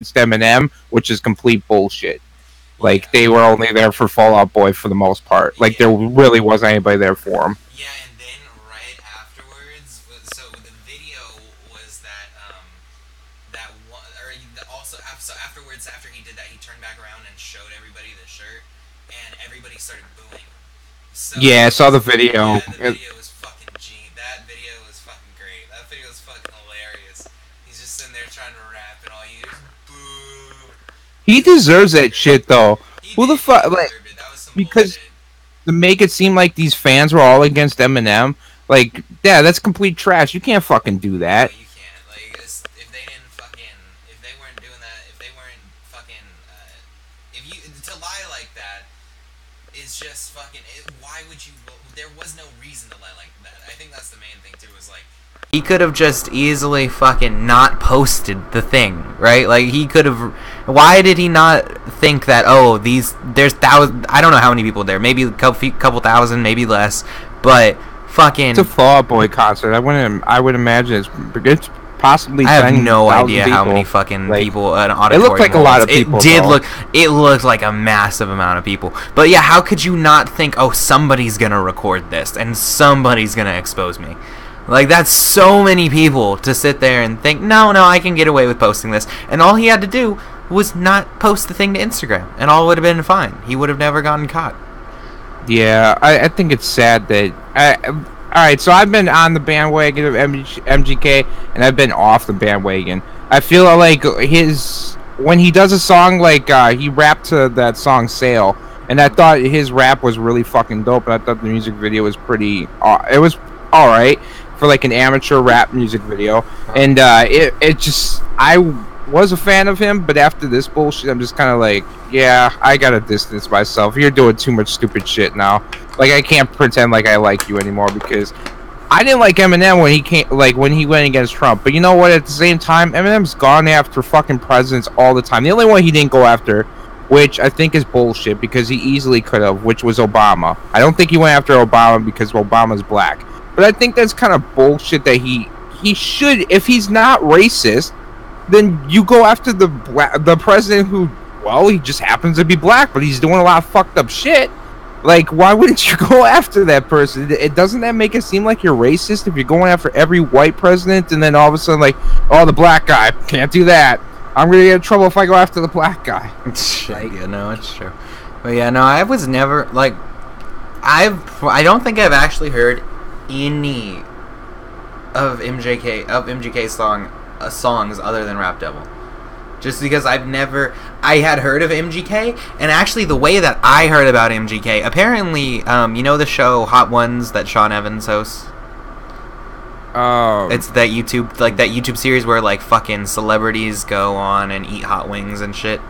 Eminem, which is complete bullshit. Like, they were only there for Fall Out Boy for the most part. Like, there really wasn't anybody there for him. Yeah, and then right afterwards, so the video was that that one, or also so afterwards, after he did that, he turned back around and showed everybody the shirt, and everybody started booing. So Yeah, I saw the video. Yeah, the video was fucking that video was fucking great. That video was fucking hilarious. He's just sitting there trying to rap, and all you just boo. He deserves that shit, though. Who the fuck? Like, That was some because bullshit. to make it seem like these fans were all against Eminem, like, yeah, that's complete trash. You can't fucking do that. No, you can't. Like, if they didn't fucking, if they weren't doing that, if they weren't fucking, if you to lie like that is just fucking. Why would you? There was no reason to lie like that. I think that's the main thing too. Is like. He could have just easily fucking not posted the thing, right? Like, he could have. Why did he not think that? Oh, there's thousands. I don't know how many people there. Maybe a couple thousand, maybe less. But fucking. It's a Fall Out Boy concert. I would imagine it's possibly. I have no idea people. how many fucking like, people an auditorium. It looked like a lot of people. It looked like a massive amount of people. But yeah, how could you not think? Oh, somebody's gonna record this and somebody's gonna expose me. Like, that's so many people to sit there and think, no, I can get away with posting this. And all he had to do was not post the thing to Instagram, and all would have been fine. He would have never gotten caught. Yeah, I think it's sad that... Alright, so I've been on the bandwagon of MGK, and I've been off the bandwagon. I feel like when he does a song, like, he rapped to that song, Sail, and I thought his rap was really fucking dope, and I thought the music video was pretty... it was alright for like an amateur rap music video, and it just, I was a fan of him, but after this bullshit, I'm just kind of like, yeah, I gotta distance myself. You're doing too much stupid shit now. Like, I can't pretend like I like you anymore, because I didn't like Eminem when he went against Trump. But you know what? At the same time, Eminem's gone after fucking presidents all the time. The only one he didn't go after, which I think is bullshit, because he easily could have, which was Obama. I don't think he went after Obama because Obama's black. But I think that's kind of bullshit that he should, if he's not racist, then you go after the president who, well, he just happens to be black, but he's doing a lot of fucked up shit. Like, why wouldn't you go after that person? Doesn't that make it seem like you're racist if you're going after every white president, and then all of a sudden, like, oh, the black guy, can't do that. I'm gonna get in trouble if I go after the black guy. Like, yeah, no, it's true. But yeah, no, I was never, like, I don't think I've actually heard any of MGK's songs other than Rap Devil, just because I had heard of MGK, and actually the way that I heard about MGK, apparently, you know the show Hot Ones that Sean Evans hosts? It's that YouTube series where like fucking celebrities go on and eat hot wings and shit.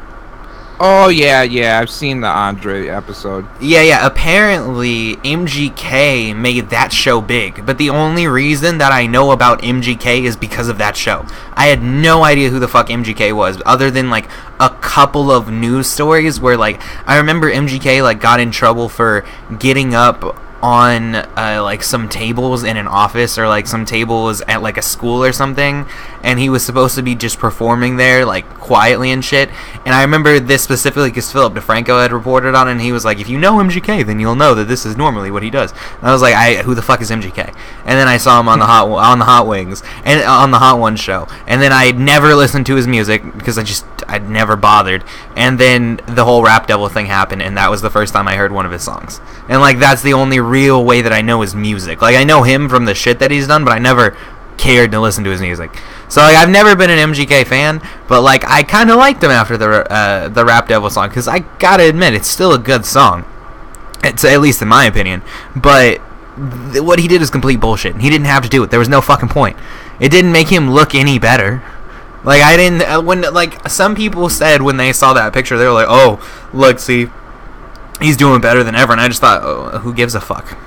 Oh, yeah, I've seen the Andre episode. Yeah, apparently MGK made that show big, but the only reason that I know about MGK is because of that show. I had no idea who the fuck MGK was, other than, like, a couple of news stories where, like, I remember MGK, like, got in trouble for getting up on like some tables in an office, or like some tables at like a school or something, and he was supposed to be just performing there like quietly and shit. And I remember this specifically because Philip DeFranco had reported on it, and he was like, if you know MGK, then you'll know that this is normally what he does. And I was like, who the fuck is MGK? And then I saw him on the Hot Wings and on the Hot Ones show, and then I never listened to his music because I'd never bothered. And then the whole Rap Devil thing happened, and that was the first time I heard one of his songs. And like, that's the only real way that I know his music. Like, I know him from the shit that he's done, but I never cared to listen to his music. So like, I've never been an MGK fan, but like, I kind of liked him after the Rap Devil song, because I gotta admit, it's still a good song. It's, at least in my opinion. But what he did is complete bullshit, and he didn't have to do it. There was no fucking point. It didn't make him look any better. Like, I didn't, when, like, some people said when they saw that picture, they were like, oh, look, see, he's doing better than ever. And I just thought, oh, who gives a fuck?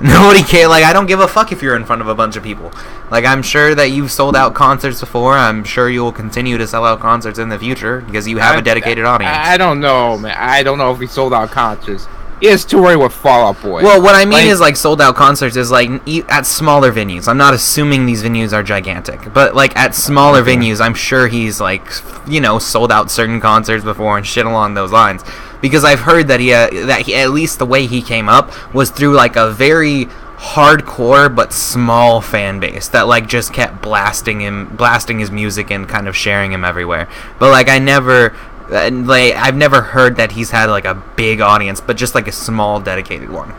Nobody cares. Like, I don't give a fuck if you're in front of a bunch of people. Like, I'm sure that you've sold out concerts before. I'm sure you'll continue to sell out concerts in the future because you have a dedicated audience. I don't know, man. I don't know if he sold out concerts. he is touring with Fall Out Boy. Well, what I mean is like sold out concerts is like at smaller venues. I'm not assuming these venues are gigantic, but like at smaller venues, I'm sure he's like, you know, sold out certain concerts before and shit along those lines. Because I've heard that he at least the way he came up was through like a very hardcore but small fan base that like just kept blasting his music and kind of sharing him everywhere. But like I've never heard that he's had like a big audience, but just like a small dedicated one.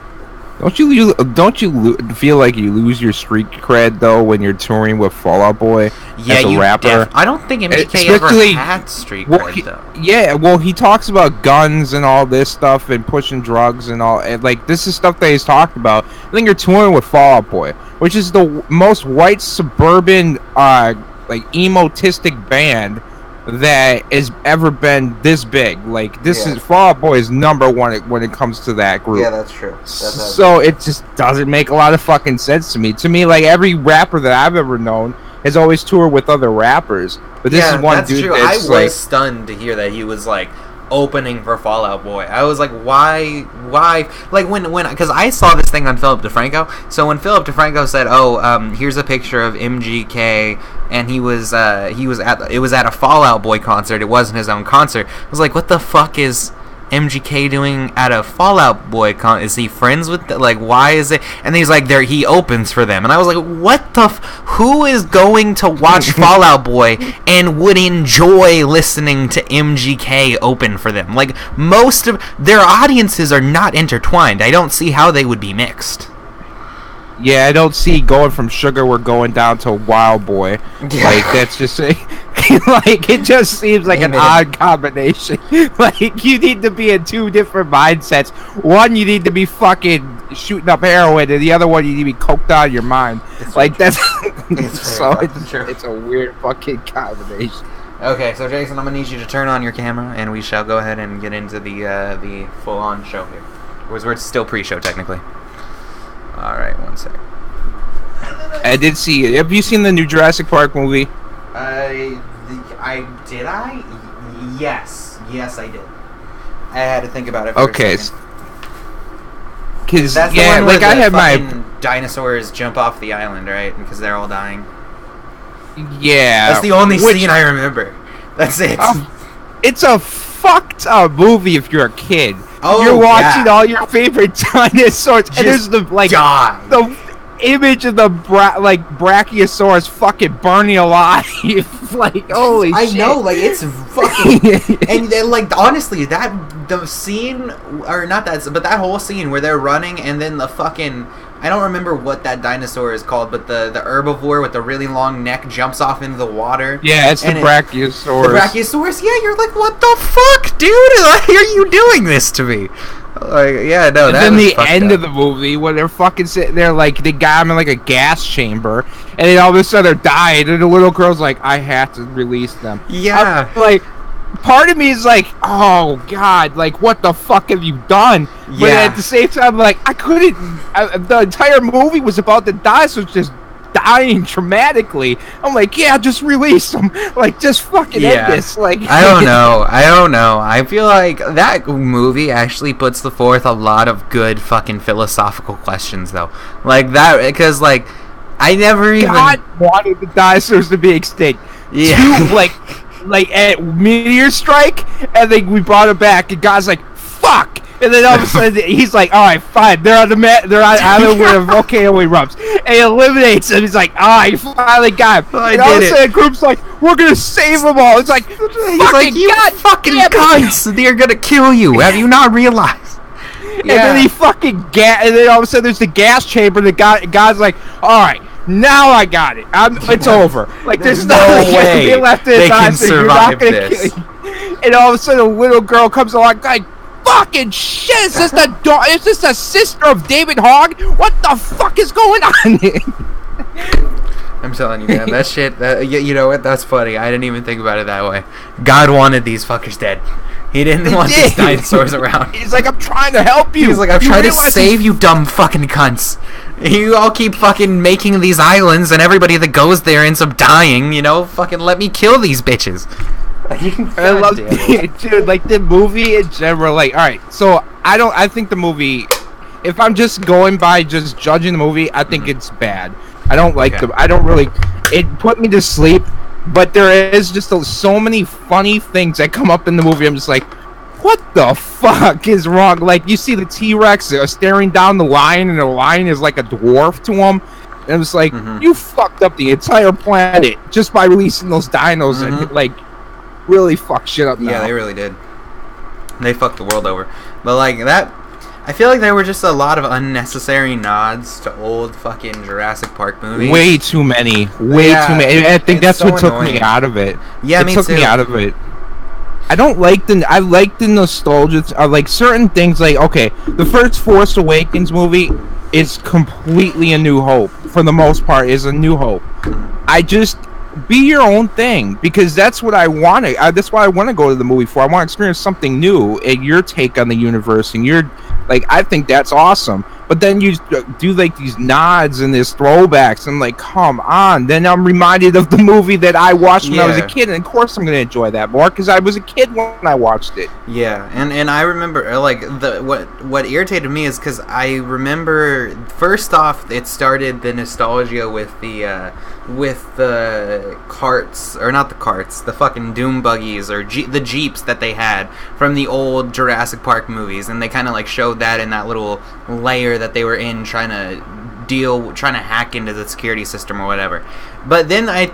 Don't you feel like you lose your street cred though when you're touring with Fall Out Boy as a rapper? I don't think MGK ever had street cred though. Yeah, well, he talks about guns and all this stuff and pushing drugs and all. And, like, this is stuff that he's talked about. I think you're touring with Fall Out Boy, which is the most white suburban, like emotistic band that has ever been this big. Like, this is Fall Out Boy is number one when it comes to that group. Yeah, that's true. So it just doesn't make a lot of fucking sense to me. To me, like, every rapper that I've ever known has always toured with other rappers. But this is one dude that's I was stunned to hear that he was like opening for Fall Out Boy. I was like, why? Like when because I saw this thing on Philip DeFranco. So when Philip DeFranco said, here's a picture of MGK, and it was at a Fall Out Boy concert. It wasn't his own concert. I was like, what the fuck is MGK doing at a Fall Out Boy is he friends with like, why is it? And he's like, he opens for them, and I was like, what the who is going to watch Fall Out Boy and would enjoy listening to MGK open for them? Like, most of their audiences are not intertwined. I don't see how they would be mixed. Yeah, I don't see going from Sugar We're Going Down to Wild Boy. Yeah. Like, that's just like, it just seems like an odd combination. Like, you need to be in two different mindsets. One, you need to be fucking shooting up heroin, and the other one, you need to be coked out of your mind. Like, that's it's a weird fucking combination. Okay, so Jason, I'm gonna need you to turn on your camera, and we shall go ahead and get into the full-on show here. We're still pre-show technically. All right, one sec. I did see. Have you seen the new Jurassic Park movie? Did I? Yes, I did. I had to think about it. Okay. Because that's the one where I had my dinosaurs jump off the island, right? Because they're all dying. Yeah. That's the only scene I remember. That's it. It's a fucked up movie if you're a kid. Oh, you're watching all your favorite dinosaurs, and there's the the image of the Brachiosaurus fucking burning alive. Like, holy shit. I know, like, it's fucking and then, like, honestly, the scene, or not that, but that whole scene where they're running, and then the fucking, I don't remember what that dinosaur is called, but the herbivore with the really long neck jumps off into the water. Yeah, it's the Brachiosaurus. The Brachiosaurus, yeah, you're like, what the fuck, dude? Why are you doing this to me? Like, yeah, no, and then the end of the movie, when they're fucking sitting there, like, they got him in, like, a gas chamber, and then all of a sudden they're dying, and the little girl's like, I have to release them. Yeah. Like, part of me is like, oh, God, like, what the fuck have you done? Yeah. But at the same time, like, I couldn't, the entire movie was about the dinosaurs just dying dramatically. I'm like, yeah, just release them. Like, just fucking end this. Like, I don't know. I feel like that movie actually puts forth a lot of good fucking philosophical questions, though. Like that, because like I never even wanted the dinosaurs to be extinct. Yeah. Like at meteor strike, and then we brought it back, and God's like, fuck. And then all of a sudden, he's like, all right, fine. They're on they're on island where the volcano erupts. And he eliminates them. He's like, I finally got him. And all of a sudden, the group's like, we're going to save them all. It's like, he's like, you fucking cunts. They're going to kill you. Have you not realized? And then he fucking and then all of a sudden, there's the gas chamber. The God's like, all right. Now I got it. It's over. Like, there's no way they can survive this. And all of a sudden, a little girl comes along, like, fucking shit! Is this the sister of David Hogg? What the fuck is going on here? I'm telling you, man, that shit. You know what? That's funny. I didn't even think about it that way. God wanted these fuckers dead. He didn't want these dinosaurs around. He's like, I'm trying to help you. He's like, I'm trying to save you, dumb fucking cunts. You all keep fucking making these islands, and everybody that goes there ends up dying. You know, fucking let me kill these bitches. I love dude, like the movie in general. Like, all right, so I don't. I think the movie. If I'm just going by just judging the movie, I think it's bad. I don't like the. I don't really. It put me to sleep, but there is just so many funny things that come up in the movie. I'm just like, what the fuck is wrong? Like, you see the T-Rex staring down the lion, and the lion is like a dwarf to him. And it's like, you fucked up the entire planet just by releasing those dinos and like really fucked shit up. Yeah, they really did. They fucked the world over. But like that, I feel like there were just a lot of unnecessary nods to old fucking Jurassic Park movies. Way too many. Way too many. I think that's so what took me out of it. Yeah, it took me out of it. I don't like the. I like the nostalgia. I like certain things. Like, okay, the first Force Awakens movie is completely A New Hope. For the most part, is A New Hope. I just be your own thing, because that's what I want to. That's why I want to go to the movie for. I want to experience something new, and your take on the universe, and your like. I think that's awesome. But then you do like these nods and these throwbacks, and I'm like, come on. Then I'm reminded of the movie that I watched when I was a kid, and of course I'm gonna enjoy that more because I was a kid when I watched it. Yeah, and I remember like what irritated me is because I remember first off it started the nostalgia with the carts, or not the carts, the fucking doom buggies or the jeeps that they had from the old Jurassic Park movies, and they kind of like showed that in that little layer that they were in, trying to hack into the security system or whatever. But then I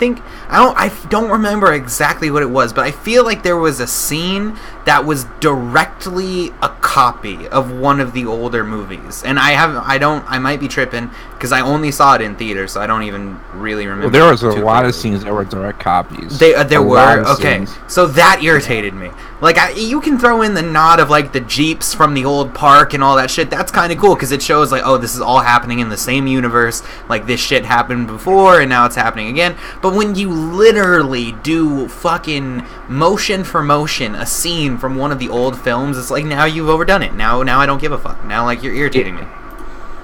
don't remember exactly what it was, but I feel like there was a scene that was directly a copy of one of the older movies, and I might be tripping because I only saw it in theater, so I don't even really remember. Well, there was a lot of scenes that were direct copies. There were okay, so that irritated me. Like, you can throw in the nod of like the jeeps from the old park and all that shit. That's kind of cool because it shows like, oh, this is all happening in the same universe. Like, this shit happened before and now it's happening again. But when you literally do fucking motion for motion a scene from one of the old films, it's like, now you've overdone it. Now I don't give a fuck. Now, like, you're irritating me.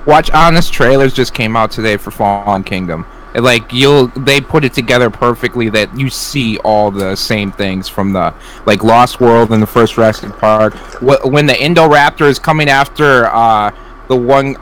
Watch, Honest Trailers just came out today for Fallen Kingdom. Like, they put it together perfectly that you see all the same things from the like Lost World and the first Jurassic Park. When the Indoraptor is coming after the one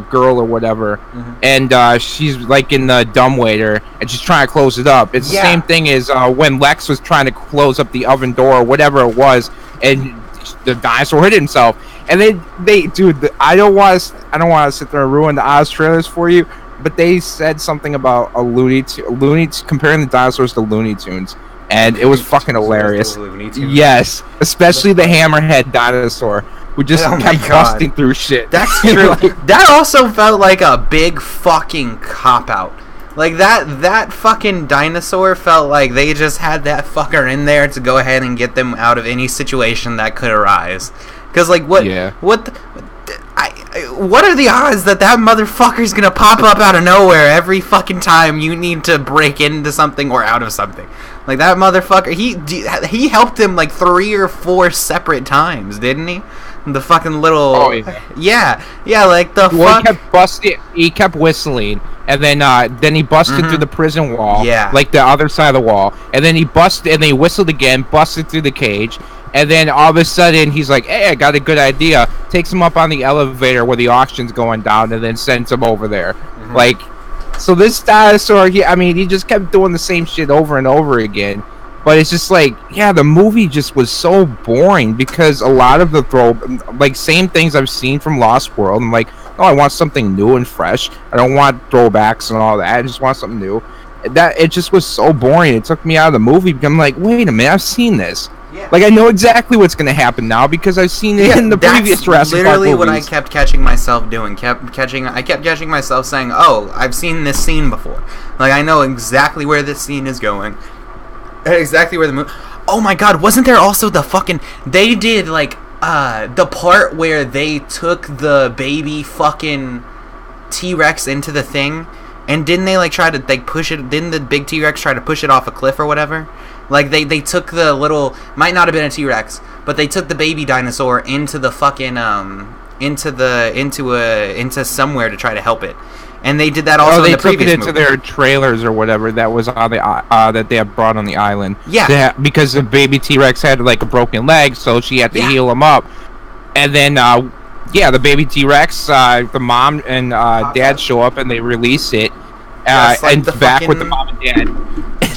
girl or whatever, and she's like in the dumbwaiter and she's trying to close it up. It's the same thing as when Lex was trying to close up the oven door or whatever it was, and the dinosaur hit himself. And they dude, I don't want to sit there and ruin the Oz trailers for you. But they said something about comparing the dinosaurs to Looney Tunes, and it was fucking hilarious. Yes, especially the hammerhead dinosaur, who just kept busting through shit. That's true. That also felt like a big fucking cop-out. Like, that fucking dinosaur felt like they just had that fucker in there to go ahead and get them out of any situation that could arise. Because, like, what are the odds that motherfucker's gonna pop up out of nowhere every fucking time you need to break into something or out of something? Like, that motherfucker, he helped him like 3 or 4 separate times, didn't he? The fucking little... Oh, yeah. Yeah, like the fuck... He kept whistling, and then he busted through the prison wall. Yeah. Like the other side of the wall. And then he whistled again, busted through the cage. And then all of a sudden, he's like, hey, I got a good idea. Takes him up on the elevator where the auction's going down, and then sends him over there. Like, so this dinosaur, he just kept doing the same shit over and over again. But it's just like, yeah, the movie just was so boring because a lot of the same things I've seen from Lost World. I'm like, oh, I want something new and fresh. I don't want throwbacks and all that. I just want something new. It just was so boring. It took me out of the movie because I'm like, wait a minute, I've seen this. Yeah. Like, I know exactly what's going to happen now because I've seen it in the previous Jurassic Park movies. Literally what I kept catching myself doing. I kept catching myself saying, oh, I've seen this scene before. Like, I know exactly where this scene is going. Exactly where the movie... Oh my god, wasn't there also the fucking... They did, like, the part where they took the baby fucking T-Rex into the thing, and didn't they, like, try to, like, push it... Didn't the big T-Rex try to push it off a cliff or whatever? Like, they took the little... Might not have been a T-Rex, but they took the baby dinosaur into the fucking, into somewhere to try to help it. And they did that also in the previous movie. They took it into their trailers or whatever that was on the that they had brought on the island. Yeah. Because the baby T-Rex had like a broken leg, so she had to heal him up. And then Yeah, the baby T-Rex, the mom and dad show up and they release it, like and back with the mom and dad.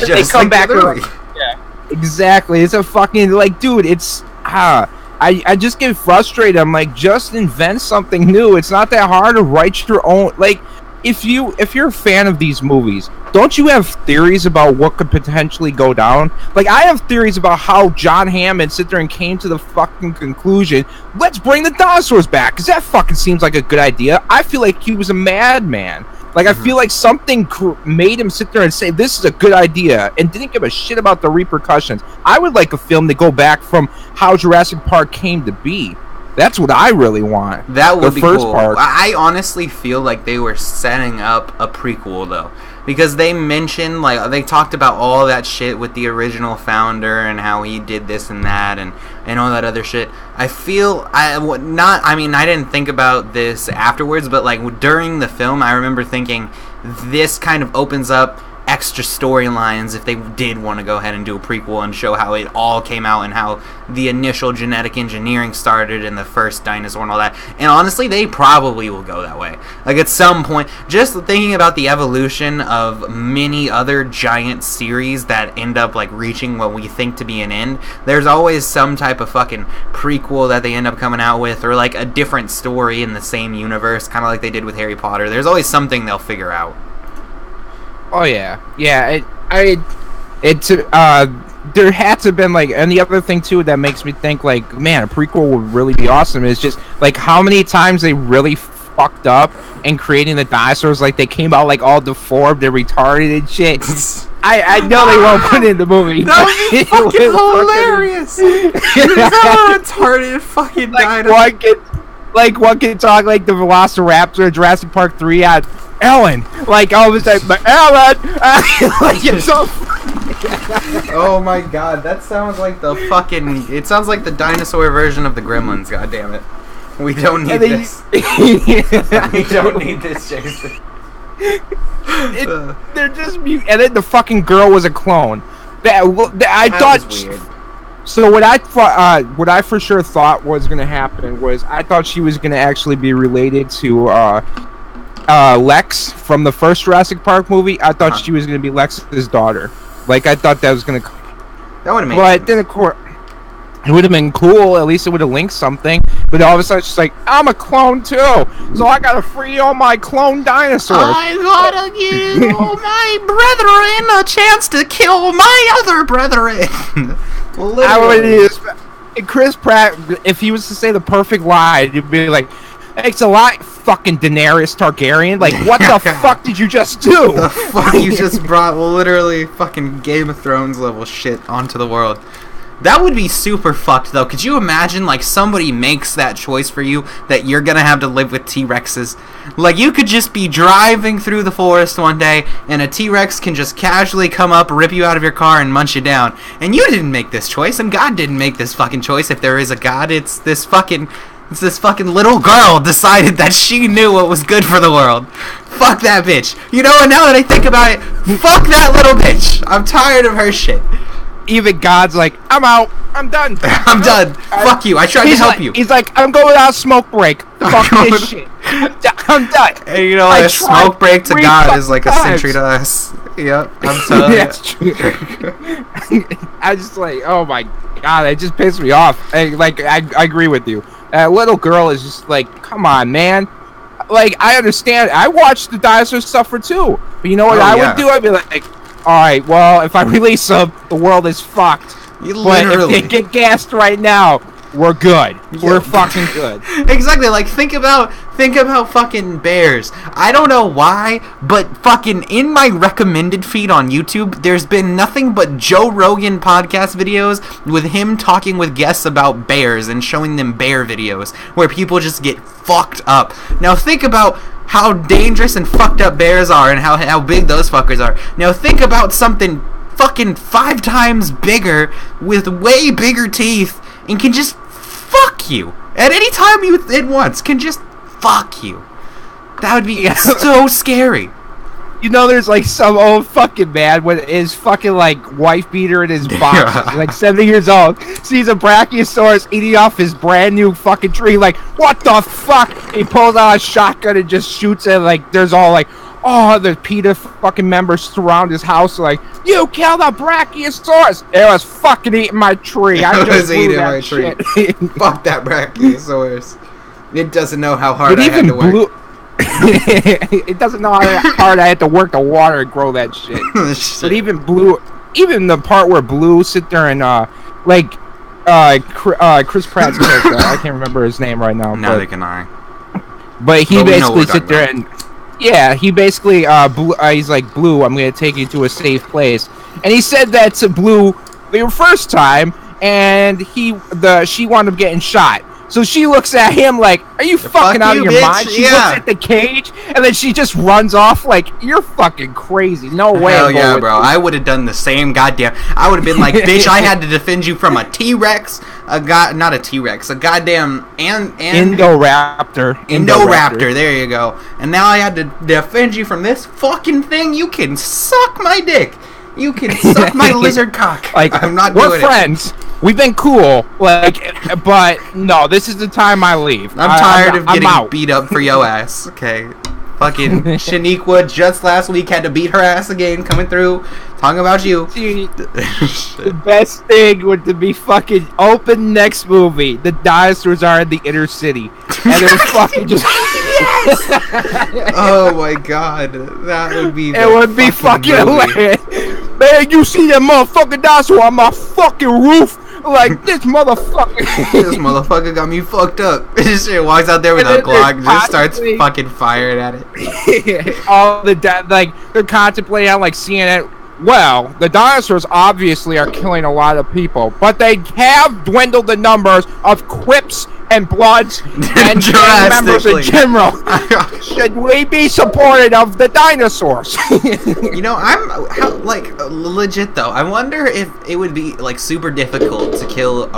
They come back with, yeah, exactly. It's a fucking, like, dude, it's, I just get frustrated. I'm like, just invent something new. It's not that hard to write your own, like, if you're a fan of these movies, don't you have theories about what could potentially go down? Like, I have theories about how John Hammond sit there and came to the fucking conclusion, let's bring the dinosaurs back, because that fucking seems like a good idea. I feel like he was a madman. Like, I feel like something made him sit there and say, this is a good idea, and didn't give a shit about the repercussions. I would like a film to go back from how Jurassic Park came to be. That's what I really want. That would be cool. Part. I honestly feel like they were setting up a prequel, though. Because they mentioned, like, they talked about all that shit with the original founder and how he did this and that and all that other shit. I feel, I didn't think about this afterwards, but, like, during the film, I remember thinking this kind of opens up extra storylines if they did want to go ahead and do a prequel and show how it all came out and how the initial genetic engineering started in the first dinosaur and all that. And honestly, they probably will go that way. Like, at some point, just thinking about the evolution of many other giant series that end up, like, reaching what we think to be an end, there's always some type of fucking prequel that they end up coming out with, or, like, a different story in the same universe, kind of like they did with Harry Potter. There's always something they'll figure out. Oh yeah. There had to have been, like, and the other thing too that makes me think, like, man, a prequel would really be awesome is just, like, how many times they really fucked up in creating the dinosaurs. Like, they came out, like, all deformed and retarded and shit. I know they won't put it in the movie. That would be fucking hilarious. That retarded fucking dinosaur. One can talk like the Velociraptor in Jurassic Park 3 had Ellen. Like, all of a sudden, but Ellen! Like, it's so oh my god, that sounds like the fucking... It sounds like the dinosaur version of the Gremlins, goddammit. We don't need this. We don't need this, Jason. They're just mute. And then the fucking girl was a clone. I thought... Weird. So what I for sure thought was going to happen was I thought she was going to actually be related to Lex from the first Jurassic Park movie. I thought she was going to be Lex's daughter. Like, I thought that was going to... That would have made sense. But then, of course, it would have been cool. At least it would have linked something. But all of a sudden, she's like, I'm a clone too. So I got to free all my clone dinosaurs. I got to give my brethren a chance to kill my other brethren. Chris Pratt, if he was to say the perfect line, he'd be like, "It's a lot, fucking Daenerys Targaryen. Like, what the fuck did you just do? The fuck you just brought literally fucking Game of Thrones level shit onto the world." That would be super fucked, though. Could you imagine, like, somebody makes that choice for you that you're gonna have to live with T-Rexes? Like, you could just be driving through the forest one day, and a T-Rex can just casually come up, rip you out of your car, and munch you down. And you didn't make this choice, and God didn't make this fucking choice. If there is a God, it's this fucking little girl decided that she knew what was good for the world. Fuck that bitch. You know what, now that I think about it, fuck that little bitch. I'm tired of her shit. Even God's like, I'm out. I'm done. I'm done. Fuck you. I tried to help you. He's like, I'm going without smoke break. Fuck this shit. I'm done. Hey, you know, a smoke break to God is like a century to us. Yep. I'm telling you. That's true. I just like, oh my God, it just pissed me off. I agree with you. That little girl is just like, come on, man. Like, I understand. I watched the dinosaurs suffer too. But you know what I would do? I'd be like, alright, well, if I release them, the world is fucked. But if they get gassed right now, we're good. Yeah. We're fucking good. Exactly, like, think about fucking bears. I don't know why, but fucking in my recommended feed on YouTube, there's been nothing but Joe Rogan podcast videos with him talking with guests about bears and showing them bear videos where people just get fucked up. Now think about how dangerous and fucked up bears are and how big those fuckers are. Now think about something fucking 5 times bigger with way bigger teeth and can just fuck you at any time it wants. Can just fuck you. That would be so scary. You know, there's like some old fucking man with his fucking like wife beater in his box, like 70 years old, sees a brachiosaurus eating off his brand new fucking tree. Like, what the fuck? He pulls out a shotgun and just shoots it. Like, there's all like, oh, the PETA fucking members surround his house. Like, you killed a brachiosaurus. It was fucking eating my tree. I just eating my tree. Fuck that brachiosaurus. It doesn't know how hard I had to work. It doesn't know how hard I had to work the water and grow that shit. But even the part where Blue sit there and Chris Pratt's character, I can't remember his name right now. Neither can I. But he basically sit there and he basically he's like, Blue, I'm gonna take you to a safe place, and he said that to Blue the first time, and she wound up getting shot. So she looks at him like, are you fucking out of your mind? She looks at the cage, and then she just runs off like, you're fucking crazy. No way. Hell yeah, bro. I would have done the same goddamn... I would have been like, bitch, I had to defend you from a T-Rex, not a T-Rex, a goddamn... Indoraptor. Indoraptor, there you go. And now I had to defend you from this fucking thing? You can suck my dick. You can suck my lizard cock. Like, I'm not doing it. We're friends. We've been cool, like, but no, this is the time I leave. I'm tired of getting beat up for yo ass. Okay, fucking Shaniqua just last week had to beat her ass again, coming through, talking about you. The best thing would to be fucking open next movie. The dinosaurs are in the inner city, and they're fucking just. Oh my god, that would be. It would be fucking hilarious. Man, you see that motherfucking dinosaur on my fucking roof? Like, this motherfucker. This motherfucker got me fucked up. This shit walks out there with a Glock and just starts fucking firing at it. All the they're contemplating on, like, seeing it. Well, the dinosaurs obviously are killing a lot of people, but they have dwindled the numbers of quips and bloods and members in general. Should we be supportive of the dinosaurs? You know, legit though, I wonder if it would be like super difficult to kill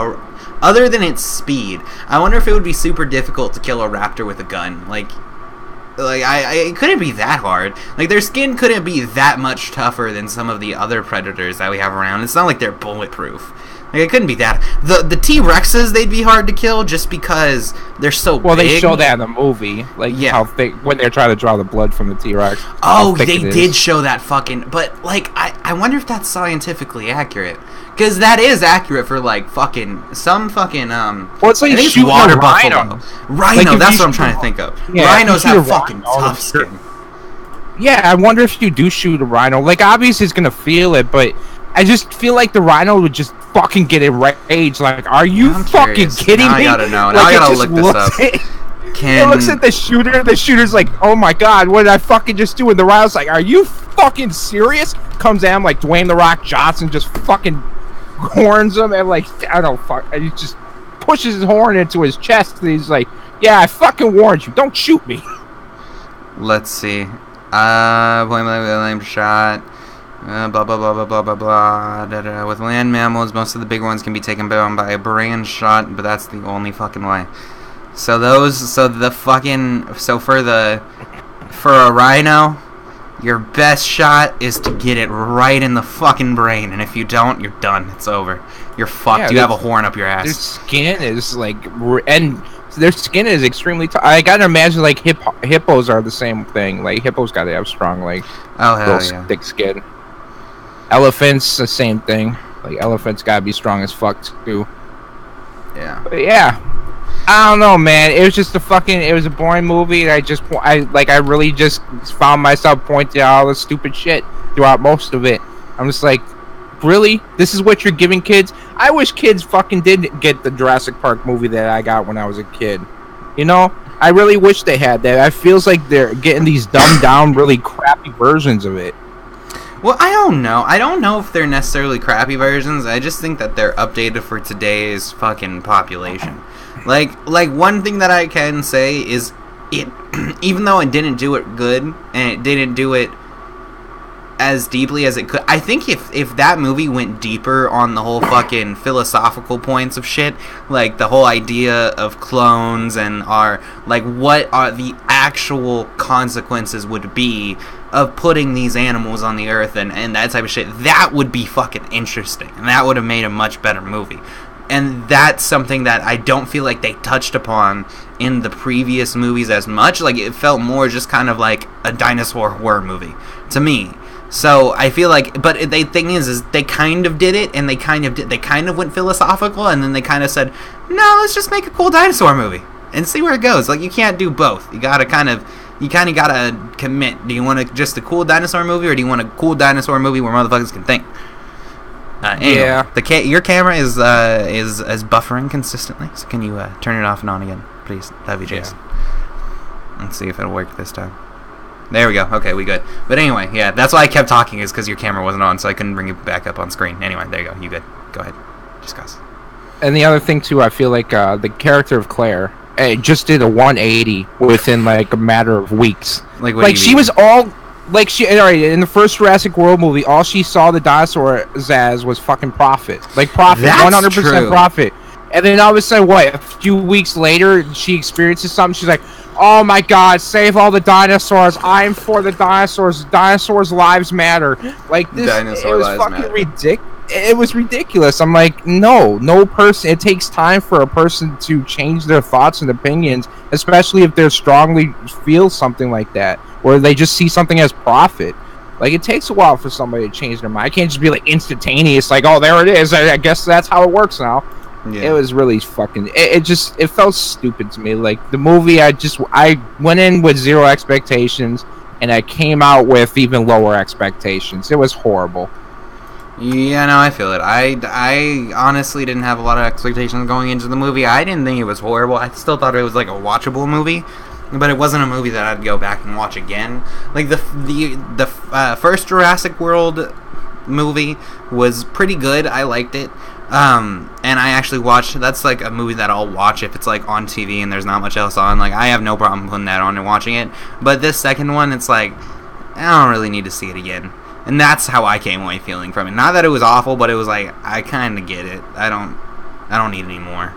other than its speed. I wonder if it would be super difficult to kill a raptor with a gun. Like it couldn't be that hard. Like, their skin couldn't be that much tougher than some of the other predators that we have around. It's not like they're bulletproof. Like, it couldn't be that. The T-Rexes, they'd be hard to kill just because they're so big. Well, they show that in the movie. Like, how thick, when they're trying to draw the blood from the T-Rex. Oh, they did show that fucking... But, like, I wonder if that's scientifically accurate. Because that is accurate for, like, fucking... Some fucking, Well, it's like shooting water buffalo. Rhino, like, that's what I'm trying to think of. Yeah, rhinos have fucking tough skin. Yeah, I wonder if you do shoot a rhino. Like, obviously it's gonna feel it, but... I just feel like the rhino would just fucking get enraged. Like, are you fucking kidding me? I gotta know. Like, I gotta look this up. It looks at the shooter. The shooter's like, oh my god, what did I fucking just do? And the rhino's like, are you fucking serious? Comes at him like Dwayne "The Rock" Johnson, just fucking horns him and like, I don't fuck. And he just pushes his horn into his chest. And he's like, yeah, I fucking warned you. Don't shoot me. Let's see. Blame shot. Blah blah blah blah blah blah blah. Da, da. With land mammals, most of the big ones can be taken down by a brand shot, but that's the only fucking way. For a rhino, your best shot is to get it right in the fucking brain, and if you don't, you're done. It's over. You're fucked. Yeah, you have a horn up your ass. Their skin is like, and their skin is extremely tough. I gotta imagine like hippos are the same thing. Like, hippos gotta have strong, like, thick skin. Elephants, the same thing. Like, elephants gotta be strong as fuck too. Yeah. But yeah, I don't know, man. It was just it was a boring movie. I really just found myself pointing out all the stupid shit throughout most of it. I'm just like, really? This is what you're giving kids? I wish kids fucking did get the Jurassic Park movie that I got when I was a kid. You know? I really wish they had that. It feels like they're getting these dumbed down, really crappy versions of it. Well, I don't know. I don't know if they're necessarily crappy versions. I just think that they're updated for today's fucking population. Like one thing that I can say is it, even though it didn't do it good and it didn't do it as deeply as it could. I think if that movie went deeper on the whole fucking philosophical points of shit, like the whole idea of clones and what are the actual consequences would be of putting these animals on the earth and that type of shit, that would be fucking interesting. And that would have made a much better movie. And that's something that I don't feel like they touched upon in the previous movies as much. Like, it felt more just kind of like a dinosaur horror movie to me. So I feel like, but the thing is they kind of did it, and they kind of went philosophical, and then they kind of said, no, let's just make a cool dinosaur movie and see where it goes. Like, you can't do both. You gotta gotta commit. Do you want just a cool dinosaur movie, or do you want a cool dinosaur movie where motherfuckers can think? Anyway, yeah. Your camera is buffering consistently, so can you turn it off and on again, please? That'd be Jason. Yeah. Let's see if it'll work this time. There we go. Okay, we good. But anyway, yeah, that's why I kept talking, is because your camera wasn't on, so I couldn't bring it back up on screen. Anyway, there you go. You good. Go ahead. Discuss. And the other thing, too, I feel like the character of Claire just did a 180 within, like, a matter of weeks. Like she was all... Like, alright, in the first Jurassic World movie, all she saw the dinosaurs as was fucking profit. Like, profit. That's 100% true. Profit. And then all of a sudden, a few weeks later, she experiences something, she's like, oh my god, save all the dinosaurs. I'm for the dinosaurs. Dinosaurs' lives matter. Like, this, it was fucking ridiculous. It was ridiculous. I'm like, no person. It takes time for a person to change their thoughts and opinions, especially if they strongly feel something like that, or they just see something as profit. Like, it takes a while for somebody to change their mind. I can't just be like instantaneous, like, oh, there it is. I guess that's how it works now. Yeah. It was really fucking... It felt stupid to me. Like, the movie, I went in with zero expectations, and I came out with even lower expectations. It was horrible. Yeah, no, I feel it. I honestly didn't have a lot of expectations going into the movie. I didn't think it was horrible. I still thought it was like a watchable movie, but it wasn't a movie that I'd go back and watch again. Like, the first Jurassic World movie was pretty good. I liked it. And I actually watched, that's like a movie that I'll watch if it's like on TV and there's not much else on. Like, I have no problem putting that on and watching it. But this second one, it's like, I don't really need to see it again. And that's how I came away feeling from it. Not that it was awful, but it was like, I kind of get it. I don't need any more.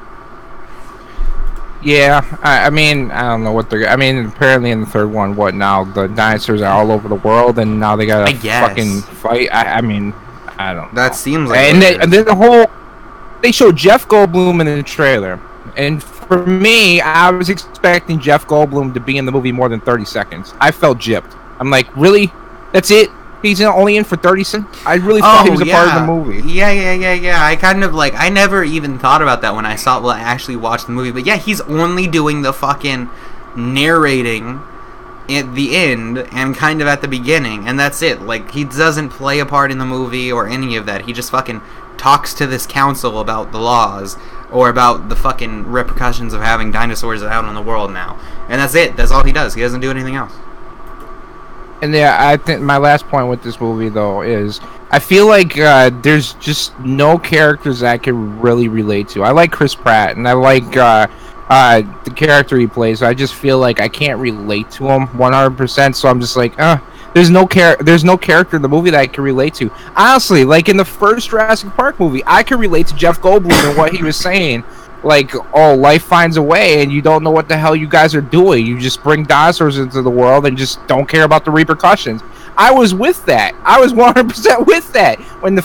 Yeah, I mean, I don't know what they're... I mean, apparently in the third one, what now? The dinosaurs are all over the world, and now they gotta fucking fight. I mean, I don't know. That seems like... And then the whole... They showed Jeff Goldblum in the trailer. And for me, I was expecting Jeff Goldblum to be in the movie more than 30 seconds. I felt gypped. I'm like, really? That's it? He's only in for 30 seconds? I really thought he was a part of the movie. Yeah. I kind of, like, I never even thought about that when I actually watched the movie. But yeah, he's only doing the fucking narrating at the end and kind of at the beginning. And that's it. Like, he doesn't play a part in the movie or any of that. He just fucking talks to this council about the laws or about the fucking repercussions of having dinosaurs out in the world now. And that's it. That's all he does. He doesn't do anything else. And yeah, I think my last point with this movie, though, is I feel like there's just no characters that I can really relate to. I like Chris Pratt, and I like the character he plays. I just feel like I can't relate to him 100%. So I'm just like, there's no character in the movie that I can relate to. Honestly, like in the first Jurassic Park movie, I can relate to Jeff Goldblum and what he was saying. Like, oh, life finds a way, and you don't know what the hell you guys are doing. You just bring dinosaurs into the world and just don't care about the repercussions. I was with that. I was 100% with that. When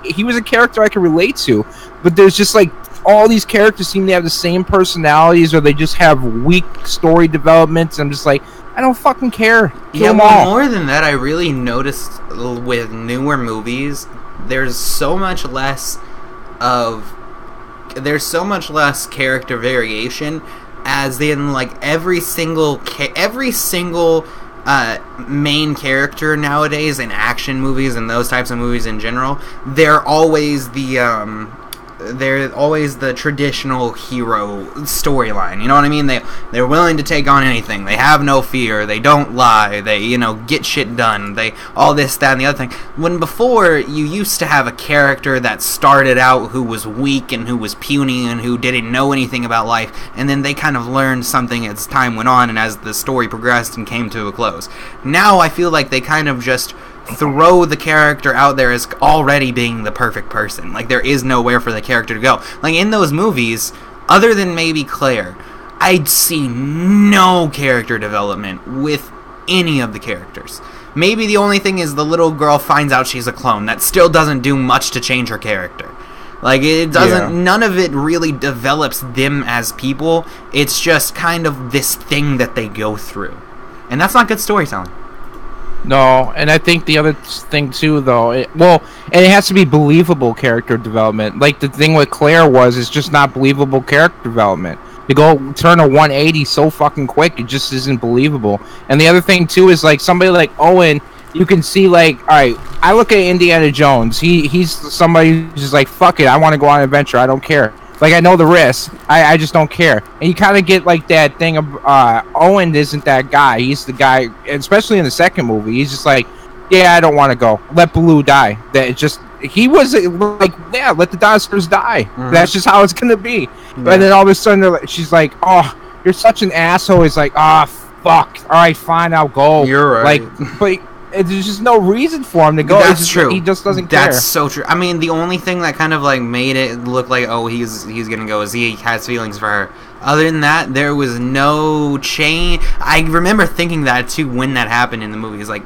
he was a character I could relate to, but there's just like all these characters seem to have the same personalities, or they just have weak story developments. I'm just like, I don't fucking care. Kill them all. More than that, I really noticed with newer movies, there's so much less character variation, as in like every single main character nowadays in action movies and those types of movies in general, they're always the traditional hero storyline. You know what I mean? They're willing to take on anything. They have no fear. They don't lie. They, get shit done. They all this, that, and the other thing. When before you used to have a character that started out who was weak and who was puny and who didn't know anything about life, and then they kind of learned something as time went on and as the story progressed and came to a close. Now I feel like they kind of just throw the character out there as already being the perfect person. Like, there is nowhere for the character to go. Like, in those movies, other than maybe Claire, I'd see no character development with any of the characters. Maybe the only thing is the little girl finds out she's a clone. That still doesn't do much to change her character. Like, it doesn't, none of it really develops them as people. It's just kind of this thing that they go through. And that's not good storytelling. No, and I think the other thing too, though, and it has to be believable character development. Like the thing with Claire it's just not believable character development. To go turn a 180 so fucking quick, it just isn't believable. And the other thing too is like somebody like Owen, you can see like, all right, I look at Indiana Jones. He's somebody who's just like, fuck it, I want to go on an adventure. I don't care. Like, I know the risk. I just don't care. And you kind of get, like, that thing of, Owen isn't that guy. He's the guy, especially in the second movie. He's just like, yeah, I don't want to go. Let Baloo die. That just, he was, like, yeah, let the dinosaurs die. Mm-hmm. That's just how it's going to be. Yeah. And then all of a sudden, she's like, oh, you're such an asshole. He's like, oh, fuck. All right, fine, I'll go. You're right. Like, but there's just no reason for him to go. That's true. He just doesn't care. That's so true. I mean, the only thing that kind of like made it look like, oh, he's gonna go is he has feelings for her. Other than that, there was no change. I remember thinking that too when that happened in the movie. It's like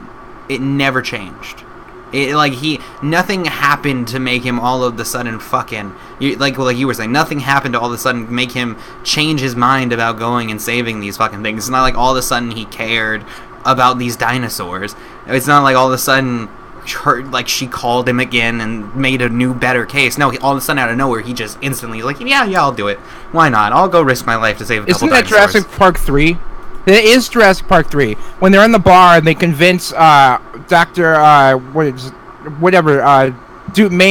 it never changed. Nothing happened to make him all of the sudden fucking like you were saying. Nothing happened to all of a sudden make him change his mind about going and saving these fucking things. It's not like all of a sudden he cared about these dinosaurs. It's not like all of a sudden she called him again and made a new better case. No, all of a sudden out of nowhere he just instantly like, yeah, I'll do it. Why not? I'll go risk my life to save a couple dinosaurs. Isn't that Jurassic Park 3? It is Jurassic Park 3. When they're in the bar and they convince main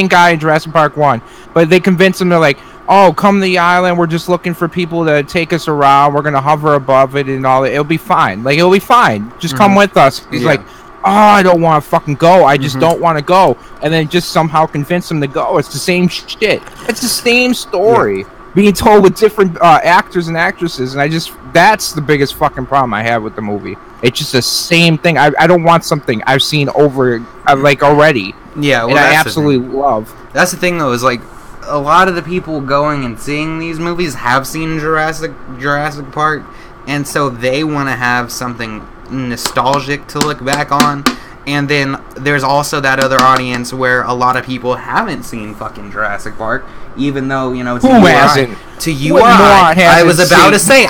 guy in Jurassic Park 1, but they convince him, they're like, oh, come to the island, we're just looking for people to take us around, we're gonna hover above it and all that, it'll be fine. Like, it'll be fine. Just come with us. He's like, oh, I don't want to fucking go. I just don't want to go. And then just somehow convince him to go. It's the same shit. It's the same story being told with different actors and actresses. And that's the biggest fucking problem I have with the movie. It's just the same thing. I don't want something I've seen over, already. Yeah, well, and I absolutely love. That's the thing, though, is like, a lot of the people going and seeing these movies have seen Jurassic Park, and so they want to have something nostalgic to look back on. And then there's also that other audience where a lot of people haven't seen fucking Jurassic Park, even though, you know, who hasn't? To you or I was about to say,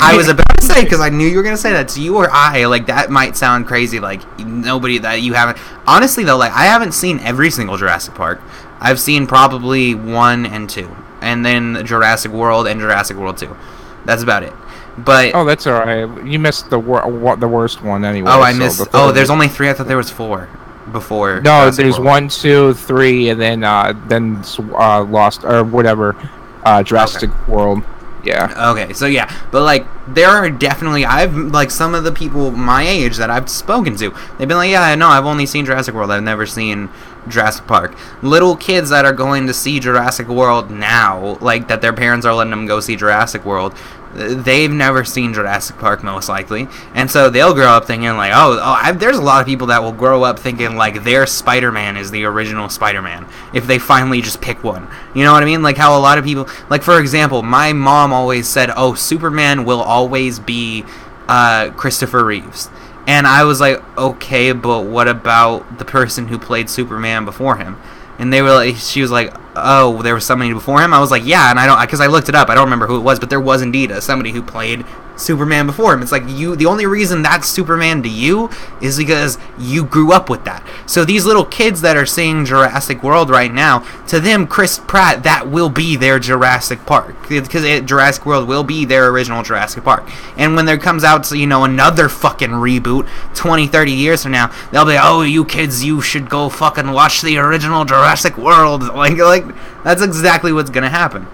because I knew you were going to say that. To you or I, like, that might sound crazy, like, nobody that you haven't. Honestly, though, like, I haven't seen every single Jurassic Park. I've seen probably 1 and 2, and then Jurassic World and Jurassic World 2. That's about it. But that's all right. You missed the worst one anyway. Oh, I missed. There's only 3. I thought there was 4 before. No, Jurassic there's World. 1, 2, 3, and then Lost or whatever. Jurassic World. Yeah. Okay, so yeah, but like there are definitely some of the people my age that I've spoken to, they've been like, yeah, no, I've only seen Jurassic World. I've never seen Jurassic Park. Little kids that are going to see Jurassic World now, like that their parents are letting them go see Jurassic World, they've never seen Jurassic Park most likely, and so they'll grow up thinking like, there's a lot of people that will grow up thinking like their Spider-Man is the original Spider-Man if they finally just pick one. You know what I mean? Like how a lot of people, like for example, my mom always said, oh, Superman will always be Christopher Reeves. And I was like, okay, but what about the person who played Superman before him? And they were like, she was like, oh, there was somebody before him? I was like, yeah, and because I looked it up, I don't remember who it was, but there was indeed somebody who played Superman before him. It's like, the only reason that's Superman to you is because you grew up with that. So these little kids that are seeing Jurassic World right now, to them, Chris Pratt, that will be their Jurassic Park, because Jurassic World will be their original Jurassic Park. And when there comes out, another fucking reboot 20, 30 years from now, they'll be like, oh, you kids, you should go fucking watch the original Jurassic World. Like that's exactly what's gonna happen.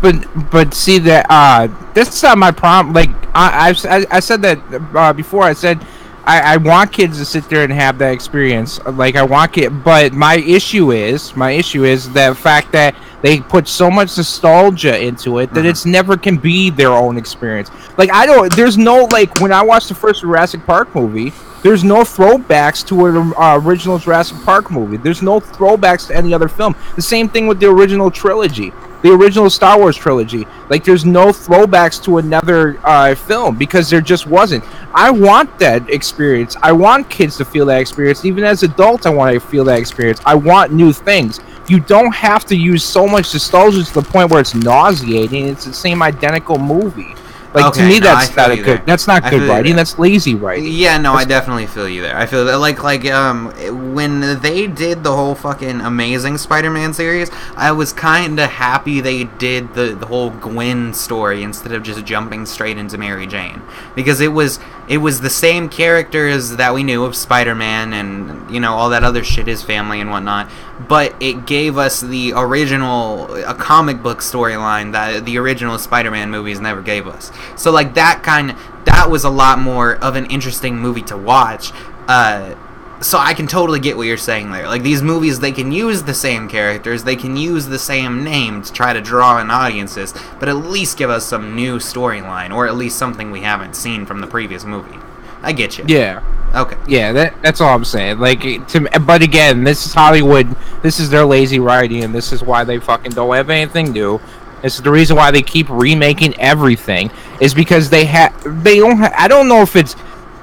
But see that that's not my problem. Like I said that before. I said I want kids to sit there and have that experience. Like I want it, but my issue is the fact that they put so much nostalgia into it that it's never can be their own experience. Like there's no, like when I watched the first Jurassic Park movie, there's no throwbacks to an original Jurassic Park movie. There's no throwbacks to any other film. The same thing with the original trilogy. the original Star Wars trilogy. Like, there's no throwbacks to another film because there just wasn't. I want that experience. I want kids to feel that experience. Even as adults, I want to feel that experience. I want new things. You don't have to use so much nostalgia to the point where it's nauseating. It's the same identical movie. Like, to me, that's not a good. That's not good writing. That's lazy writing. Yeah, no, I definitely feel you there. I feel that, like when they did the whole fucking Amazing Spider-Man series, I was kind of happy they did the whole Gwen story instead of just jumping straight into Mary Jane, because it was the same characters that we knew of Spider-Man and, you know, all that other shit, his family and whatnot, but it gave us the original comic book storyline that the original Spider-Man movies never gave us. So, like, that was a lot more of an interesting movie to watch. So I can totally get what you're saying there. Like, these movies, they can use the same characters, they can use the same name to try to draw in audiences, but at least give us some new storyline, or at least something we haven't seen from the previous movie. I get you. Yeah. Okay. Yeah, that's all I'm saying. Like, but again, this is Hollywood. This is their lazy writing, and this is why they fucking don't have anything new. This is the reason why they keep remaking everything. Is because they don't. I don't know if it's.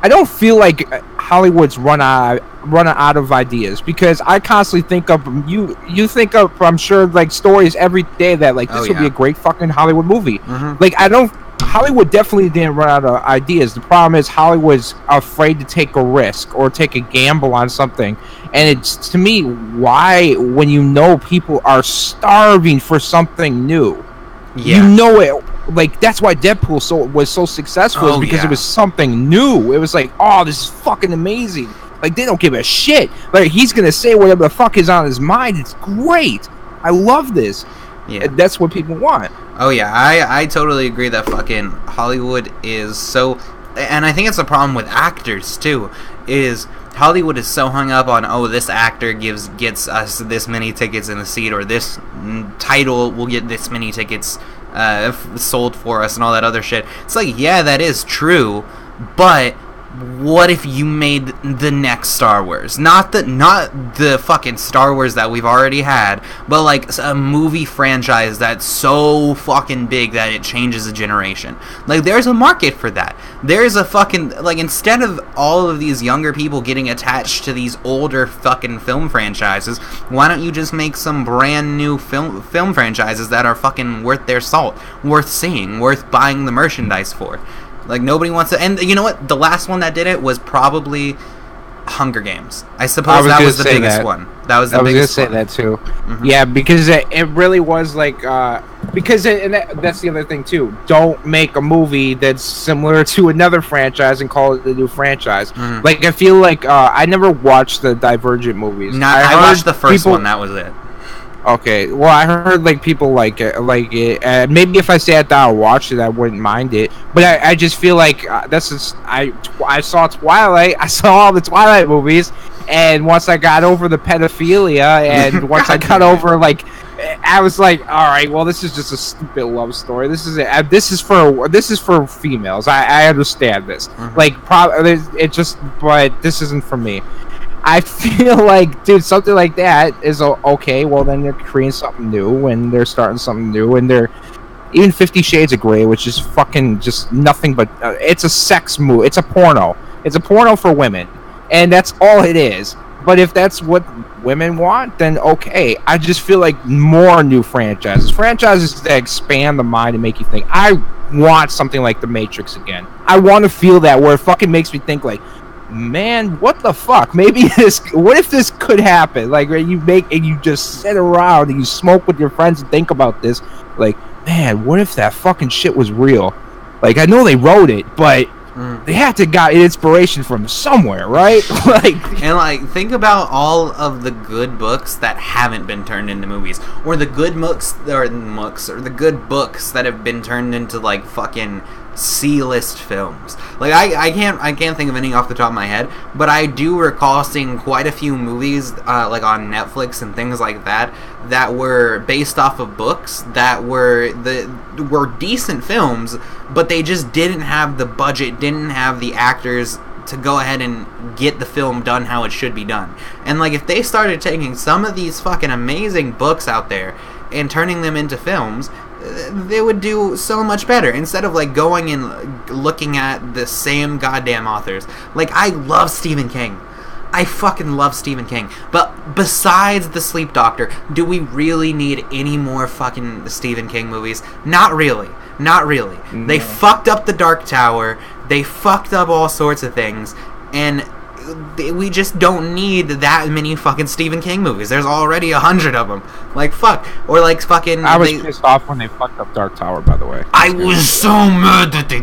I don't feel like Hollywood's run out of ideas, because I constantly think of you think of, I'm sure, like, stories every day that, like, this would be a great fucking Hollywood movie. Like, Hollywood definitely didn't run out of ideas. The problem is Hollywood's afraid to take a risk or take a gamble on something. And it's, to me, why, when you know people are starving for something new, you know it. Like, that's why Deadpool was so successful, because it was something new. It was like, oh, this is fucking amazing. Like, they don't give a shit. Like, he's gonna say whatever the fuck is on his mind. It's great. I love this. Yeah, that's what people want. Oh yeah, I totally agree that fucking Hollywood is so, and I think it's a problem with actors too, is Hollywood is so hung up on, oh, this actor gets us this many tickets in the seat, or this title will get this many tickets sold for us, and all that other shit. It's like, yeah, that is true, but what if you made the next Star Wars? Not the fucking Star Wars that we've already had, but like a movie franchise that's so fucking big that it changes a generation. Like, there's a market for that. There's a fucking, like, instead of all of these younger people getting attached to these older fucking film franchises, why don't you just make some brand new film franchises that are fucking worth their salt, worth seeing, worth buying the merchandise for? Like, nobody wants to. And you know what? The last one that did it was probably Hunger Games. I suppose that was the biggest one. That was the biggest one. I was going to say that too. Yeah, because it really was like, that's the other thing too. Don't make a movie that's similar to another franchise and call it the new franchise. Like, I feel like I never watched the Divergent movies. No, I watched the first one. That was it. Okay, well, I heard, like, people like it. Maybe if I sat down and watched it, I wouldn't mind it. But I just feel like I saw Twilight. I saw all the Twilight movies, and once I got over the pedophilia, and once I got over, like, I was like, all right, well, this is just a stupid love story. This is for females. I understand this. Like, but this isn't for me. I feel like, dude, something like that is okay. Well, then they're creating something new, and they're starting something new, and they're even 50 Shades of Grey, which is fucking just nothing but it's a sex movie. It's a porno. It's a porno for women, and that's all it is. But if that's what women want, then okay. I just feel like more new franchises that expand the mind and make you think. I want something like The Matrix again. I want to feel that, where it fucking makes me think, like, man, what the fuck? What if this could happen? Like, you just sit around and you smoke with your friends and think about this. Like, man, what if that fucking shit was real? Like, I know they wrote it, but they had to got inspiration from somewhere, right? Think about all of the good books that haven't been turned into movies, or the good the good books that have been turned into, like, fucking C-list films. Like, I can't think of any off the top of my head, but I do recall seeing quite a few movies like on Netflix and things like that were based off of books that were decent films, but they just didn't have the budget, didn't have the actors to go ahead and get the film done how it should be done. And, like, if they started taking some of these fucking amazing books out there and turning them into films, they would do so much better instead of like going and looking at the same goddamn authors. Like, I love Stephen King. I fucking love Stephen King. But besides The Sleep Doctor, do we really need any more fucking Stephen King movies? Not really. Not really. No. They fucked up The Dark Tower. They fucked up all sorts of things. And we just don't need that many fucking Stephen King movies. There's already 100 of them. Like, fuck. Or like fucking... I was pissed off when they fucked up Dark Tower, by the way. I was so mad that they...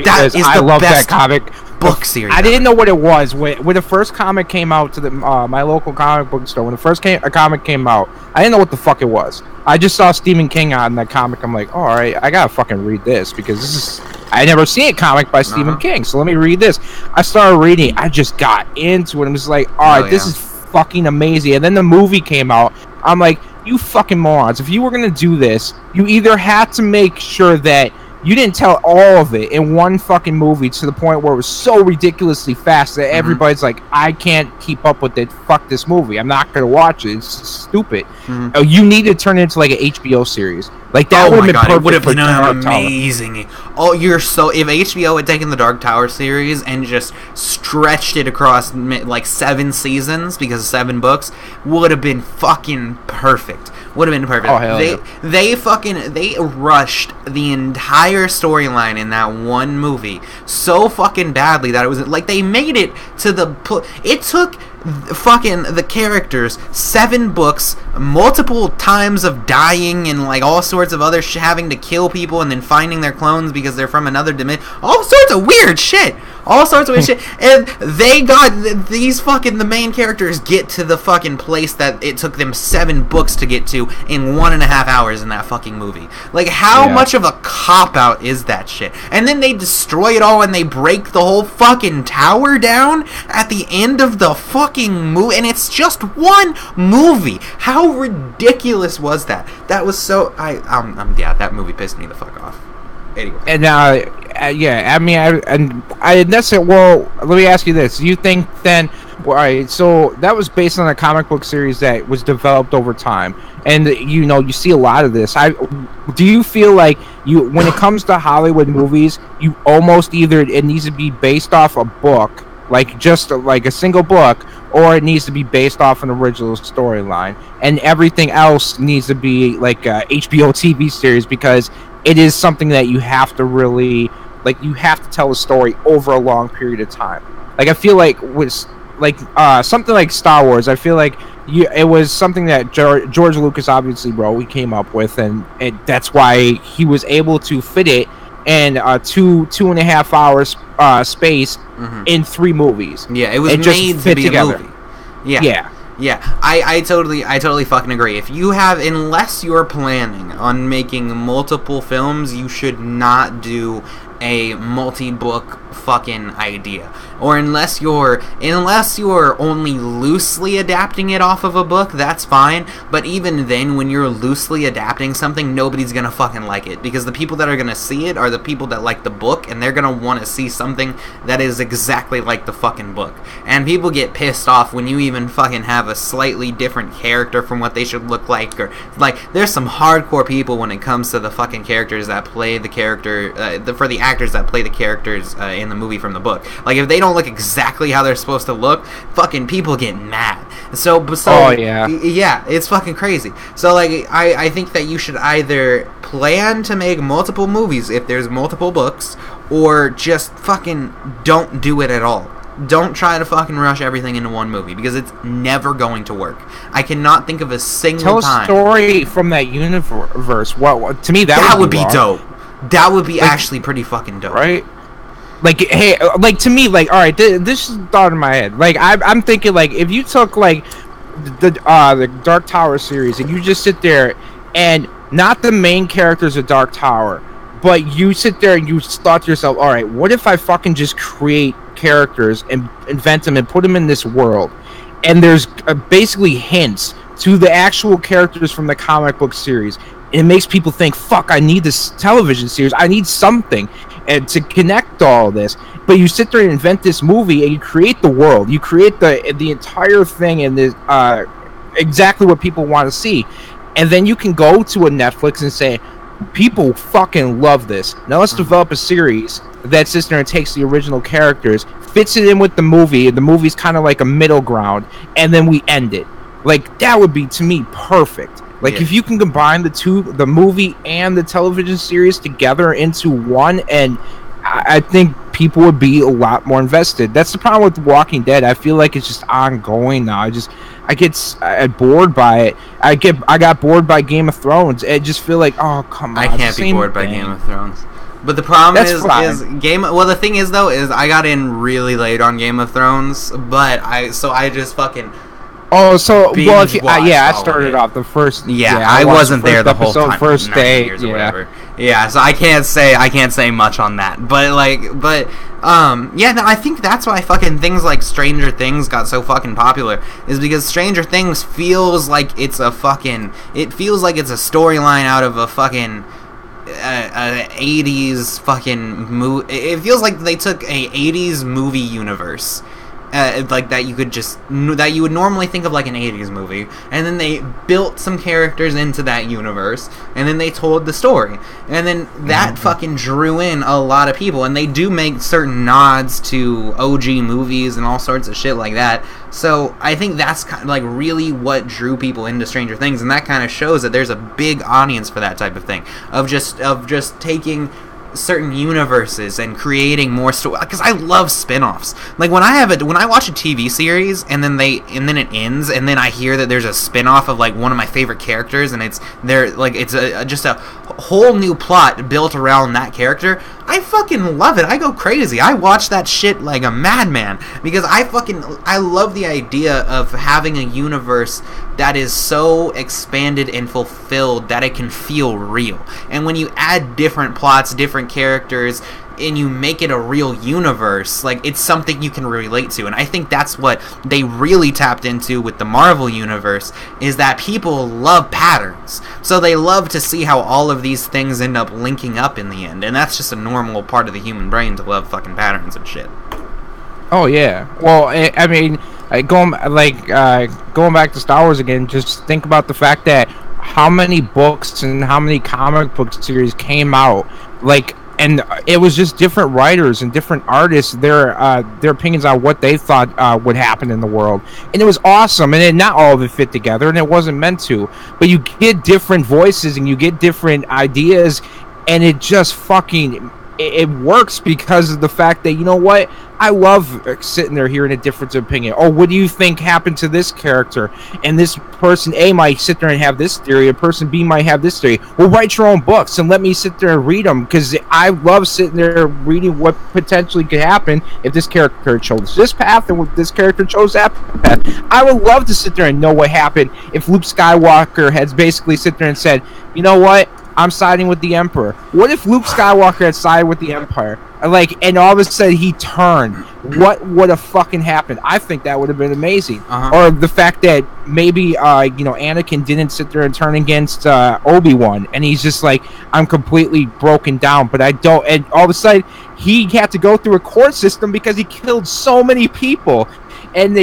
That is the best that comic book series. I didn't know what it was. When the first comic came out to the my local comic book store, when the first comic came out, I didn't know what the fuck it was. I just saw Stephen King on that comic. I'm like, oh, all right, I gotta fucking read this because this is... I never seen a comic by Stephen King, so let me read this. I started reading. I just got into it. I'm just like, all right, this is fucking amazing. And then the movie came out. I'm like, you fucking morons. If you were gonna do this, you either had to make sure that you didn't tell all of it in one fucking movie to the point where it was so ridiculously fast that everybody's like, I can't keep up with it. Fuck this movie. I'm not going to watch it. It's stupid. You need to turn it into like an HBO series. Like, that would have been perfect. It would have been amazing. Oh, you're so... If HBO had taken the Dark Tower series and just stretched it across like 7 seasons, because of 7 books, would have been fucking perfect. Would have been perfect. Oh, hell yeah. They rushed the entire storyline in that one movie so fucking badly that it was like they made it to the... It took fucking the characters 7 books, multiple times of dying and like all sorts of other having to kill people and then finding their clones because they're from another dimension, all sorts of weird shit, and they got these fucking, the main characters get to the fucking place that it took them 7 books to get to in 1.5 hours in that fucking movie. Like, how much of a cop-out is that shit? And then they destroy it all and they break the whole fucking tower down at the end of the fucking movie, and it's just one movie. How ridiculous was that? That was so... that movie pissed me the fuck off. Anyway. And I mean, that's it. Well, let me ask you this: do you think then? Well, all right, so that was based on a comic book series that was developed over time, and you see a lot of this. Do you feel like when it comes to Hollywood movies, you almost either it needs to be based off a book, like just like a single book, or it needs to be based off an original storyline, and everything else needs to be like a HBO TV series, because it is something that you have to really, like, you have to tell a story over a long period of time. Like, I feel like with like something like Star Wars, I feel like it was something that George Lucas obviously wrote, he came up with, and that's why he was able to fit it in 2.5 hours space in 3 movies. Yeah, it was made to be together. A movie. Yeah, I totally fucking agree. Unless you're planning on making multiple films, you should not do a multi-book fucking idea. Or unless you're only loosely adapting it off of a book, that's fine. But even then, when you're loosely adapting something, nobody's gonna fucking like it, because the people that are gonna see it are the people that like the book, and they're gonna want to see something that is exactly like the fucking book. And people get pissed off when you even fucking have a slightly different character from what they should look like, or like, there's some hardcore people when it comes to the fucking characters that play the character, for the actors that play the characters in the movie from the book. Like, if they don't look exactly how they're supposed to look, fucking people get mad. So yeah, it's fucking crazy. So like, I think that you should either plan to make multiple movies if there's multiple books, or just fucking don't do it at all. Don't try to fucking rush everything into one movie, because it's never going to work. I cannot think of a single time. Tell a story from that universe. What to me that would be dope. That would be actually pretty fucking dope, right? Like, hey, like, to me, like, all right, this is a thought in my head. Like, I'm thinking, like, if you took like the Dark Tower series and you just sit there and not the main characters of Dark Tower, but you sit there and you thought to yourself, all right, what if I fucking just create characters and invent them and put them in this world, and there's basically hints to the actual characters from the comic book series. It makes people think, fuck, I need this television series. I need something and to connect all this. But you sit there and invent this movie, and you create the world. You create the entire thing, and exactly what people want to see. and then you can go to a Netflix and say, people fucking love this. Now let's develop a series that sits there and takes the original characters, fits it in with the movie, and the movie's kind of like a middle ground, and then we end it. Like, that would be, to me, perfect. Like, if you can combine the movie and the television series together into one, and I think people would be a lot more invested. That's the problem with Walking Dead. I feel like it's just ongoing now. I get bored by it. I got bored by Game of Thrones. I just feel like, oh, come on. I can't be bored by Game of Thrones. But the problem is the thing is though, is I got in really late on Game of Thrones, but I just fucking I started off the first. I wasn't there the whole time. First day, or whatever. Yeah, so I can't say much on that. But I think that's why fucking things like Stranger Things got so fucking popular, is because Stranger Things feels like it's a storyline out of a fucking 80s fucking movie. It feels like they took a 80s movie universe. Like that you would normally think of like an 80s movie, and then they built some characters into that universe, and then they told the story, and then that fucking drew in a lot of people, and they do make certain nods to OG movies and all sorts of shit like that. So I think that's kind of like really what drew people into Stranger Things, and that kind of shows that there's a big audience for that type of thing, of just taking certain universes and creating more story, because I love spin-offs. Like when I watch a TV series and then it ends, and then I hear that there's a spin-off of like one of my favorite characters, and it's just a whole new plot built around that character. I fucking love it. I go crazy. I watch that shit like a madman, because I love the idea of having a universe that is so expanded and fulfilled that it can feel real. And when you add different plots, different characters, and you make it a real universe, like, it's something you can relate to. And I think that's what they really tapped into with the Marvel universe, is that people love patterns. So they love to see how all of these things end up linking up in the end. And that's just a normal part of the human brain, to love fucking patterns and shit. Oh yeah. Well, I mean, going back to Star Wars again, just think about the fact that how many books and how many comic book series came out, like, and it was just different writers and different artists, their opinions on what they thought would happen in the world, and it was awesome. And not all of it fit together, and it wasn't meant to. But you get different voices and you get different ideas, and it just fucking it works because of the fact that, you know what, I love sitting there hearing a difference of opinion. Oh, what do you think happened to this character? And this person A might sit there and have this theory, a person B might have this theory. Well, write your own books and let me sit there and read them, because I love sitting there reading what potentially could happen if this character chose this path and if this character chose that path. I would love to sit there and know what happened if Luke Skywalker had basically sit there and said, you know what, I'm siding with the Emperor. What if Luke Skywalker had sided with the Empire? And all of a sudden he turned. What would have fucking happened? I think that would have been amazing. Or the fact that maybe, Anakin didn't sit there and turn against Obi-Wan, and he's just like, I'm completely broken down, but I don't. And all of a sudden he had to go through a court system because he killed so many people. And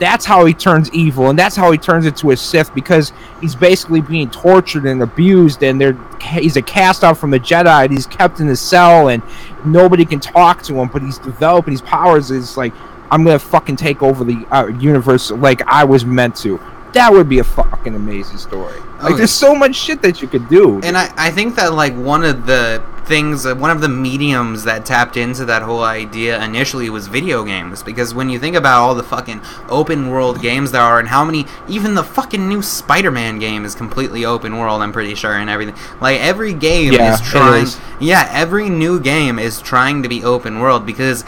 that's how he turns evil, and that's how he turns into a Sith, because he's basically being tortured and abused, and he's a cast out from the Jedi, and he's kept in a cell, and nobody can talk to him, but he's developing his powers. It's like, I'm gonna fucking take over the universe like I was meant to. That would be a fucking amazing story. Like, there's so much shit that you could do. And I think that, like, one of the mediums that tapped into that whole idea initially was video games. Because when you think about all the fucking open world games there are, and how many, even the fucking new Spider-Man game is completely open world, I'm pretty sure, and everything. Like, every game is trying... Yeah, every new game is trying to be open world, because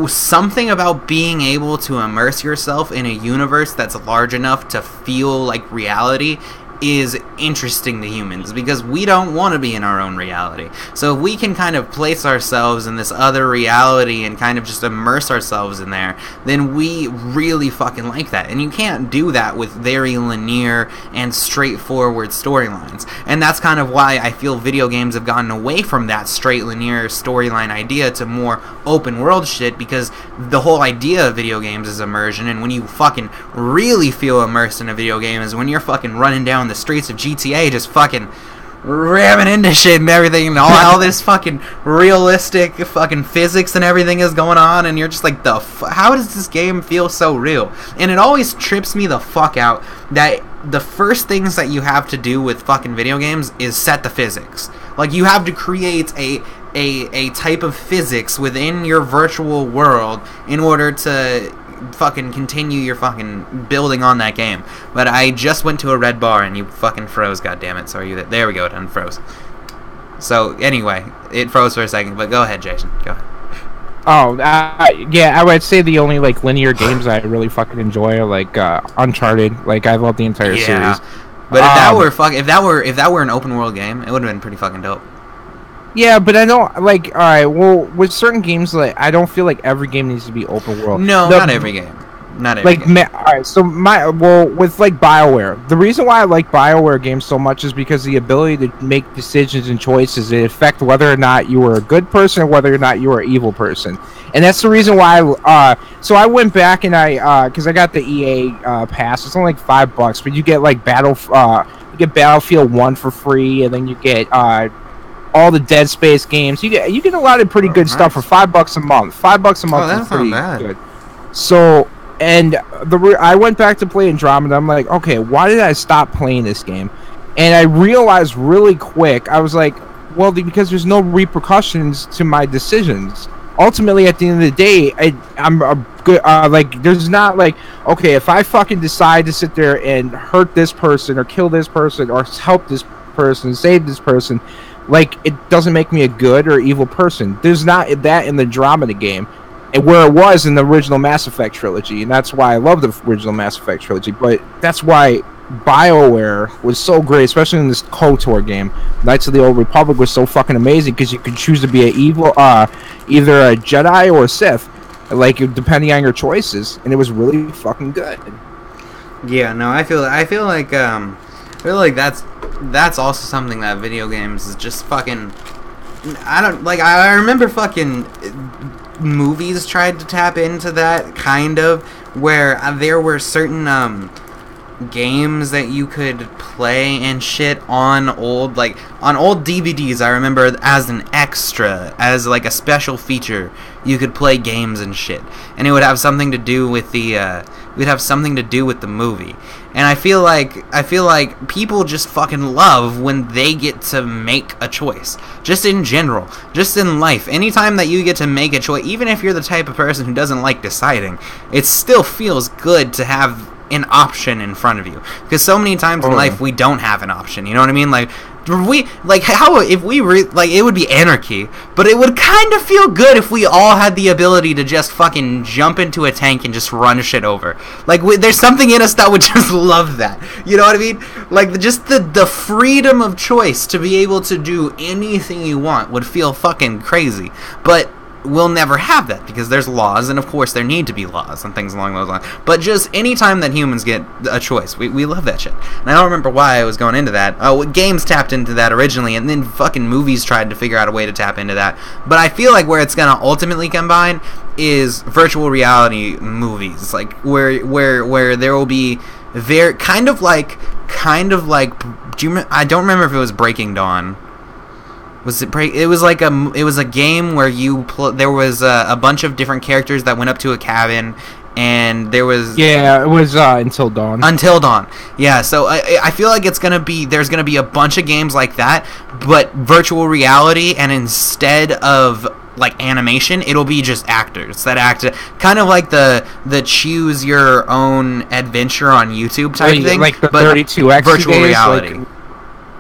something about being able to immerse yourself in a universe that's large enough to feel like reality is interesting to humans, because we don't want to be in our own reality. So if we can kind of place ourselves in this other reality and kind of just immerse ourselves in there, then we really fucking like that. And you can't do that with very linear and straightforward storylines. And that's kind of why I feel video games have gotten away from that straight linear storyline idea to more open world shit, because the whole idea of video games is immersion, and when you fucking really feel immersed in a video game is when you're fucking running down the streets of GTA just fucking ramming into shit and everything, and all this fucking realistic fucking physics and everything is going on, and you're just like, how does this game feel so real? And it always trips me the fuck out that the first things that you have to do with fucking video games is set the physics. Like, you have to create a type of physics within your virtual world in order to fucking continue your fucking building on that game. But I just went to a red bar and you fucking froze, goddammit. So are you there? We go, it unfroze. So anyway, it froze for a second, but go ahead, Jason. Go ahead. Oh, yeah, I would say the only like linear games I really fucking enjoy are like Uncharted. Like, I love the entire series. But if that were an open world game, it would have been pretty fucking dope. Yeah, but I don't like. All right, well, with certain games, like, I don't feel like every game needs to be open world. No, not every game. Not every game. All right, so with like BioWare, the reason why I like BioWare games so much is because the ability to make decisions and choices that affect whether or not you were a good person or whether or not you were an evil person, and that's the reason why. So I went back and because I got the EA pass. It's only like $5, but you get like Battlefield 1 for free, and then you get all the Dead Space games. You get a lot of pretty good stuff for $5 a month. $5 a month is pretty good. So, and I went back to play Andromeda. I'm like, okay, why did I stop playing this game? And I realized really quick, I was like, well, because there's no repercussions to my decisions. Ultimately, at the end of the day, I'm a good. Like, there's not like, okay, if I fucking decide to sit there and hurt this person or kill this person or help this person, save this person, like, it doesn't make me a good or evil person. There's not that in the Andromeda game, and where it was in the original Mass Effect trilogy, and that's why I love the original Mass Effect trilogy. But that's why BioWare was so great, especially in this KOTOR game. Knights of the Old Republic was so fucking amazing because you could choose to be an evil, either a Jedi or a Sith, like, depending on your choices, and it was really fucking good. Yeah, no, I feel like that's also something that video games is just fucking. I remember fucking movies tried to tap into that kind of, where there were certain games that you could play and shit on old DVDs. I remember as an extra, as like a special feature, you could play games and shit, and it would have something to do with the movie. And I feel like people just fucking love when they get to make a choice. Just in general, just in life, anytime that you get to make a choice, even if you're the type of person who doesn't like deciding, it still feels good to have an option in front of you, because so many times in life we don't have an option. You know what I mean? Like, it would be anarchy, but it would kind of feel good if we all had the ability to just fucking jump into a tank and just run shit over. Like, there's something in us that would just love that. You know what I mean? Like, just the freedom of choice to be able to do anything you want would feel fucking crazy. But we'll never have that because there's laws, and of course there need to be laws and things along those lines. But just any time that humans get a choice, we love that shit. And I don't remember why I was going into that. Games tapped into that originally, and then fucking movies tried to figure out a way to tap into that. But I feel like where it's gonna ultimately combine is virtual reality movies, like where there will be very kind of like I don't remember if it was Breaking Dawn. It was a game where there was a bunch of different characters that went up to a cabin, and there was it was Until Dawn. Until Dawn, yeah. So I feel like there's gonna be a bunch of games like that, but virtual reality, and instead of like animation, it'll be just actors that act, kind of like the choose your own adventure on YouTube type thing, like the but 32X virtual days, reality.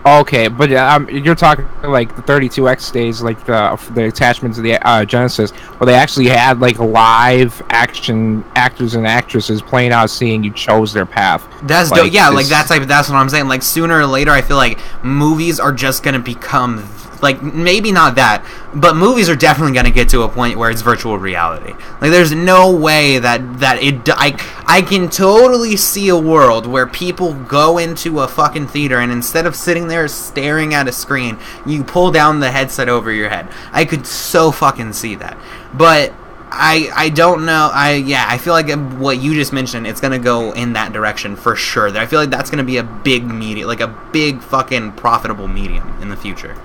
Okay, but you're talking like the 32X days, like the attachments of the Genesis, where they actually had like live action actors and actresses playing out, seeing you chose their path. That's dope. Yeah, like that's what I'm saying. Like sooner or later, I feel like movies are just gonna become like maybe not that, but movies are definitely gonna get to a point where it's virtual reality. Like there's no way that I can totally see a world where people go into a fucking theater and instead of sitting there staring at a screen, you pull down the headset over your head. I could so fucking see that, but I don't know. I feel like what you just mentioned, it's gonna go in that direction for sure. I feel like that's gonna be a big medium, like a big fucking profitable medium in the future.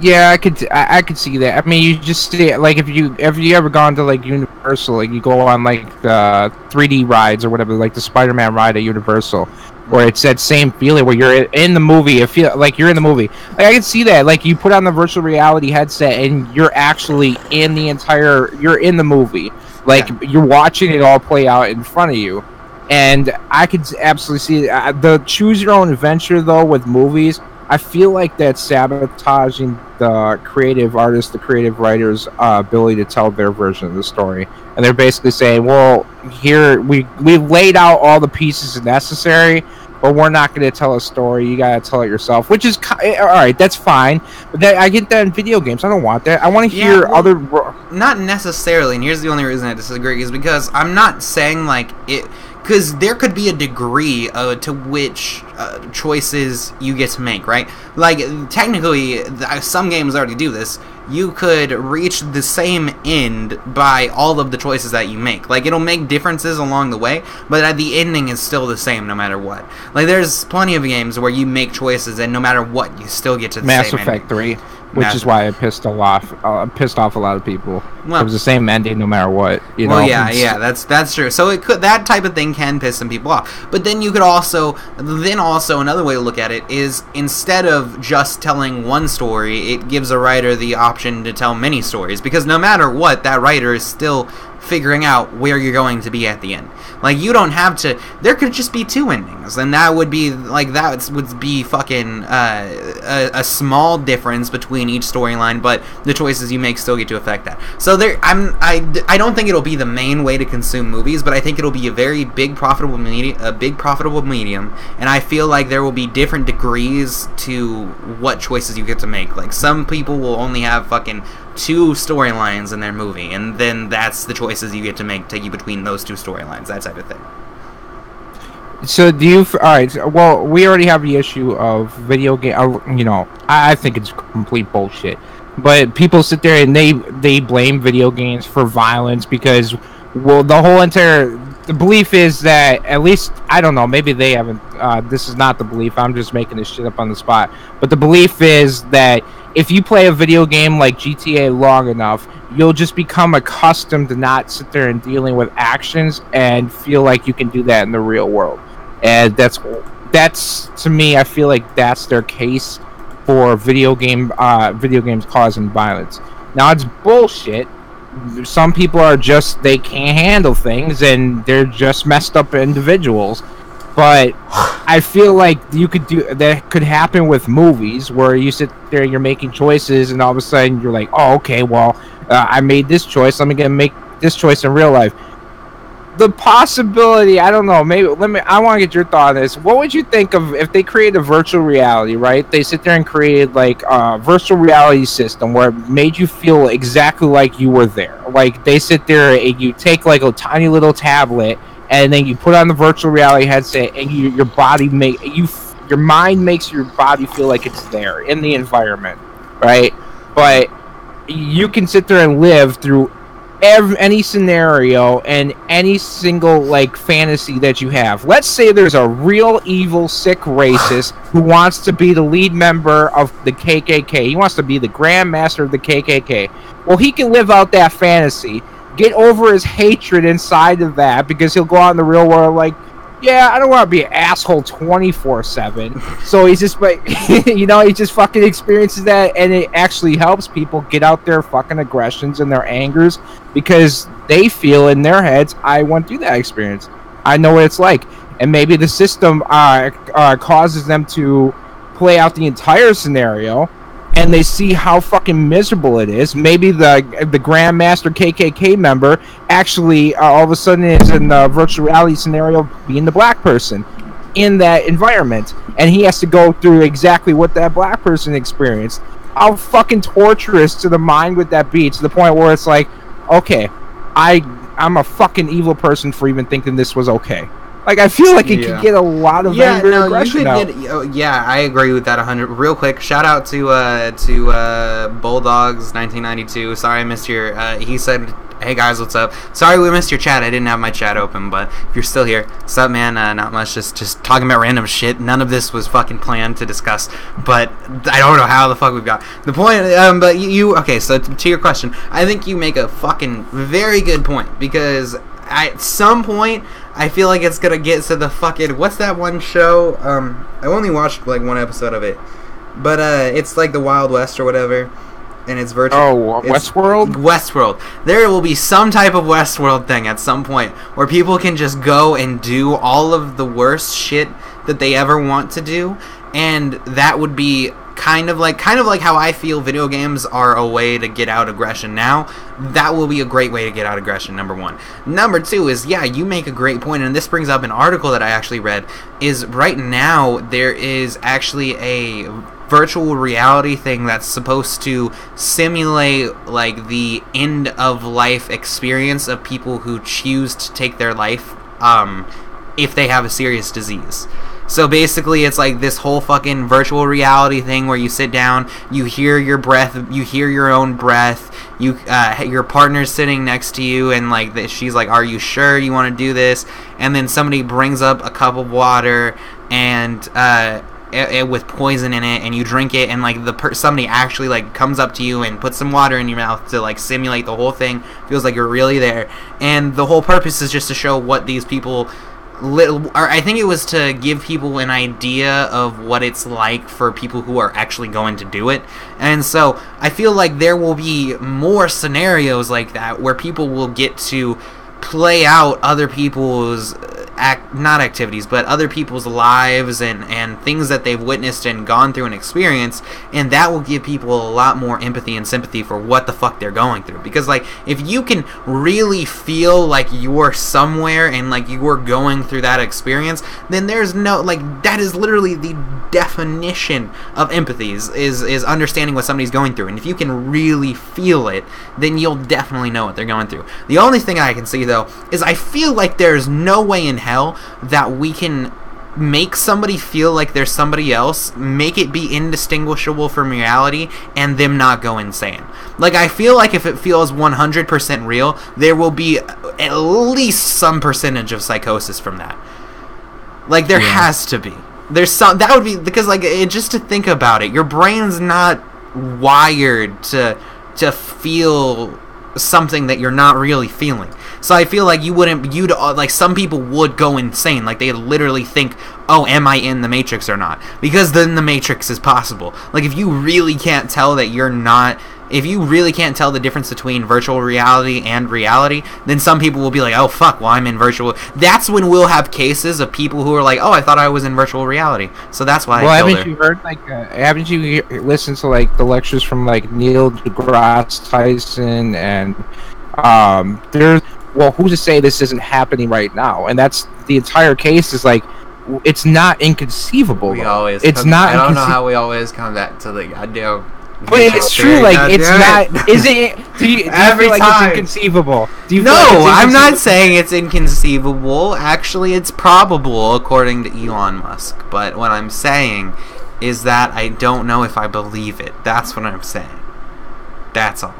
Yeah, I could see that. I mean, you just see it, like if you ever gone to like Universal, like you go on like the 3D rides or whatever, like the Spider-Man ride at Universal, where it's that same feeling where you're in the movie. It feel like you're in the movie. Like I can see that. Like you put on the virtual reality headset and you're actually in you're in the movie. Like you're watching it all play out in front of you. And I could absolutely see the choose your own adventure though with movies. I feel like that's sabotaging the creative artists, the creative writers' ability to tell their version of the story. And they're basically saying, well, here we've laid out all the pieces necessary, but we're not going to tell a story. You got to tell it yourself, which is all right. That's fine. But I get that in video games. I don't want that. I want to hear other. Not necessarily. And here's the only reason I disagree is because I'm not saying like it. Because there could be a degree to which choices you get to make, right? Like, technically, some games already do this. You could reach the same end by all of the choices that you make. Like, it'll make differences along the way, but the ending is still the same no matter what. Like, there's plenty of games where you make choices, and no matter what, you still get to the Mass same Effect ending. 3. Which is why it pissed off a lot of people. Well, it was the same ending no matter what. You know? Yeah, that's true. So that type of thing can piss some people off. But then you could also another way to look at it is instead of just telling one story, it gives a writer the option to tell many stories because no matter what, that writer is still figuring out where you're going to be at the end. Like you don't have to. There could just be two endings, and that would be like that would be fucking a small difference between each storyline, but the choices you make still get to affect that. So I don't think it'll be the main way to consume movies, but I think it'll be a very big profitable medium, and I feel like there will be different degrees to what choices you get to make. Like some people will only have fucking 2 storylines in their movie, and then that's the choices you get to make, take you between those 2 storylines, that type of thing. So do you? All right. Well, we already have the issue of video game. You know, I think it's complete bullshit. But people sit there and they blame video games for violence because, well, the belief is that at least I don't know. Maybe they haven't. This is not the belief. I'm just making this shit up on the spot. But the belief is that if you play a video game like GTA long enough, you'll just become accustomed to not sit there and dealing with actions and feel like you can do that in the real world. And that's to me, I feel like that's their case for video games causing violence. Now it's bullshit. Some people are just they can't handle things and they're just messed up individuals. But I feel like that could happen with movies where you sit there and you're making choices and all of a sudden you're like, oh, okay, well, I made this choice. Let me make this choice in real life. The possibility, I don't know, I want to get your thought on this. What would you think of if they created a virtual reality, right? They sit there and created like a virtual reality system where it made you feel exactly like you were there. Like they sit there and you take like a tiny little tablet and then you put on the virtual reality headset, and your mind makes your body feel like it's there in the environment, right? But you can sit there and live through any scenario and any single like fantasy that you have. Let's say there's a real evil, sick racist who wants to be the lead member of the KKK. He wants to be the Grand Master of the KKK. Well, he can live out that fantasy. Get over his hatred inside of that because he'll go out in the real world like, yeah, I don't want to be an asshole 24/7. So he's just like, he just fucking experiences that, and it actually helps people get out their fucking aggressions and their angers because they feel in their heads, I went through that experience. I know what it's like, and maybe the system causes them to play out the entire scenario, and they see how fucking miserable it is. Maybe the Grandmaster KKK member actually all of a sudden is in the virtual reality scenario being the black person in that environment, and he has to go through exactly what that black person experienced. How fucking torturous to the mind would that be, to the point where it's like, okay, I'm a fucking evil person for even thinking this was okay. Like, I feel like it could get a lot of anger and aggression out. Yeah, I agree with that 100. Real quick, shout out to Bulldogs 1992. Sorry I missed your. He said, "Hey guys, what's up? Sorry we missed your chat. I didn't have my chat open, but if you're still here, what's up, man? Not much. Just talking about random shit. None of this was fucking planned to discuss, but I don't know how the fuck we've got the point. But you okay? So to your question, I think you make a fucking very good point, because at some point I feel like it's gonna get to the fucking, what's that one show? I only watched like one episode of it, but it's like the Wild West or whatever, and it's virtual. Oh, Westworld? Westworld. There will be some type of Westworld thing at some point where people can just go and do all of the worst shit that they ever want to do, and that would be kind of like how I feel video games are a way to get out aggression now. That will be a great way to get out aggression, number one. Number two is, yeah, you make a great point, and this brings up an article that I actually read, is right now there is actually a virtual reality thing that's supposed to simulate like the end of life experience of people who choose to take their life if they have a serious disease. So basically, it's like this whole fucking virtual reality thing where you sit down, you hear your breath, you hear your own breath, your partner's sitting next to you, and like she's like, "Are you sure you want to do this?" And then somebody brings up a cup of water and with poison in it, and you drink it, and like somebody actually like comes up to you and puts some water in your mouth to like simulate the whole thing. Feels like you're really there, and the whole purpose is just to show what these people. I think it was to give people an idea of what it's like for people who are actually going to do it. And so I feel like there will be more scenarios like that where people will get to play out other people's not activities, but other people's lives and things that they've witnessed and gone through and experienced, and that will give people a lot more empathy and sympathy for what the fuck they're going through. Because like, if you can really feel like you're somewhere and like you were going through that experience, then there's no, like, that is literally the definition of empathy, is understanding what somebody's going through. And if you can really feel it, then you'll definitely know what they're going through. The only thing I can see though is I feel like there's no way in hell that we can make somebody feel like there's somebody else, make it be indistinguishable from reality, and them not go insane. Like, I feel like if it feels 100% real, there will be at least some percentage of psychosis from that. Like, there has to be. There's some, that would be, because like, just to think about it, your brain's not wired to feel something that you're not really feeling. So I feel like like, some people would go insane. Like, they literally think, oh, am I in the Matrix or not? Because then the Matrix is possible. Like, if you really can't tell that you're not, if you really can't tell the difference between virtual reality and reality, then some people will be like, oh, fuck, well, I'm in virtual. That's when we'll have cases of people who are like, oh, I thought I was in virtual reality. So that's why I killed her. You heard, like, haven't you listened to, like, the lectures from, like, Neil deGrasse Tyson, and there's, well, who's to say this isn't happening right now? And that's the entire case, is like, it's not inconceivable. I don't know how we always come back to the idea. But it's true, like, it's not. Is it? Do you Every feel like time. it's inconceivable? No, I'm not saying it's inconceivable. Actually, it's probable, according to Elon Musk. But what I'm saying is that I don't know if I believe it. That's what I'm saying. That's all.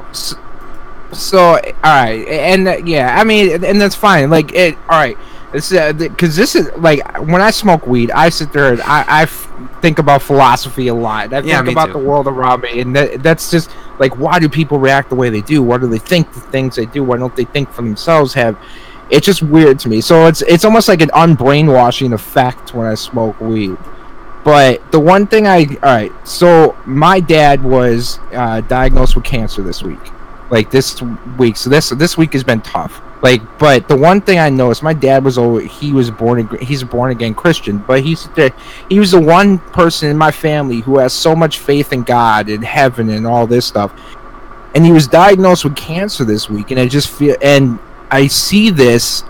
So, all right, and yeah, I mean, and that's fine. Like, all right, it's because this is like, when I smoke weed, I sit there and I think about philosophy a lot. I think about the world around me, and that's just like, why do people react the way they do? Why do they think the things they do? Why don't they think for themselves? It's just weird to me. So it's almost like an unbrainwashing effect when I smoke weed. But the one thing so my dad was diagnosed with cancer this week. like this week. So this week has been tough. Like, but the one thing I noticed, my dad was he's a born again Christian, but he was the one person in my family who has so much faith in God and heaven and all this stuff. And he was diagnosed with cancer this week, and I see this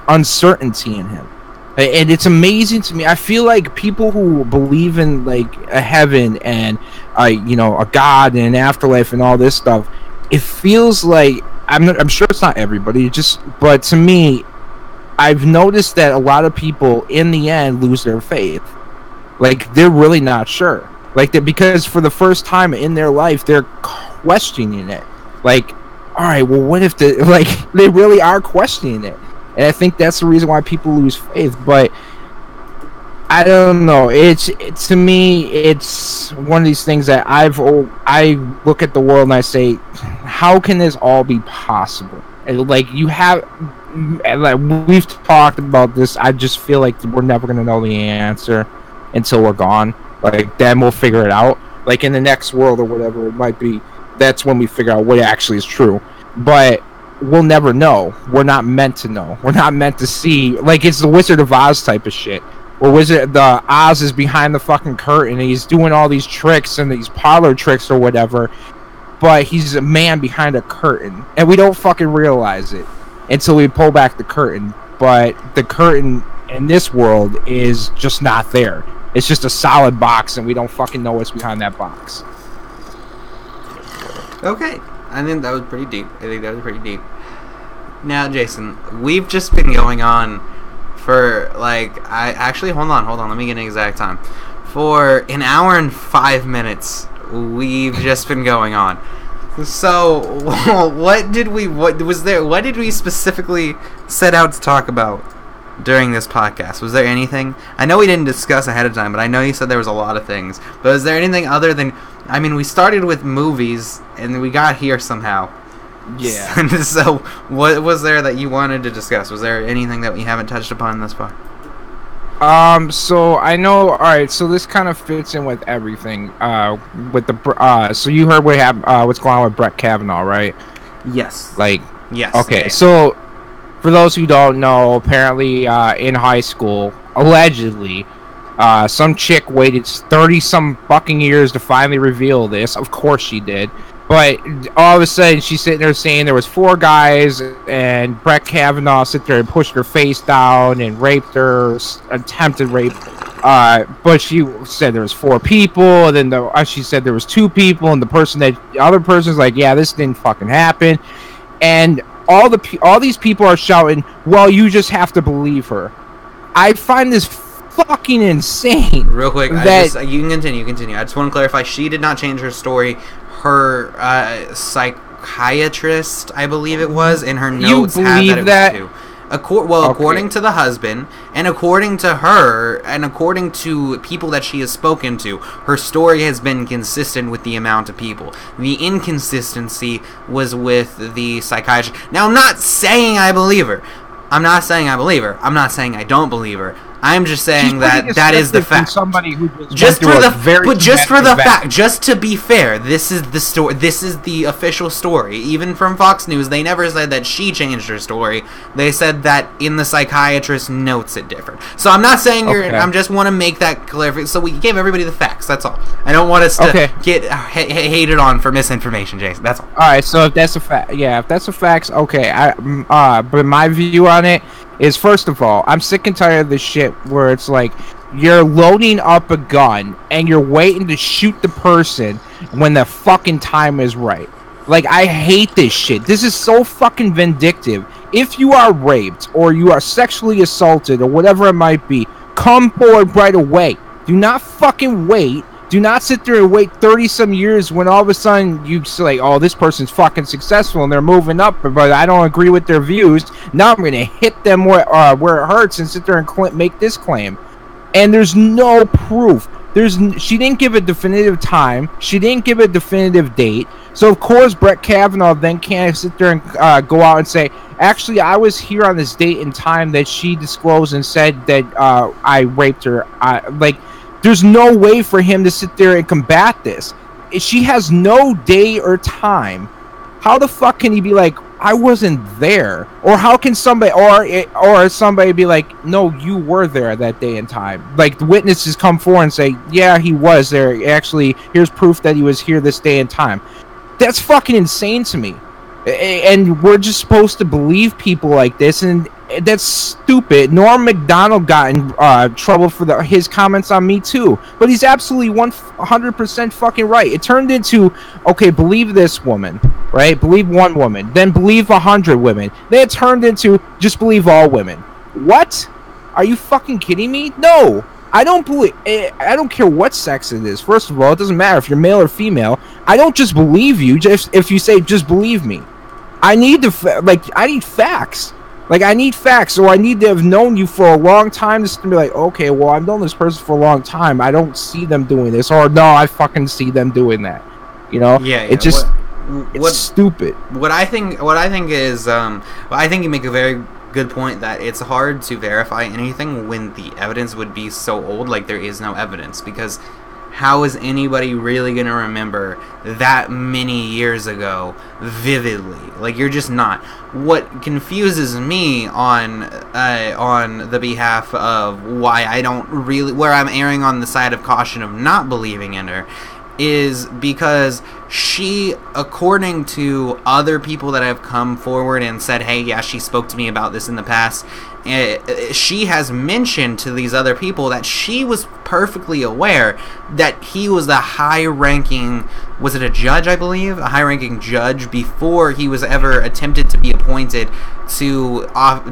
uncertainty in him, and it's amazing to me. I feel like people who believe in like a heaven and a God and an afterlife and all this stuff, it feels like I'm sure it's not everybody, but to me, I've noticed that a lot of people in the end lose their faith. Like, they're really not sure. Like, that, because for the first time in their life, they're questioning it. Like, all right, well, what if they really are questioning it? And I think that's the reason why people lose faith. But I don't know. To me, it's one of these things that I look at the world and I say, how can this all be possible? And like we've talked about this. I just feel like we're never gonna know the answer until we're gone. Like, then we'll figure it out. Like, in the next world or whatever it might be, that's when we figure out what actually is true. But we'll never know. We're not meant to know. We're not meant to see. Like, it's the Wizard of Oz type of shit. Or the Oz is behind the fucking curtain and he's doing all these tricks and these parlor tricks or whatever, but he's a man behind a curtain, and we don't fucking realize it until we pull back the curtain. But the curtain in this world is just not there. It's just a solid box, and we don't fucking know what's behind that box. Okay, I think that was pretty deep. Now, Jason, we've just been going on for, like, hold on, let me get an exact time. For an hour and 5 minutes, we've just been going on. So, what did we specifically set out to talk about during this podcast? Was there anything? I know we didn't discuss ahead of time, but I know you said there was a lot of things. But was there anything other than, I mean, we started with movies, and we got here somehow. Yeah. So, what was there that you wanted to discuss? Was there anything that we haven't touched upon thus far? So I know. All right. So this kind of fits in with everything. With the so you heard what's going on with Brett Kavanaugh, right? Yes. Like. Yes. Okay. Yeah. So, for those who don't know, apparently, in high school, allegedly, some chick waited 30-some fucking years to finally reveal this. Of course she did. But all of a sudden, she's sitting there saying there was 4 guys, and Brett Kavanaugh sit there and pushed her face down and raped her, attempted rape. But she said there was 4 people, and then she said there was 2 people, and the other person's like, yeah, this didn't fucking happen. And all these people are shouting, well, you just have to believe her. I find this fucking insane. Real quick, you can continue. I just want to clarify, she did not change her story. Her psychiatrist, I believe it was, in her notes had that it was 2. According to the husband, and according to her, and according to people that she has spoken to, her story has been consistent with the amount of people. The inconsistency was with the psychiatrist. Now, I'm not saying I believe her. I'm not saying I don't believe her. I'm just saying that is the fact. Somebody who just for the fact, just to be fair, this is the story. This is the official story. Even from Fox News, they never said that she changed her story. They said that in the psychiatrist's notes it differed. So I'm not saying I'm just want to make that clear. So we gave everybody the facts. That's all. I don't want us to get hated on for misinformation, Jason. That's all. All right. So if that's a fact, if that's a fact, okay. But my view on it is, first of all, I'm sick and tired of this shit where it's like you're loading up a gun and you're waiting to shoot the person when the fucking time is right. Like, I hate this shit. This is so fucking vindictive. If you are raped or you are sexually assaulted or whatever it might be, come forward right away. Do not fucking wait. Do not sit there and wait 30-some years when all of a sudden you say, oh, this person's fucking successful and they're moving up, but I don't agree with their views. Now I'm going to hit them where it hurts and sit there and make this claim. And there's no proof. She didn't give a definitive time. She didn't give a definitive date. So, of course, Brett Kavanaugh then can't sit there and go out and say, actually, I was here on this date and time that she disclosed and said that I raped her. There's no way for him to sit there and combat this. She has no day or time. how the fuck can he be like, I wasn't there? Or how can somebody, or somebody be like, no, you were there that day and time? Like, the witnesses come forward and say, yeah, he was there. Actually, here's proof that he was here this day and time. That's fucking insane to me. And we're just supposed to believe people like this, and that's stupid. Norm Macdonald got in trouble for his comments on Me Too, but he's absolutely 100% fucking right. It turned into, okay, believe this woman, right? Believe one woman, then believe 100 women. Then it turned into just believe all women. What? Are you fucking kidding me? No. I don't care what sex it is. First of all, it doesn't matter if you're male or female. I don't just believe you just if you say just believe me. I need I need facts. Like, I need facts, so I need to have known you for a long time just to be like, okay, well, I've known this person for a long time. I don't see them doing this, or no, I fucking see them doing that. You know? Yeah. It just it's stupid. What I think is I think you make a very good point that it's hard to verify anything when the evidence would be so old. Like, there is no evidence, because how is anybody really going to remember that many years ago vividly? Like, you're just not. What confuses me on the behalf of why I don't really, where I'm erring on the side of caution of not believing in her, is because she, according to other people that have come forward and said, hey, yeah, she spoke to me about this in the past, she has mentioned to these other people that she was perfectly aware that he was a high-ranking, was it a judge, I believe? A high-ranking judge before he was ever attempted to be appointed to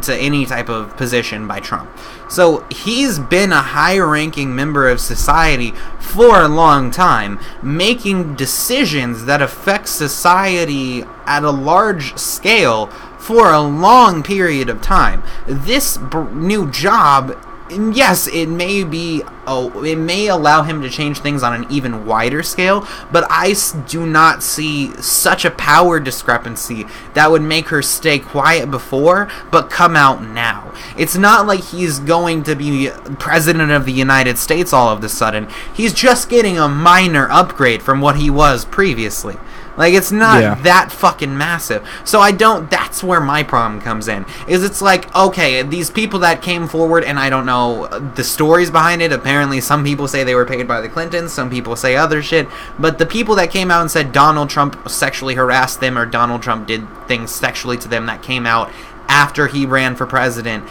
any type of position by Trump. So he's been a high-ranking member of society for a long time, making decisions that affect society at a large scale for a long period of time. This new job, yes, it may allow him to change things on an even wider scale, but I do not see such a power discrepancy that would make her stay quiet before but come out now. It's not like he's going to be president of the United States all of a sudden. He's just getting a minor upgrade from what he was previously. Like, it's not that fucking massive. So that's where my problem comes in. Is it's like, okay, these people that came forward, and I don't know the stories behind it. Apparently, some people say they were paid by the Clintons. Some people say other shit. But the people that came out and said Donald Trump sexually harassed them, or Donald Trump did things sexually to them, that came out after he ran for president,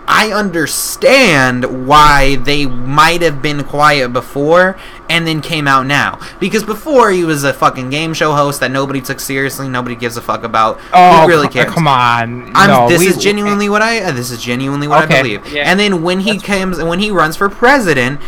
I understand why they might have been quiet before and then came out now. Because before, he was a fucking game show host that nobody took seriously, nobody gives a fuck about. Who really cares? Come on. This is genuinely what I believe. Yeah. And then when he runs for president,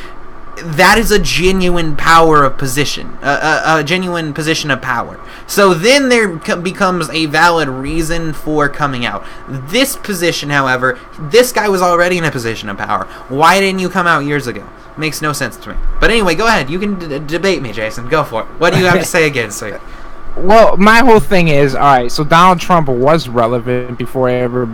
that is a genuine a genuine position of power. So then there becomes a valid reason for coming out. This position, however, this guy was already in a position of power. Why didn't you come out years ago? Makes no sense to me. But anyway, go ahead. You can debate me, Jason. Go for it. What do you have to say against it? Well, my whole thing is, alright, so Donald Trump was relevant before he ever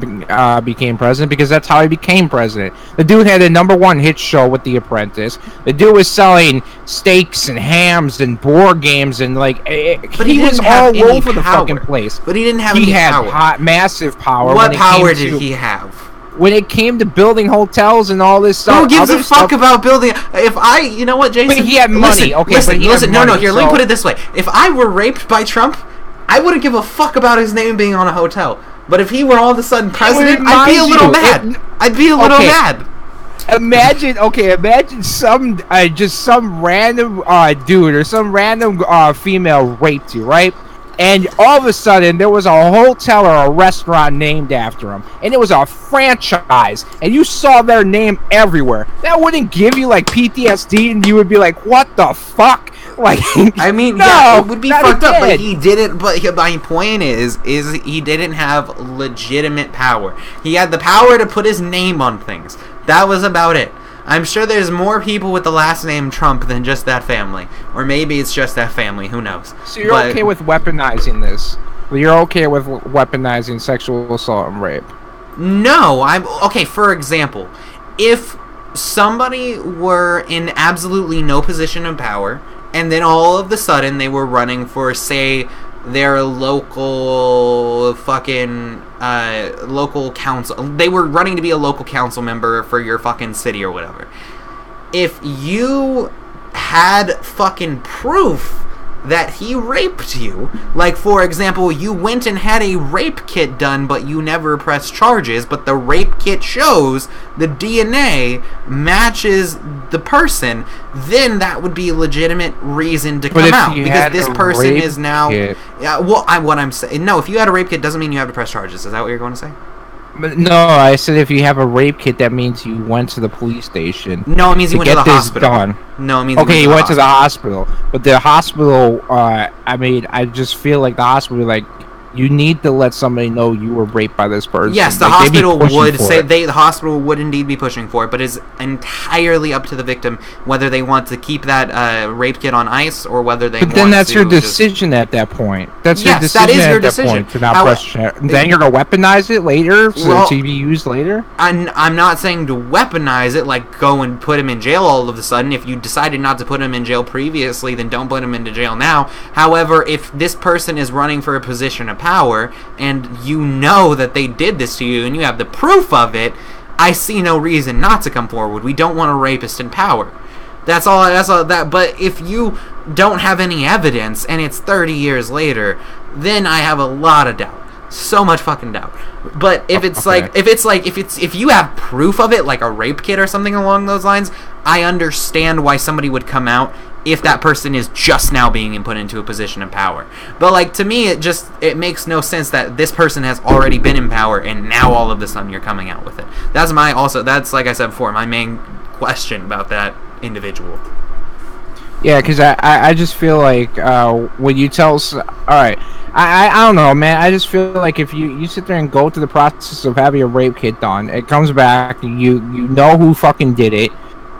became president, because that's how he became president. The dude had a #1 hit show with The Apprentice. The dude was selling steaks and hams and board games, and but he was all over the fucking place. But he didn't have any power. He had massive power. What power did he have? When it came to building hotels and all this stuff. Who gives a fuck about building? You know what, Jason? But he had money. Listen. No. Here, let me put it this way. If I were raped by Trump, I wouldn't give a fuck about his name being on a hotel. But if he were all of a sudden president, I'd be a little mad. I'd be a little mad. Imagine some random dude or some random female raped you, right? And all of a sudden, there was a hotel or a restaurant named after him. And it was a franchise. And you saw their name everywhere. That wouldn't give you, PTSD, and you would be like, what the fuck? I mean, no, yeah, it would be fucked up, but he didn't. But my point is he didn't have legitimate power. He had the power to put his name on things. That was about it. I'm sure there's more people with the last name Trump than just that family. Or maybe it's just that family. Who knows? So you're okay with weaponizing this? You're okay with weaponizing sexual assault and rape? No, I'm... Okay, for example, if somebody were in absolutely no position of power, and then all of a sudden they were running for, say, their local fucking local council. They were running to be a local council member for your fucking city or whatever. If you had fucking proof that he raped you, like for example, you went and had a rape kit done but you never pressed charges, but the rape kit shows the DNA matches the person, then that would be a legitimate reason to come out, because this person is now what I'm saying, no, if you had a rape kit doesn't mean you have to press charges. Is that what you're going to say? But no, I said if you have a rape kit, that means you went to the police station. No, it means you went to the hospital. Done. No, it means you went to the hospital. But the hospital, I mean, I just feel like the hospital, like, you need to let somebody know you were raped by this person. Yes, the hospital would say the hospital would indeed be pushing for it, but it's entirely up to the victim whether they want to keep that rape kit on ice or whether they. But then that's your decision at that point. That's your decision. That is your decision to not press charge. Then you're gonna weaponize it later, to be used later. I'm not saying to weaponize it, like go and put him in jail all of a sudden. If you decided not to put him in jail previously, then don't put him into jail now. However, if this person is running for a position of power and you know that they did this to you and you have the proof of it, I see no reason not to come forward. We don't want a rapist in power. That's all that. But if you don't have any evidence and it's 30 years later, then I have a lot of doubt. So much fucking doubt. But if it's if you have proof of it, like a rape kit or something along those lines, I understand why somebody would come out if that person is just now being put into a position of power. But like, to me, it makes no sense that this person has already been in power and now all of a sudden you're coming out with it. That's like I said before, my main question about that individual. Yeah, because I just feel like when you tell alright, I don't know, man. I just feel like if you sit there and go through the process of having a rape kit done, it comes back, you know who fucking did it.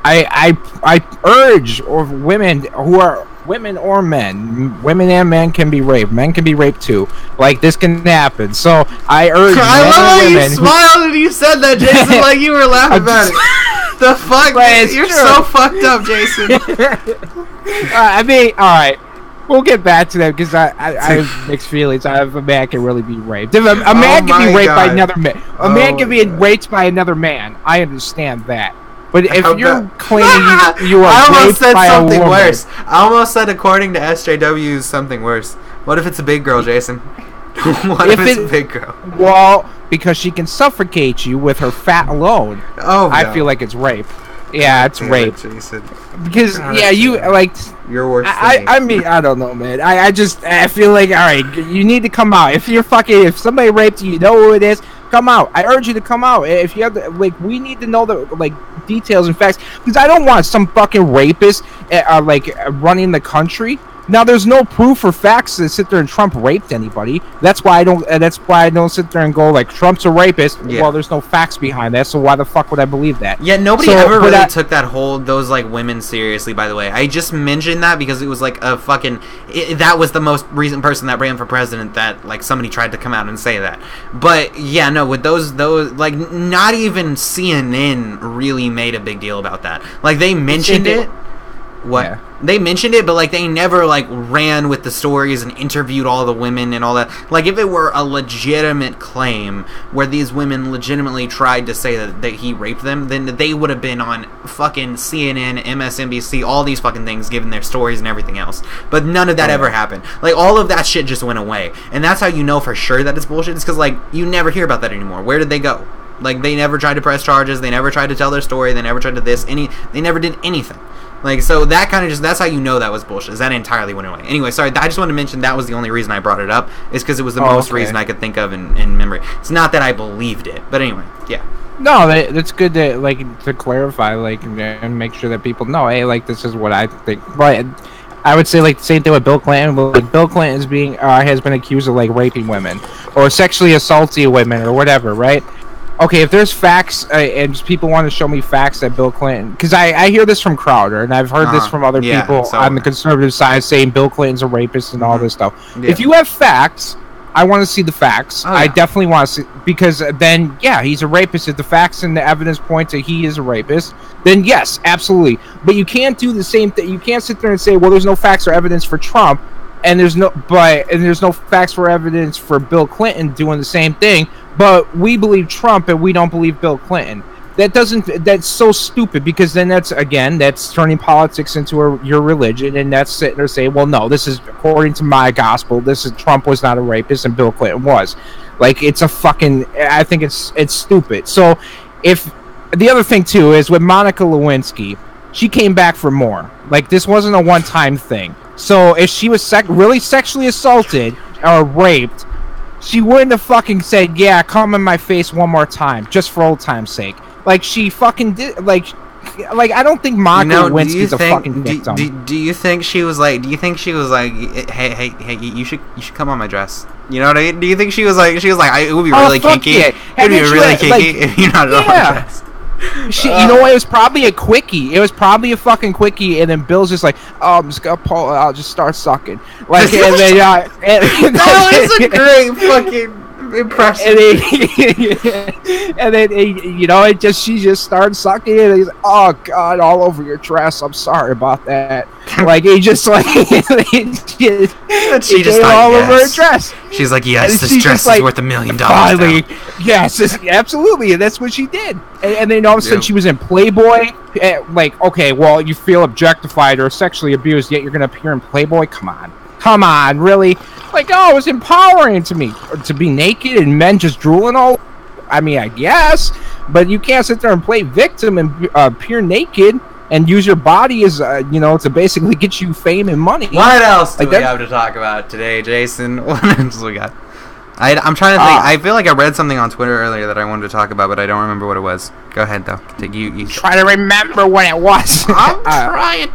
I urge women who are women or men, women and men can be raped. Men can be raped too. Like, this can happen. So I urge. I love how you smiled when you said that, Jason. Like you were laughing about it. The fuck? You're so fucked up, Jason. I mean, all right. We'll get back to that because I have mixed feelings. A man can really be raped. If a man can be raped by another man. A man can be raped by another man. I understand that. But if you're claiming you are raped by a woman... worse. I almost said according to SJW's something worse. What if it's a big girl, Jason? What if it's a big girl? Well, because she can suffocate you with her fat alone. Oh, no. I feel like it's rape. Yeah, it's rape. Jason. Because, you, like... You're worse I mean, I don't know, man. I feel like, alright, you need to come out. If somebody raped you, you know who it is, come out. I urge you to come out. If you have, we need to know the, details and facts. Because I don't want some fucking rapist, running the country. Now, there's no proof or facts to sit there and Trump raped anybody. That's why I don't sit there and go like Trump's a rapist. Yeah. Well, there's no facts behind that, so why the fuck would I believe that? Yeah, nobody ever really took those women seriously. By the way, I just mentioned that because it was like a fucking. That was the most recent person that ran for president that somebody tried to come out and say that. But yeah, no, with those not even CNN really made a big deal about that. Like they mentioned it. What? Yeah. They mentioned it, but they never ran with the stories and interviewed all the women and all that. If it were a legitimate claim where these women legitimately tried to say that he raped them, then they would have been on fucking CNN, MSNBC, all these fucking things, giving their stories and everything else. But none of that ever happened. All of that shit just went away, and that's how you know for sure that it's bullshit. It's because you never hear about that anymore. Where did they go? They never tried to press charges. They never tried to tell their story. They never tried to They never did anything. So that kind of that's how you know that was bullshit. Is that entirely went away. Anyway, sorry, I just wanted to mention that was the only reason I brought it up. Is because it was the most reason I could think of in memory. It's not that I believed it, but anyway, yeah. No, that's good to clarify, and make sure that people know, hey, this is what I think. But I would say the same thing with Bill Clinton. Bill Clinton has been accused of raping women or sexually assaulting women or whatever, right? Okay, if there's facts and people want to show me facts that Bill Clinton... Because I hear this from Crowder, and I've heard this from other people on the conservative side saying Bill Clinton's a rapist and all this stuff. Yeah. If you have facts, I want to see the facts. I definitely want to see... Because then, yeah, he's a rapist. If the facts and the evidence point that he is a rapist, then yes, absolutely. But you can't do the same thing. You can't sit there and say, well, there's no facts or evidence for Trump, and there's no facts or evidence for Bill Clinton doing the same thing. But we believe Trump, and we don't believe Bill Clinton. That's so stupid, because then that's turning politics into your religion, and that's sitting there saying, well, no, this is according to my gospel. This is Trump was not a rapist and Bill Clinton was. Like, it's a fucking, I think it's stupid. So if the other thing too is with Monica Lewinsky, she came back for more. Like, this wasn't a one-time thing. So if she was really sexually assaulted or raped, she wouldn't have fucking said, yeah, come in my face one more time, just for old time's sake. Like, she fucking did, like I don't think Monica Lewinsky's a fucking victim. Do you think she was like, hey, you should come on my dress? You know what I mean? Do you think she was like, it would be really kinky? Yeah. It would be really kinky if you're not on my dress. You know what? It was probably a quickie. It was probably a fucking quickie, and then Bill's just like, "Oh, I'm just gonna pull. I'll just start sucking." Like, and then that was a great fucking impression. And then she just started sucking it. And he's like, "Oh God, all over your dress. I'm sorry about that." Like, he just like she just all over her dress. She's like, "Yes, this dress is worth $1 million." Finally, yes, absolutely, and that's what she did. And then all of a sudden, she was in Playboy. Like, okay, well, you feel objectified or sexually abused, yet you're gonna appear in Playboy? Come on, really? Like, oh, it was empowering to me to be naked and men just drooling all. I mean, I guess, but you can't sit there and play victim and appear naked and use your body as to basically get you fame and money. What else do we have to talk about today, Jason? What else we got? I'm trying to think. I feel like I read something on Twitter earlier that I wanted to talk about, but I don't remember what it was. Go ahead, though. You try to remember what it was. I'm trying.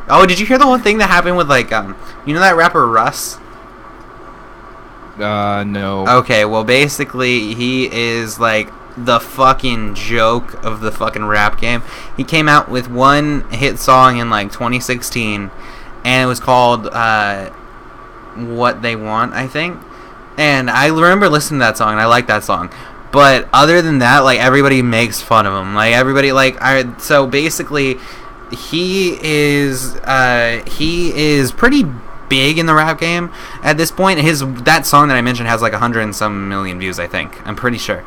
Oh, did you hear the whole thing that happened with, like, that rapper Russ? No. Okay, well, basically, he is, like, the fucking joke of the fucking rap game. He came out with one hit song in, like, 2016, and it was called, What They Want, I think. And I remember listening to that song, and I like that song. But other than that, like, everybody makes fun of him. Like, everybody, like, so basically, he is pretty big in the rap game at this point. That song that I mentioned has like 100 and some million views, I think. I'm pretty sure.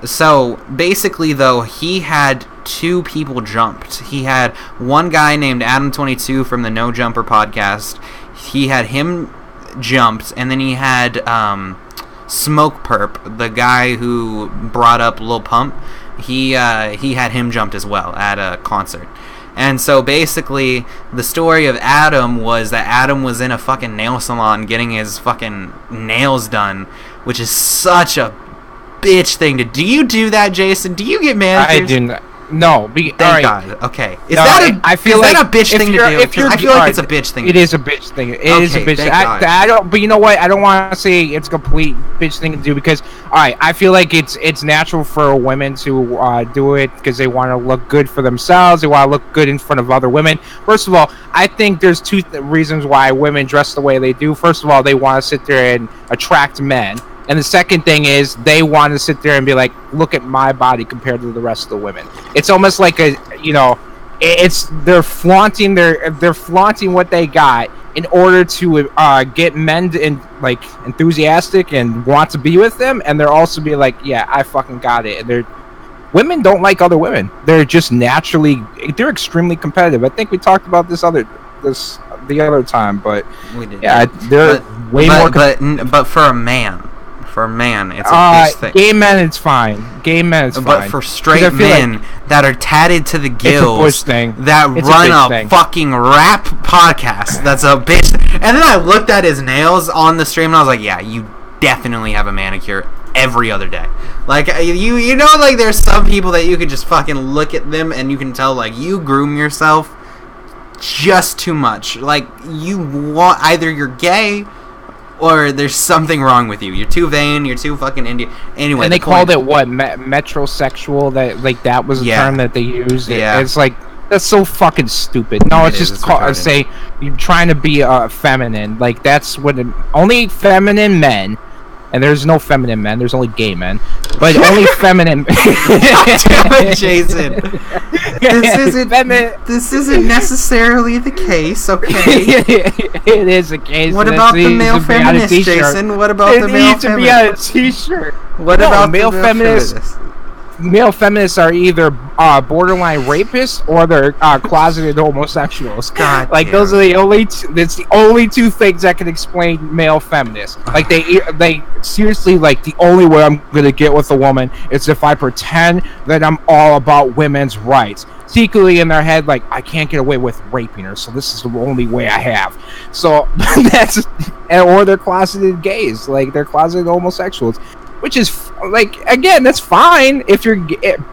So basically, though, he had two people jumped. He had one guy named Adam22 from the No Jumper podcast. He had him jumped, and then he had Smoke Perp, the guy who brought up Lil Pump. He had him jumped as well at a concert. And so basically, the story of Adam was that Adam was in a fucking nail salon getting his fucking nails done, which is such a bitch thing to do. Do you do that, Jason? Do you get manicures? I do not. No. Thank God. Okay. Is that a bitch thing to do? I feel like it's a bitch thing. It is a bitch thing. It is a bitch thing. I don't. But you know what? I don't want to say it's a complete bitch thing to do, because I feel like it's natural for women to do it because they want to look good for themselves. They want to look good in front of other women. First of all, I think there's two reasons why women dress the way they do. First of all, they want to sit there and attract men. And the second thing is they want to sit there and be like, look at my body compared to the rest of the women. It's almost like they're flaunting what they got in order to get men enthusiastic and want to be with them, and they're also be like, yeah, I fucking got it. And women don't like other women. They're just they're extremely competitive. I think we talked about this the other time, but we did. Yeah, they're way more. But for a man. It's a bitch thing. Gay men, it's fine. But for straight men that are tatted to the gills, that run a fucking rap podcast, that's a bitch. And then I looked at his nails on the stream, and I was like, yeah, you definitely have a manicure every other day. Like, like, there's some people that you could just fucking look at them, and you can tell, like, you groom yourself just too much. Like, either you're gay, or there's something wrong with you. You're too vain. You're too fucking Indian. Anyway, and they called it what? Metrosexual. That was a term that they used. Yeah. It's like, that's so fucking stupid. No, it's just say you're trying to be feminine. Like, that's what only feminine men. And there's no feminine men. There's only gay men. But only feminine. Damn it, Jason. This isn't necessarily the case, okay? It is a case. What about the male feminist, Jason? What about the male feminist? It needs to be on a t-shirt. What about male feminists? Male feminists are either borderline rapists or they're closeted homosexuals. God, like those are the only. That's the only two things that can explain male feminists. Like they seriously, like, the only way I'm gonna get with a woman is if I pretend that I'm all about women's rights. Secretly in their head, like, I can't get away with raping her, so this is the only way I have. So that's, or they're closeted gays, like they're closeted homosexuals. Which is, like, again, that's fine if you're,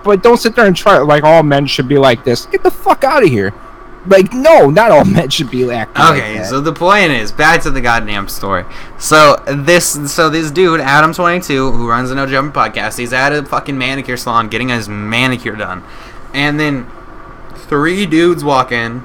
but don't sit there and try, like, all men should be like this. Get the fuck out of here. Like, no, not all men should be acting like that. Okay, so the point is, back to the goddamn story. So this dude, Adam22, who runs the No Jumping podcast, he's at a fucking manicure salon getting his manicure done. And then 3 dudes walk in,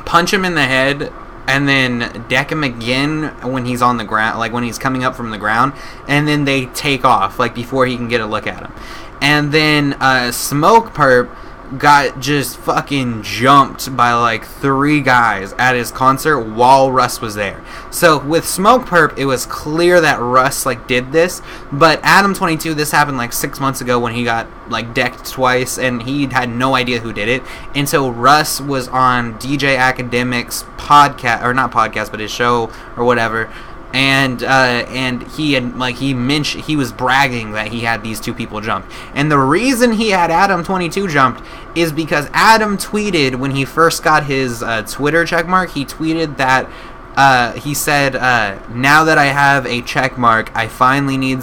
punch him in the head, and then deck him again when he's on the ground, like when he's coming up from the ground, and then they take off, like, before he can get a look at him. And then Smoke Perp got just fucking jumped by like 3 guys at his concert while Russ was there. So with Smoke Perp, it was clear that Russ like did this, but Adam22, this happened like 6 months ago when he got like decked twice and he had no idea who did it. And so Russ was on DJ Academic's podcast, or not podcast, but his show or whatever. And he had, like, he was bragging that he had these 2 people jumped. And the reason he had Adam22 jumped is because Adam tweeted when he first got his Twitter checkmark, he tweeted that he said, now that I have a checkmark, I finally need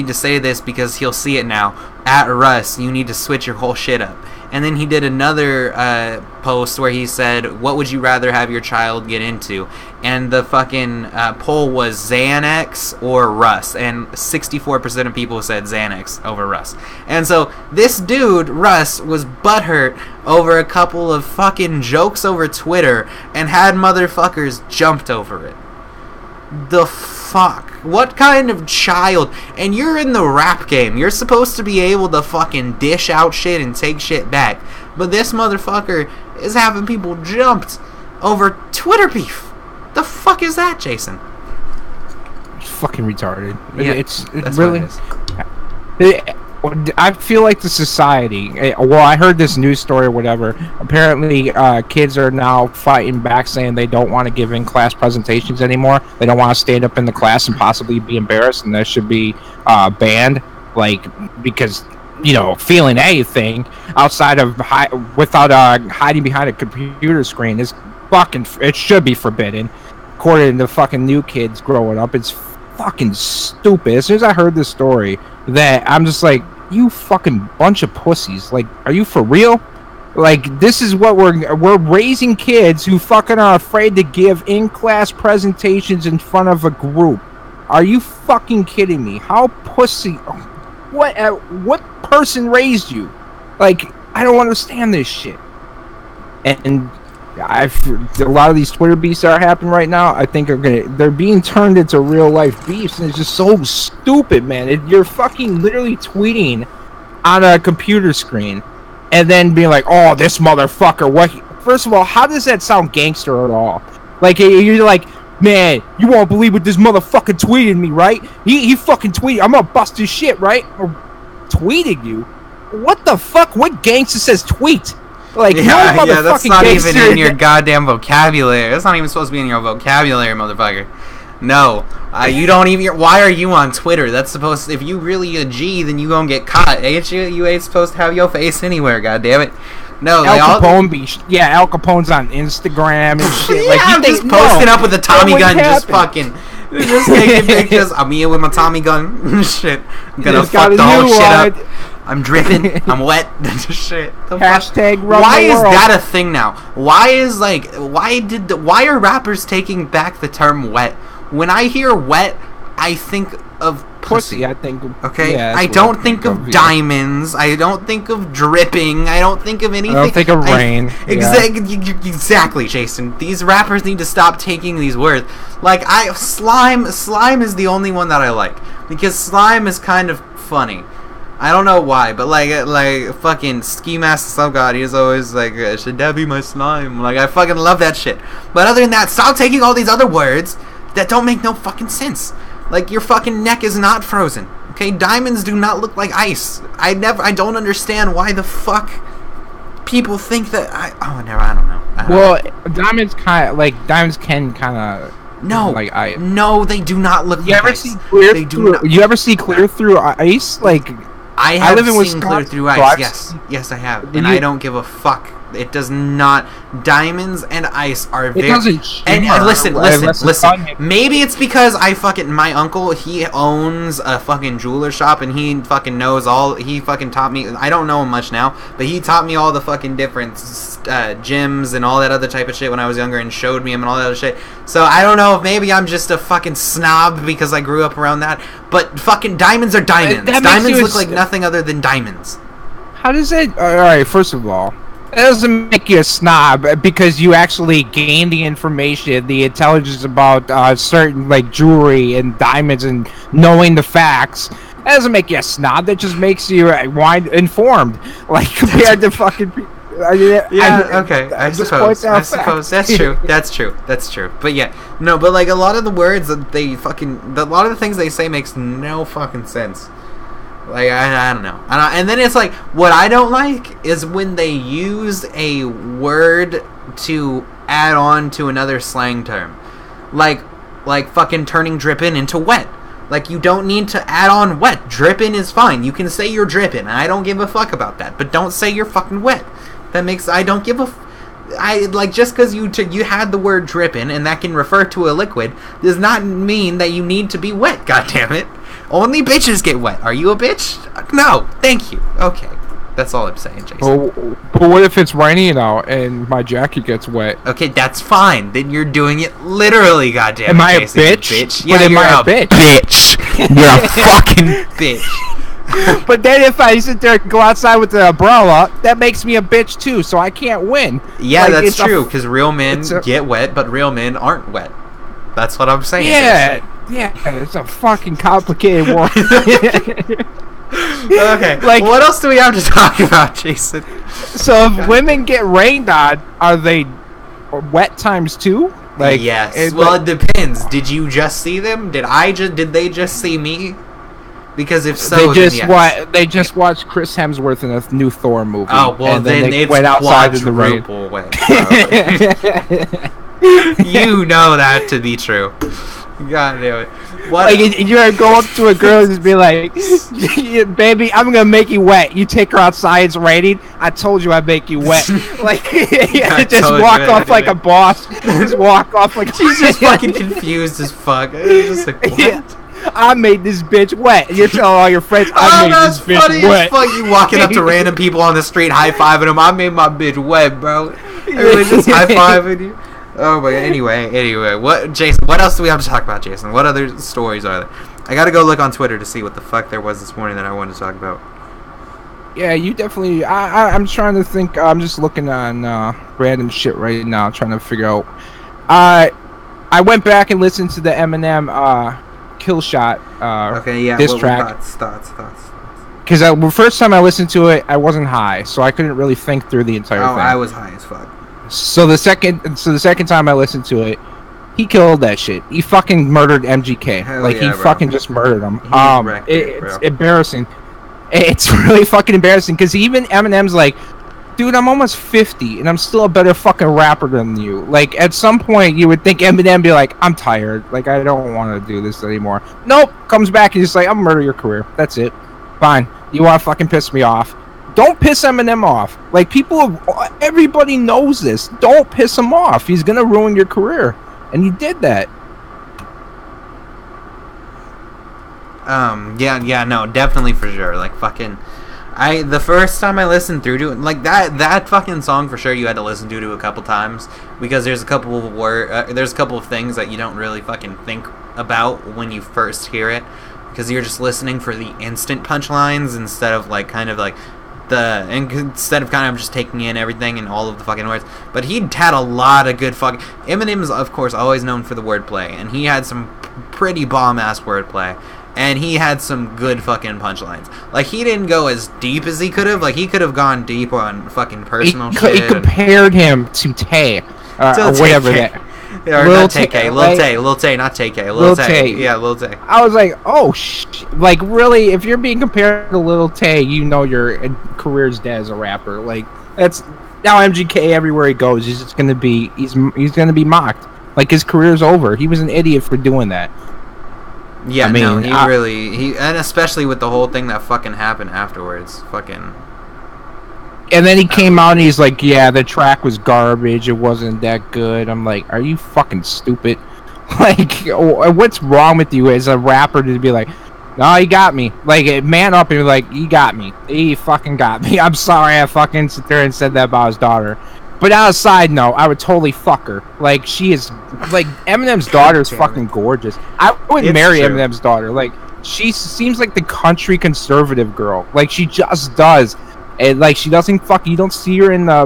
to say this because he'll see it now. At Russ, you need to switch your whole shit up. And then he did another post where he said, what would you rather have your child get into? And the fucking poll was Xanax or Russ. And 64% of people said Xanax over Russ. And so this dude, Russ, was butthurt over a couple of fucking jokes over Twitter and had motherfuckers jumped over it. The fuck? What kind of child? And you're in the rap game. You're supposed to be able to fucking dish out shit and take shit back. But this motherfucker is having people jumped over Twitter beef. The fuck is that, Jason? It's fucking retarded. Yeah, it's really... I feel like the society... Well, I heard this news story or whatever. Apparently, kids are now fighting back saying they don't want to give in-class presentations anymore. They don't want to stand up in the class and possibly be embarrassed, and that should be banned. Like, because, you know, feeling anything outside of... without hiding behind a computer screen is fucking... It should be forbidden. According to fucking new kids growing up, it's fucking stupid. As soon as I heard this story... that I'm just like, you fucking bunch of pussies. Like, are you for real? Like, this is what we're raising kids who fucking are afraid to give in-class presentations in front of a group. Are you fucking kidding me? How pussy? What person raised you? Like, I don't understand this shit. And a lot of these Twitter beefs that are happening right now, I think they're being turned into real life beefs, and it's just so stupid, man. You're fucking literally tweeting on a computer screen, and then being like, "Oh, this motherfucker!" What? First of all, how does that sound gangster at all? Like, you're like, "Man, you won't believe what this motherfucker tweeted me, right? He fucking tweeted. I'm gonna bust his shit, right?" Or tweeted you? What the fuck? What gangster says tweet? Like, yeah, that's not even in your goddamn vocabulary. That's not even supposed to be in your vocabulary, motherfucker. No, you don't even. Why are you on Twitter? That's supposed to, if you really a G, then you gonna get caught, ain't you? You ain't supposed to have your face anywhere, goddammit. No, Al Capone's on Instagram and shit. Yeah, like, I'm just posting up with a Tommy gun, just fucking, just taking pictures. I'm here with my Tommy gun. Shit, I'm gonna fuck the whole shit up. I'm dripping. I'm wet. Shit. Hashtag run Why the is world. that a thing now? Why are rappers taking back the term wet? When I hear wet, I think of pussy. I think. Okay. Yeah, I don't think of diamonds. I don't think of dripping. I don't think of anything. I don't think of rain. Exactly, Jason. These rappers need to stop taking these words. Like, slime is the only one that I like because slime is kind of funny. I don't know why, but like fucking Ski Mask Slum God, he's always like, should that be my slime? Like, I fucking love that shit. But other than that, stop taking all these other words that don't make no fucking sense. Like, your fucking neck is not frozen. Okay, diamonds do not look like ice. I don't understand why the fuck people think that. I don't know. Well, diamonds can kind of. No, like ice. No, they do not look. You like ever ice. see clear? They do through, not. You ever see clear through ice? Like, I live in seen Wisconsin, clear through ice. Yes, I have, and I don't give a fuck. It does not. Diamonds and ice are very. It doesn't. And listen. Maybe it's because my uncle, he owns a fucking jeweler shop, and he fucking knows all. He fucking taught me. I don't know him much now, but he taught me all the fucking different gems and all that other type of shit when I was younger, and showed me him and all that other shit. So I don't know if maybe I'm just a fucking snob because I grew up around that. But fucking diamonds are diamonds. Diamonds look like nothing other than diamonds. How does it? All right, first of all. It doesn't make you a snob because you actually gain the information, the intelligence about certain like jewelry and diamonds and knowing the facts. That doesn't make you a snob. That just makes you informed, like compared to fucking. Okay. I suppose that's true. That's true. But yeah, no. But like a lot of the words that a lot of the things they say makes no fucking sense. Like, I don't know. And then it's like, what I don't like is when they use a word to add on to another slang term. Like fucking turning drippin' into wet. Like, you don't need to add on wet. Drippin' is fine. You can say you're drippin', and I don't give a fuck about that. But don't say you're fucking wet. I don't give a just because you had the word drippin', and that can refer to a liquid, does not mean that you need to be wet, goddammit. Only bitches get wet. Are you a bitch? No. Thank you. Okay. That's all I'm saying, Jason. But what if it's raining out and my jacket gets wet? Okay, that's fine. Then you're doing it literally, goddamn. Am I Jason, a bitch? Yeah, am I a bitch? You're a fucking bitch. But then if I sit there and go outside with the umbrella, that makes me a bitch too, so I can't win. Yeah, like, that's true, because real men get wet, but real men aren't wet. That's what I'm saying. Yeah. Yeah, it's a fucking complicated world. Okay, like, what else do we have to talk about, Jason? So if women get rained on, are they wet times two? Like, yes. It depends. Did you just see them? Did they just see me? Because if so, they just watched Chris Hemsworth in a new Thor movie. Oh well, then they went outside in the rain. You know that to be true. God damn it. What? Like, you're gonna go up to a girl and just be like, baby, I'm gonna make you wet. You take her outside, it's raining. I told you I'd make you wet. Like, just walk off like a boss. Just walk off like she's just fucking confused as fuck. It's just like, what? Yeah. I made this bitch wet. And you're telling all your friends, I made this bitch wet. As fuck. You walking up to random people on the street, high-fiving them. I made my bitch wet, bro. Everybody's just high-fiving you. Oh my god. Anyway, what, Jason? What else do we have to talk about, Jason? What other stories are there? I gotta go look on Twitter to see what the fuck there was this morning that I wanted to talk about. Yeah, you definitely. I'm trying to think. I'm just looking on random shit right now, trying to figure out. I went back and listened to the Eminem Kill Shot diss track. Thoughts. Because the first time I listened to it, I wasn't high, so I couldn't really think through the entire thing. I was high as fuck. So the second time I listened to it, he killed that shit. He fucking murdered MGK. He fucking just murdered him. It's embarrassing. It's really fucking embarrassing because even Eminem's like, dude, I'm almost 50 and I'm still a better fucking rapper than you. Like, at some point you would think Eminem be like, I'm tired. Like, I don't want to do this anymore. Nope. Comes back and he's like, I'll murder your career. That's it. Fine. You want to fucking piss me off? Don't piss Eminem off. Like, everybody knows this. Don't piss him off. He's gonna ruin your career. And you did that. Yeah, no, definitely for sure. Like, fucking, the first time I listened through to it, like, that fucking song for sure you had to listen to a couple times, because there's a couple of things that you don't really fucking think about when you first hear it, because you're just listening for the instant punchlines instead of just taking in everything and all of the fucking words. But he had a lot of good fucking... Eminem's, of course, always known for the wordplay, and he had some pretty bomb-ass wordplay. and he had some good fucking punchlines. Like, he didn't go as deep as he could have. Like, he could have gone deep on fucking personal shit. He compared him to Tay, or whatever that. Or not TK, Lil Tay, not TK, Lil Tay. Yeah, Lil Tay. I was like, oh, like, really? If you're being compared to Lil Tay, you know your career's dead as a rapper. Like, that's now MGK everywhere he goes. He's just gonna be, he's gonna be mocked. Like, his career's over. He was an idiot for doing that. Yeah, I mean, no, and especially with the whole thing that fucking happened afterwards, fucking. And then he came out and he's like, yeah, the track was garbage. It wasn't that good. I'm like, are you fucking stupid? Like, what's wrong with you as a rapper to be like, no, he got me. Like, man up and be like, he got me. He fucking got me. I'm sorry I fucking sit there and said that about his daughter. But on a side note, I would totally fuck her. Like, she is, like, Eminem's daughter is fucking gorgeous. I would marry Eminem's daughter. Like, she seems like the country conservative girl. Like, she just does. And, like, she doesn't you don't see her in the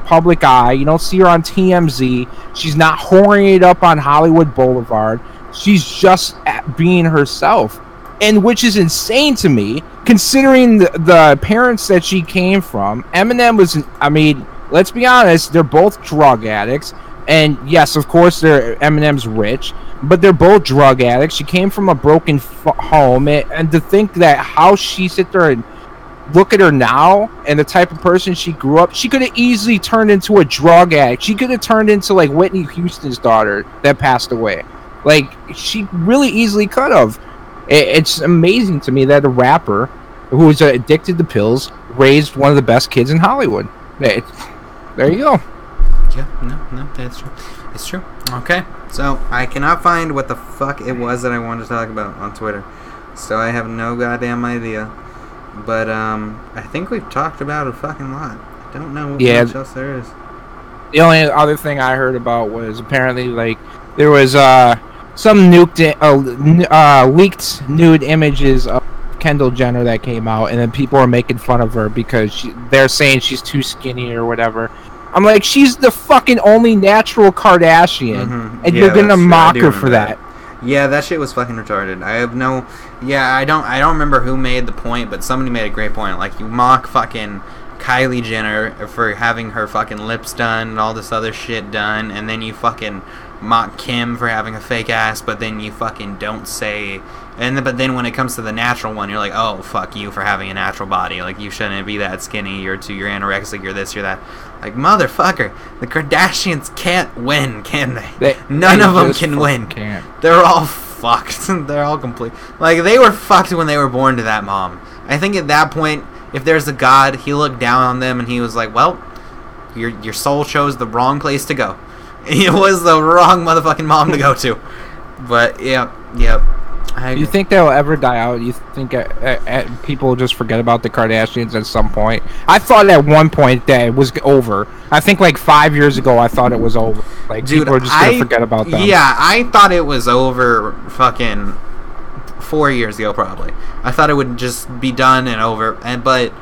public eye. You don't see her on TMZ. She's not whoring it up on Hollywood Boulevard. She's just being herself. And which is insane to me, considering the parents that she came from. Eminem was, I mean, let's be honest, they're both drug addicts. And, yes, of course, Eminem's rich. But they're both drug addicts. She came from a broken home. And to think that how she sit there and look at her now and the type of person she grew up, she could have easily turned into a drug addict. She could have turned into like Whitney Houston's daughter that passed away. Like, she really easily could have. It's amazing to me that a rapper who was addicted to pills raised one of the best kids in Hollywood. There you go. Yeah, no, that's true. It's true. Okay, so I cannot find what the fuck it was that I wanted to talk about on Twitter. So I have no goddamn idea. But, I think we've talked about a fucking lot. I don't know what much else there is. The only other thing I heard about was apparently, like, there was, some leaked nude images of Kendall Jenner that came out, and then people are making fun of her because they're saying she's too skinny or whatever. I'm like, she's the fucking only natural Kardashian, and you're gonna mock her for that. Yeah, that shit was fucking retarded. I don't remember who made the point, but somebody made a great point. Like, you mock fucking Kylie Jenner for having her fucking lips done and all this other shit done, and then you fucking mock Kim for having a fake ass, but then you fucking don't say, but then when it comes to the natural one, you're like, oh, fuck you for having a natural body. Like, you shouldn't be that skinny, you're anorexic, you're this, you're that. Like, motherfucker, the Kardashians can't win, can they? None of them can win. They're all fucked. They're all complete. Like, they were fucked when they were born to that mom. I think at that point, if there's a God, he looked down on them and he was like, well, your soul chose the wrong place to go. It was the wrong motherfucking mom to go to. But, yep. Do you think they'll ever die out? You think people will just forget about the Kardashians at some point? I thought at one point that it was over. I think like 5 years ago I thought it was over. Like, dude, people are just going to forget about them. Yeah, I thought it was over fucking 4 years ago probably. I thought it would just be done and over. But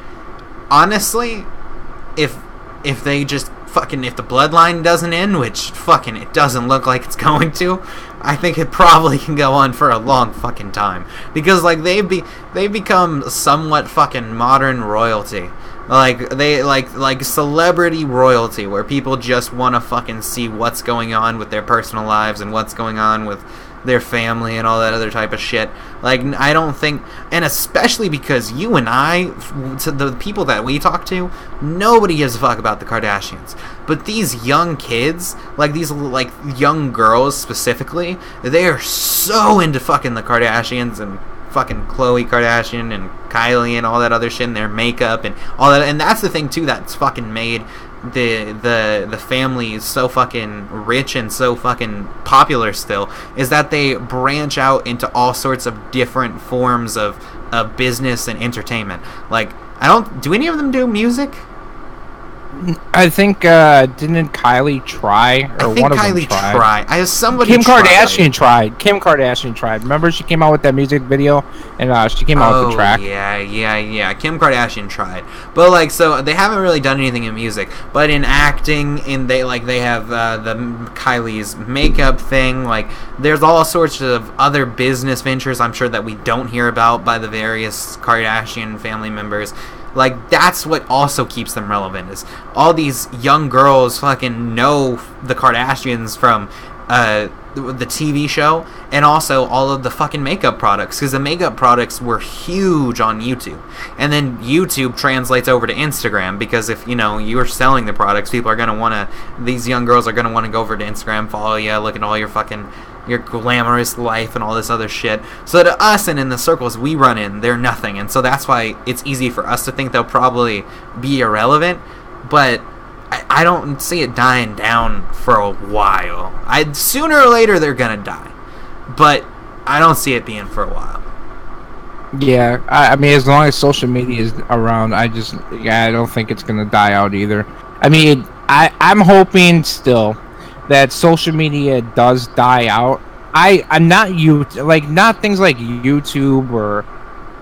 honestly, if they just fucking, if the bloodline doesn't end, which fucking it doesn't look like it's going to, I think it probably can go on for a long fucking time, because like they've become somewhat fucking modern royalty. Like, they like celebrity royalty, where people just want to fucking see what's going on with their personal lives and what's going on with their family and all that other type of shit. Like, I don't think, and especially because you and I, to the people that we talk to, nobody gives a fuck about the Kardashians. But these young kids, like these like young girls specifically, they are so into fucking the Kardashians and fucking Khloe Kardashian and Kylie and all that other shit, and their makeup and all that. And that's the thing too that's fucking made the family is so fucking rich and so fucking popular still, is that they branch out into all sorts of different forms of business and entertainment. Like, do any of them do music? I think didn't Kylie try, or I think one of them Kylie tried? tried. I have somebody. Kim tried. Kardashian tried. Kim Kardashian tried. Remember, she came out with that music video, and she came out with the track. Yeah. Kim Kardashian tried, but like, so they haven't really done anything in music, but in acting, they have the Kylie's makeup thing. Like, there's all sorts of other business ventures, I'm sure, that we don't hear about by the various Kardashian family members. Like, that's what also keeps them relevant, is all these young girls fucking know the Kardashians from the TV show, and also all of the fucking makeup products, because the makeup products were huge on YouTube, and then YouTube translates over to Instagram, because if, you're selling the products, people are going to want to, these young girls are going to want to go over to Instagram, follow you, look at all your glamorous life and all this other shit. So to us, and in the circles we run in, they're nothing, and so that's why it's easy for us to think they'll probably be irrelevant, but I don't see it dying down for a while. Sooner or later they're gonna die, but I don't see it being for a while. Yeah, I mean, as long as social media is around, I don't think it's gonna die out either. I mean, I'm hoping still that social media does die out. I'm not not things like YouTube or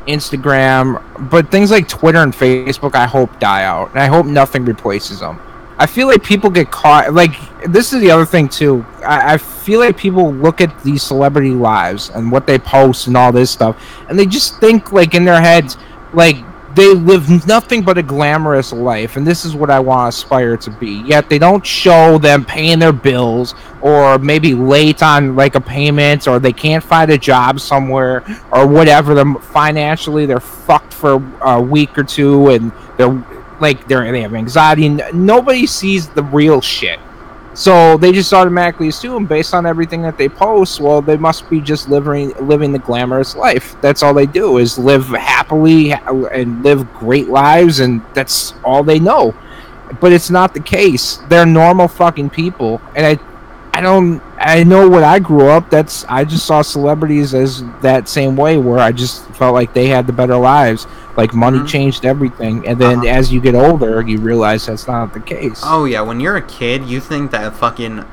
Instagram, but things like Twitter and Facebook, I hope die out, and I hope nothing replaces them. I feel like people get caught. Like, this is the other thing too. I feel like people look at these celebrity lives and what they post and all this stuff, and they just think, like, in their heads, like, they live nothing but a glamorous life, and this is what I want to aspire to be. Yet they don't show them paying their bills, or maybe late on like a payment, or they can't find a job somewhere, or whatever. Financially, they're fucked for a week or two, and they have anxiety. Nobody sees the real shit, so they just automatically assume, based on everything that they post, well, they must be just living the glamorous life. That's all they do, is live happily and live great lives, and that's all they know. But it's not the case. They're normal fucking people, and I know when I grew up, I just saw celebrities as that same way, where I just felt like they had the better lives. Like, money changed everything, and then as you get older, you realize that's not the case. Oh yeah, when you're a kid, you think that fucking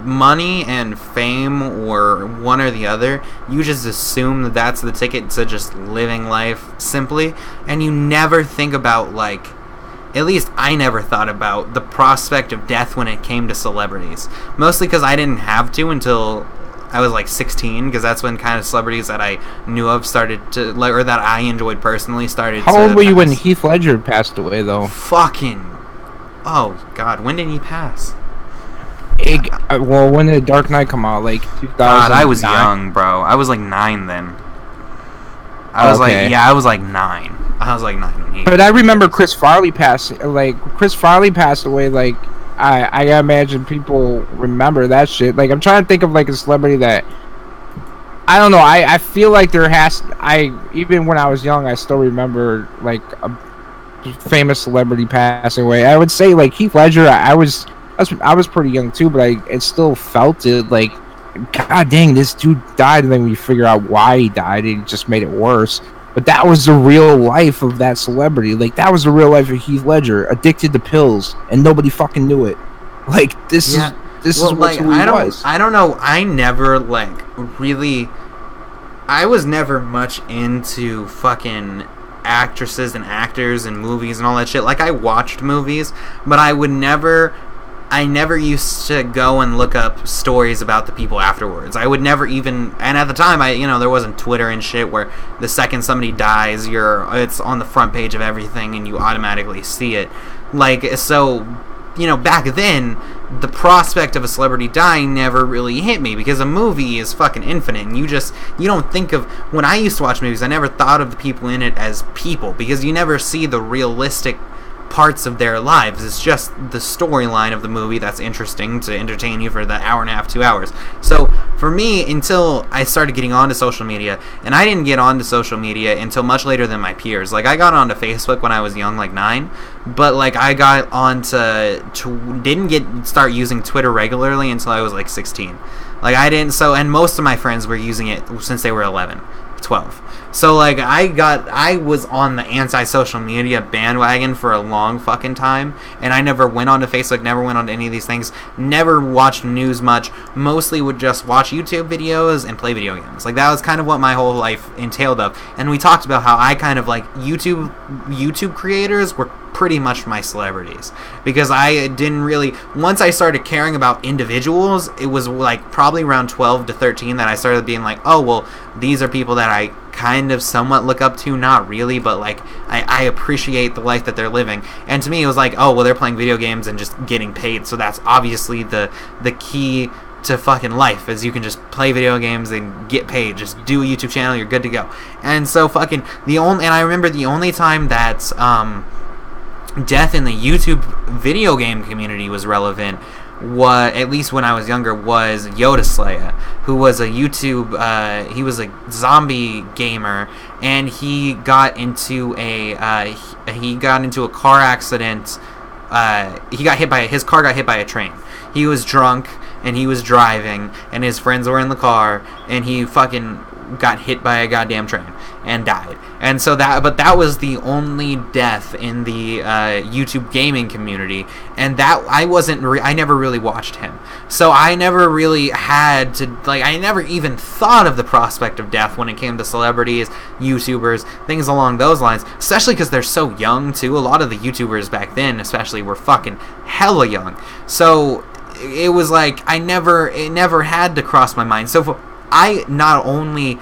money and fame, or one or the other, you just assume that that's the ticket to just living life simply, and you never think about, like, at least I never thought about the prospect of death when it came to celebrities. Mostly because I didn't have to until I was like 16, because that's when kind of celebrities that I knew of started to, like, or that I enjoyed personally, started. How old were you when Heath Ledger passed away, though? Oh God, when did he pass? Well, when did Dark Knight come out? Like 2000. God, I was young, bro. I was like 9 then. I was like 9. I was like 9 when he. But I remember Chris Farley passed. Like, Chris Farley passed away. Like, I imagine people remember that shit. Like, I'm trying to think of like a celebrity that, I don't know. I feel like even when I was young, I still remember like a famous celebrity passing away. I would say like Heath Ledger. I was pretty young too, but I still felt it. Like, God dang, this dude died, and then we figure out why he died. It just made it worse. But that was the real life of that celebrity. Like, that was the real life of Heath Ledger, addicted to pills, and nobody fucking knew it. Like, this is what he was. I don't know. I never, like, really... I was never much into fucking actresses and actors and movies and all that shit. Like, I watched movies, but I never used to go and look up stories about the people afterwards. I would never even, and at the time, there wasn't Twitter and shit where the second somebody dies, it's on the front page of everything and you automatically see it. Like, so, back then, the prospect of a celebrity dying never really hit me, because a movie is fucking infinite, and you don't think of, when I used to watch movies, I never thought of the people in it as people, because you never see the realistic parts of their lives. It's just the storyline of the movie that's interesting to entertain you for the hour and a half, 2 hours. So for me, until I started getting onto social media, and I didn't get onto social media until much later than my peers. Like, I got onto Facebook when I was young, like 9, but like I got didn't start using Twitter regularly until I was like 16. Like, I didn't, and most of my friends were using it since they were 11. 12. So like I was on the anti-social media bandwagon for a long fucking time, and I never went onto Facebook, never went on any of these things, never watched news much, mostly would just watch YouTube videos and play video games. Like that was kind of what my whole life entailed of. And we talked about how I kind of like YouTube creators were pretty much my celebrities, because I didn't really, once I started caring about individuals, it was like probably around 12 to 13 that I started being like, oh well, these are people that I kind of somewhat look up to, not really, but like I appreciate the life that they're living. And to me it was like, oh well, they're playing video games and just getting paid, so that's obviously the key to fucking life, is you can just play video games and get paid. Just do a YouTube channel, you're good to go. And so fucking and I remember the only time that death in the YouTube video game community was relevant, what, at least when I was younger, was Yoda Slayer, who was a YouTube he was a zombie gamer, and he got into a car accident. His car got hit by a train. He was drunk and he was driving, and his friends were in the car, and he fucking got hit by a goddamn train and died. And so that was the only death in the YouTube gaming community, and that I never really watched him, so I never really had to, like, I never even thought of the prospect of death when it came to celebrities, YouTubers, things along those lines, especially because they're so young too. A lot of the YouTubers back then especially were fucking hella young, so it was like it never had to cross my mind. So I not only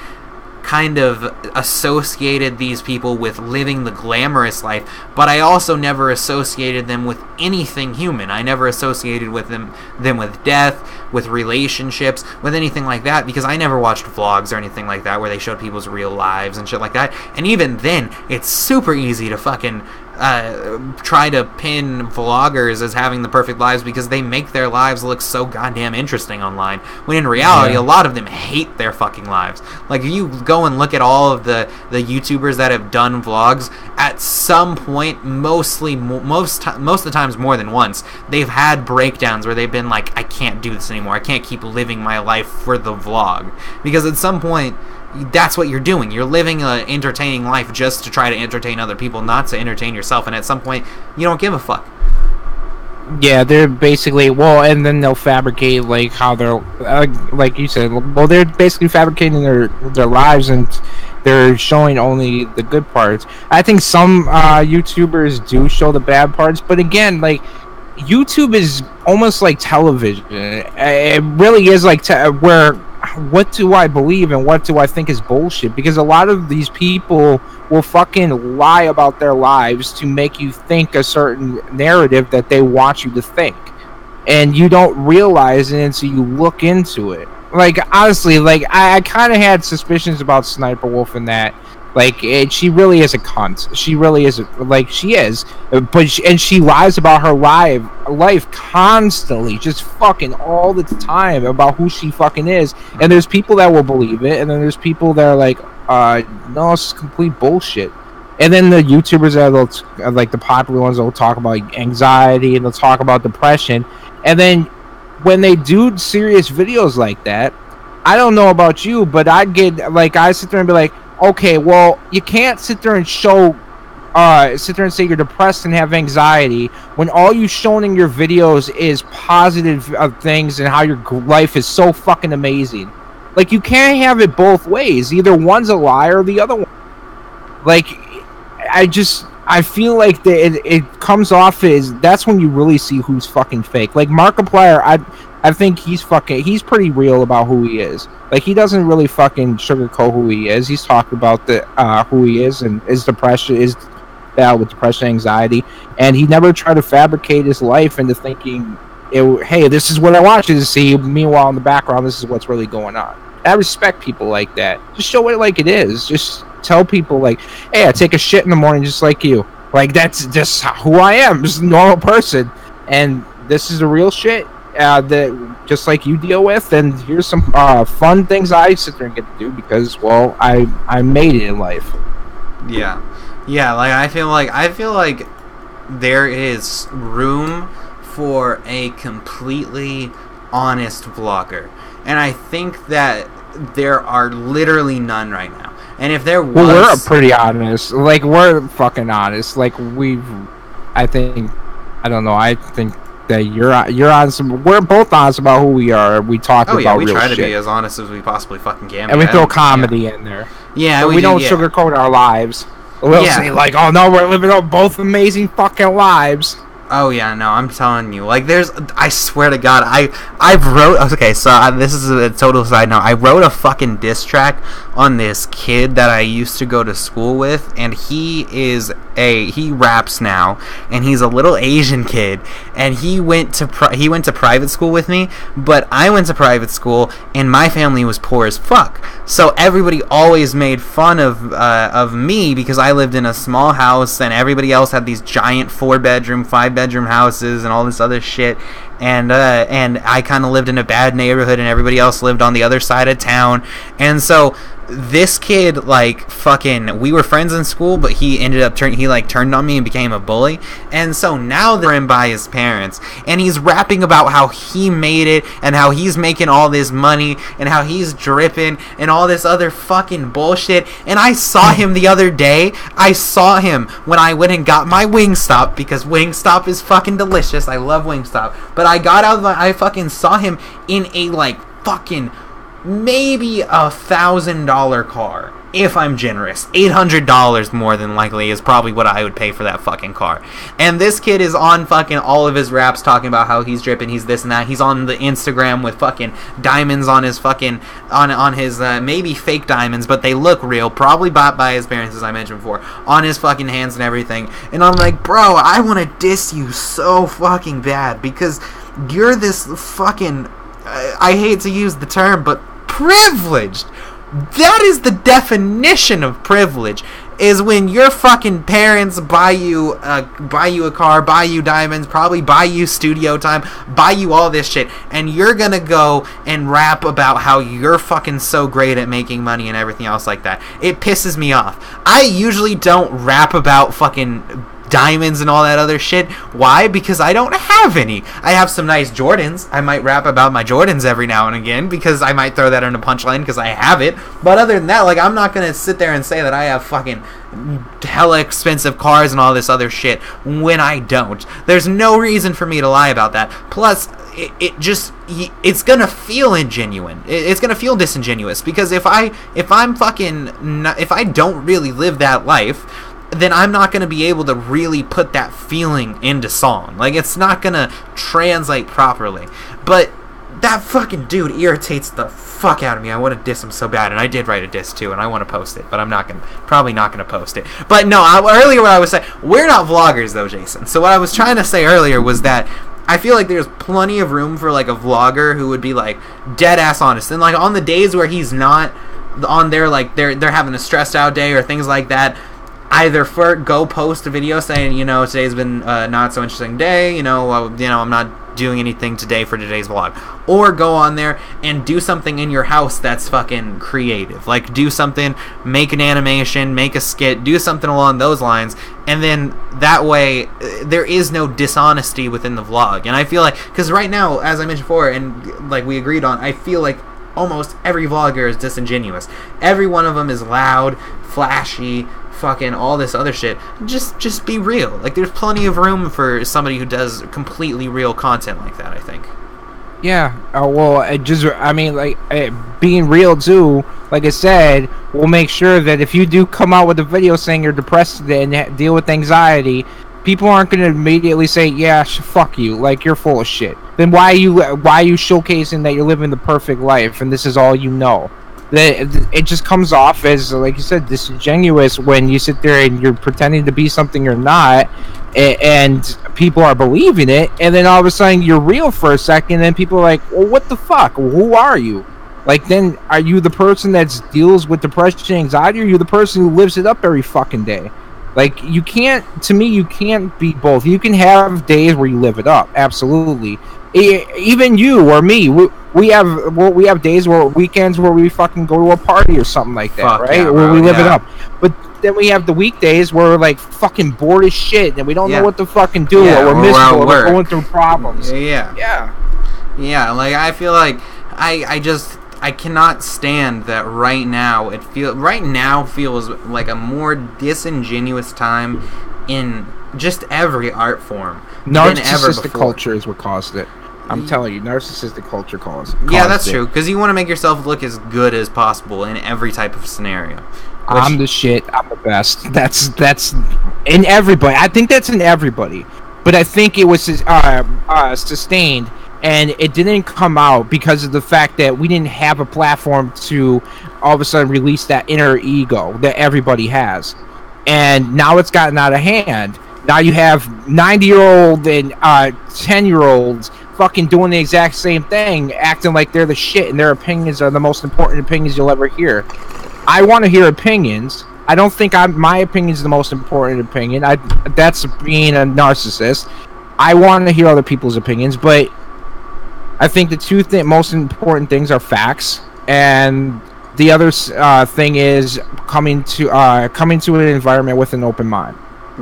kind of associated these people with living the glamorous life, but I also never associated them with anything human. I never associated with them with death, with relationships, with anything like that, because I never watched vlogs or anything like that where they showed people's real lives and shit like that. And even then, it's super easy to fucking try to pin vloggers as having the perfect lives, because they make their lives look so goddamn interesting online, when in reality, a lot of them hate their fucking lives. Like, if you go and look at all of the YouTubers that have done vlogs, at some point, most of the times more than once, they've had breakdowns where they've been like, I can't do this anymore, I can't keep living my life for the vlog, because at some point, that's what you're doing. You're living an entertaining life just to try to entertain other people, not to entertain yourself. And at some point, you don't give a fuck. Yeah, they're basically, well, and then they'll fabricate, like, how they're, like you said, well, they're basically fabricating their lives, and they're showing only the good parts. I think some YouTubers do show the bad parts, but again, like, YouTube is almost like television. It really is like where, what do I believe and what do I think is bullshit? Because a lot of these people will fucking lie about their lives to make you think a certain narrative that they want you to think, and you don't realize it until you look into it. Like, honestly, like, I kind of had suspicions about Sniper Wolf and that. Like, she really is a cunt. She really is, like, she is. But she lies about her life constantly, just fucking all the time about who she fucking is. And there's people that will believe it, and then there's people that are like, no, it's complete bullshit. And then the YouTubers that like the popular ones, will talk about anxiety and they'll talk about depression. And then when they do serious videos like that, I don't know about you, but I sit there and be like, okay, well, you can't sit there and say you're depressed and have anxiety when all you've shown in your videos is positive things and how your life is so fucking amazing. Like, you can't have it both ways. Either one's a lie or the other one. Like, I feel like it comes off as, that's when you really see who's fucking fake. Like, Markiplier, I think he's pretty real about who he is. Like, he doesn't really fucking sugarcoat who he is. He's talked about who he is, and his depression is battle with depression, anxiety, and he never tried to fabricate his life into thinking, hey, this is what I want you to see. Meanwhile, in the background, this is what's really going on. I respect people like that. Just show it like it is. Just tell people, like, hey, I take a shit in the morning just like you. Like, that's just who I am. Just a normal person, and this is the real shit that just like you deal with. And here's some fun things I sit there and get to do because, well, I made it in life. Yeah. Like, I feel like there is room for a completely honest vlogger, and I think that there are literally none right now. And if there was... Well, we're pretty honest. Like, we're fucking honest. Like, I think that you're on some... We're both honest about who we are. We talk about real shit. Oh, yeah, we try to be as honest as we possibly fucking can. And we throw comedy in there. Yeah, we don't sugarcoat our lives. We'll say, like, oh, no, we're living both amazing fucking lives. Oh yeah, no, I'm telling you, like, I swear to God, I've wrote, okay, so this is a total side note, I wrote a fucking diss track on this kid that I used to go to school with, and he raps now, and he's a little Asian kid, and he went to private school with me, but I went to private school, and my family was poor as fuck, so everybody always made fun of me, because I lived in a small house, and everybody else had these giant 4-bedroom, 5-bedroom houses and all this other shit, and I kind of lived in a bad neighborhood, and everybody else lived on the other side of town, and so this kid, like, fucking, we were friends in school, but he ended up turned on me and became a bully, and so now they're in by his parents, and he's rapping about how he made it, and how he's making all this money, and how he's dripping, and all this other fucking bullshit, and I saw him the other day, when I went and got my Wingstop, because Wingstop is fucking delicious, I love Wingstop, but I fucking saw him in a, like, fucking maybe $1,000 car, if I'm generous. $800 more than likely is probably what I would pay for that fucking car. And this kid is on fucking all of his raps talking about how he's dripping, he's this and that. He's on the Instagram with fucking diamonds on his fucking, on his, maybe fake diamonds, but they look real, probably bought by his parents, as I mentioned before, on his fucking hands and everything. And I'm like, bro, I want to diss you so fucking bad, because you're this fucking, I hate to use the term, but privileged. That is the definition of privilege, is when your fucking parents buy you a car, buy you diamonds, probably buy you studio time, buy you all this shit, and you're gonna go and rap about how you're fucking so great at making money and everything else like that. It pisses me off. I usually don't rap about fucking diamonds and all that other shit. Why? Because I don't have any. I have some nice Jordans. I might rap about my Jordans every now and again, because I might throw that in a punchline because I have it. But other than that, like, I'm not gonna sit there and say that I have fucking hella expensive cars and all this other shit when I don't. There's no reason for me to lie about that. Plus, it's gonna feel ingenuine. It's gonna feel disingenuous, because if I don't really live that life, then I'm not going to be able to really put that feeling into song. Like, it's not going to translate properly. But that fucking dude irritates the fuck out of me. I want to diss him so bad, and I did write a diss too, and I want to post it, but I'm probably not going to post it. But no, earlier what I was saying, we're not vloggers though, Jason. So what I was trying to say earlier was that I feel like there's plenty of room for, like, a vlogger who would be, like, dead ass honest, and, like, on the days where he's not on there, like, they're having a stressed out day or things like that, either go post a video saying, you know, today's been not so interesting day, I'm not doing anything today for today's vlog, or go on there and do something in your house that's fucking creative, like do something, make an animation, make a skit, do something along those lines, and then that way there is no dishonesty within the vlog. And I feel like, because right now, as I mentioned before, and like we agreed on, I feel like almost every vlogger is disingenuous. Every one of them is loud, flashy, fucking all this other shit. Just be real. Like, there's plenty of room for somebody who does completely real content like that, I think. Yeah, being real too, like I said, we'll make sure that if you do come out with a video saying you're depressed and deal with anxiety, people aren't going to immediately say, yeah, fuck you, like, you're full of shit. Then why are you showcasing that you're living the perfect life and this is all you know? It just comes off as, like you said, disingenuous when you sit there and you're pretending to be something you're not, and people are believing it, and then all of a sudden you're real for a second, and then people are like, well, what the fuck? Who are you? Like, then are you the person that deals with depression and anxiety, or are you the person who lives it up every fucking day? Like, you can't be both. You can have days where you live it up, absolutely. Even you or me, we have days where weekends where we fucking go to a party or something like that, right? Yeah, where we live it up. But then we have the weekdays where we're like fucking bored as shit and we don't know what to fucking do, or we're miserable, or we're going through problems. Yeah. Like, I feel like I I cannot stand that right now. Right now feels like a more disingenuous time in just every art form than ever Narcissistic before. culture is what caused it. I'm telling you, narcissistic culture caused it. Yeah, that's true. Because you want to make yourself look as good as possible in every type of scenario. I'm the shit. I'm the best. That's in everybody. I think that's in everybody. But I think it was sustained, and it didn't come out because of the fact that we didn't have a platform to all of a sudden release that inner ego that everybody has. And now it's gotten out of hand. Now you have 90-year-old and 10-year-olds fucking doing the exact same thing, acting like they're the shit, and their opinions are the most important opinions you'll ever hear. I want to hear opinions. I don't think my opinion is the most important opinion. That's being a narcissist. I want to hear other people's opinions, but I think the two most important things are facts, and the other thing is coming to an environment with an open mind.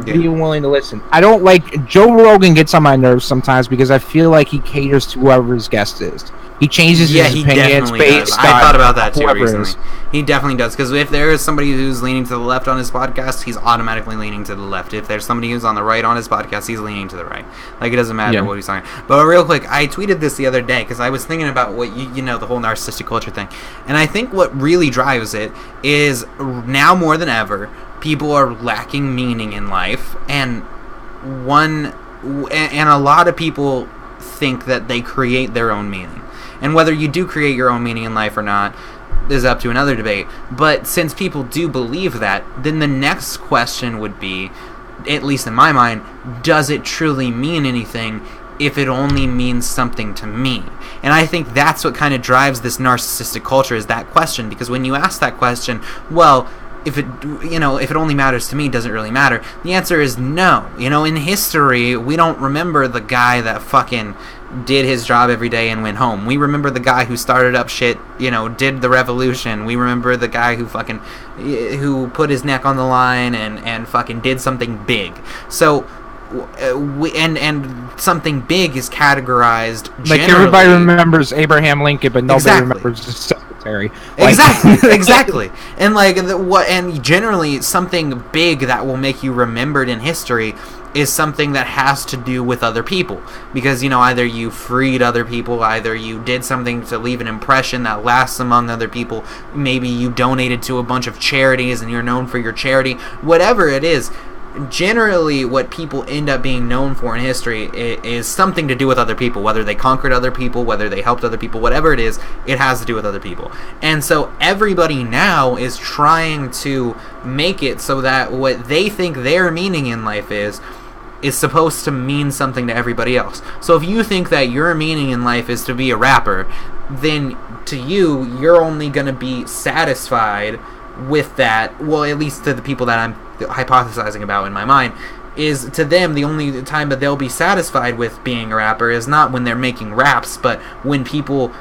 Yeah. Being willing to listen. I don't like Joe Rogan gets on my nerves sometimes because I feel like he caters to whoever his guest is. He changes his opinions based on I thought about that too recently. is. He definitely does, because if there is somebody who's leaning to the left on his podcast, he's automatically leaning to the left. If there's somebody who's on the right on his podcast, he's leaning to the right. Like, it doesn't matter what he's saying. But real quick, I tweeted this the other day because I was thinking about what you know, the whole narcissistic culture thing, and I think what really drives it is now more than ever, people are lacking meaning in life, and a lot of people think that they create their own meaning. And whether you do create your own meaning in life or not is up to another debate. But since people do believe that, then the next question would be, at least in my mind, does it truly mean anything if it only means something to me? And I think that's what kind of drives this narcissistic culture, is that question. Because when you ask that question, well, if it only matters to me, does it really matter? The answer is no. In history, we don't remember the guy that fucking did his job every day and went home. We remember the guy who started up shit, did the revolution. We remember the guy who put his neck on the line and fucking did something big. So and something big is categorrized like everybody remembers Abraham Lincoln, but nobody remembers his secretary. Exactly. And and generally something big that will make you remembered in history is something that has to do with other people, because either you freed other people, either you did something to leave an impression that lasts among other people, maybe you donated to a bunch of charities and you're known for your charity, whatever it is. Generally what people end up being known for in history is something to do with other people, whether they conquered other people, whether they helped other people, whatever it is, it has to do with other people. And so everybody now is trying to make it so that what they think their meaning in life is supposed to mean something to everybody else. So if you think that your meaning in life is to be a rapper, then to you, you're only going to be satisfied with that. Well, at least to the people that I'm hypothesizing about in my mind, is to them the only time that they'll be satisfied with being a rapper is not when they're making raps, but when people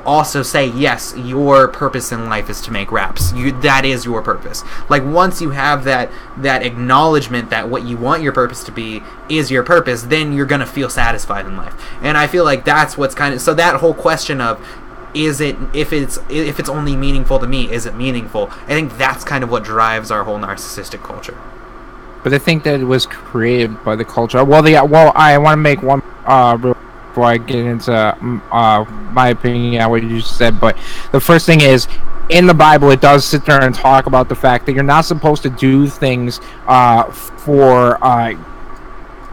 also say, yes, your purpose in life is to make raps. That is your purpose. Like, once you have that acknowledgement that what you want your purpose to be is your purpose, then you're gonna feel satisfied in life. And I feel like that's what's kind of, so that whole question of, is it, if it's only meaningful to me, is it meaningful? I think that's kind of what drives our whole narcissistic culture. But I think that it was created by the culture. Well, I want to make one real before I get into my opinion on what you just said. But the first thing is, in the Bible, it does sit there and talk about the fact that you're not supposed to do things for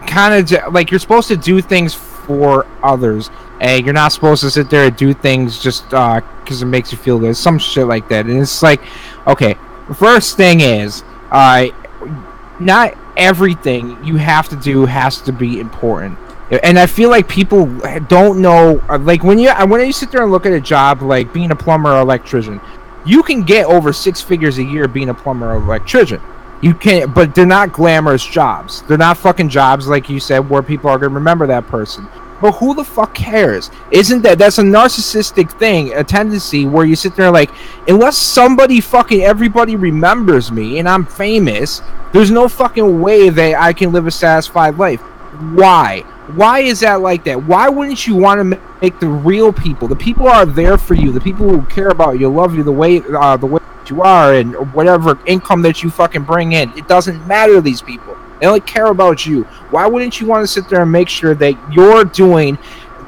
kind of like, you're supposed to do things for others. And you're not supposed to sit there and do things just because it makes you feel good. Some shit like that. And it's like, okay, the first thing is, not everything you have to do has to be important. And I feel like people don't know, like when you sit there and look at a job like being a plumber or electrician, you can get over 6 figures a year being a plumber or electrician. You can, but they're not glamorous jobs. They're not fucking jobs, like you said, where people are going to remember that person. But who the fuck cares? That's a narcissistic thing, a tendency where you sit there like, unless everybody remembers me and I'm famous, there's no fucking way that I can live a satisfied life. Why? Why is that like that? Why wouldn't you want to make the real people, the people who are there for you, the people who care about you, love you the way that you are, and whatever income that you fucking bring in, it doesn't matter to these people. They only care about you. Why wouldn't you want to sit there and make sure that you're doing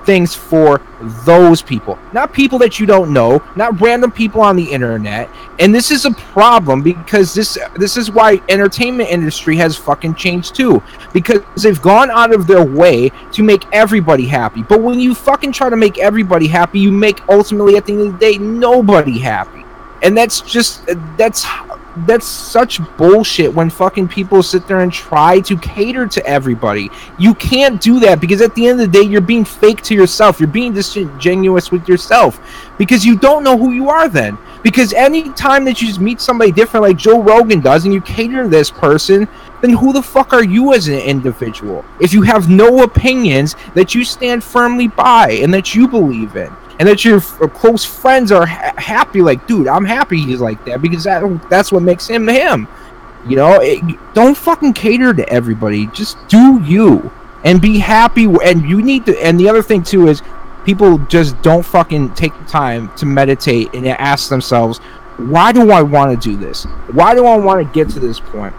things for those people, not people that you don't know, not random people on the internet? And this is a problem, because this is why entertainment industry has fucking changed too, because they've gone out of their way to make everybody happy. But when you fucking try to make everybody happy, you make, ultimately at the end of the day, nobody happy. And that's such bullshit when fucking people sit there and try to cater to everybody. You can't do that, because at the end of the day, you're being fake to yourself. You're being disingenuous with yourself, because you don't know who you are then. Because any time that you just meet somebody different like Joe Rogan does, and you cater to this person, then who the fuck are you as an individual? If you have no opinions that you stand firmly by and that you believe in, and that your close friends are happy, like, dude, I'm happy he's like that, because that's what makes him him. You know, don't fucking cater to everybody. Just do you and be happy. And you need to. And the other thing too is, people just don't fucking take the time to meditate and ask themselves, why do I want to do this? Why do I want to get to this point?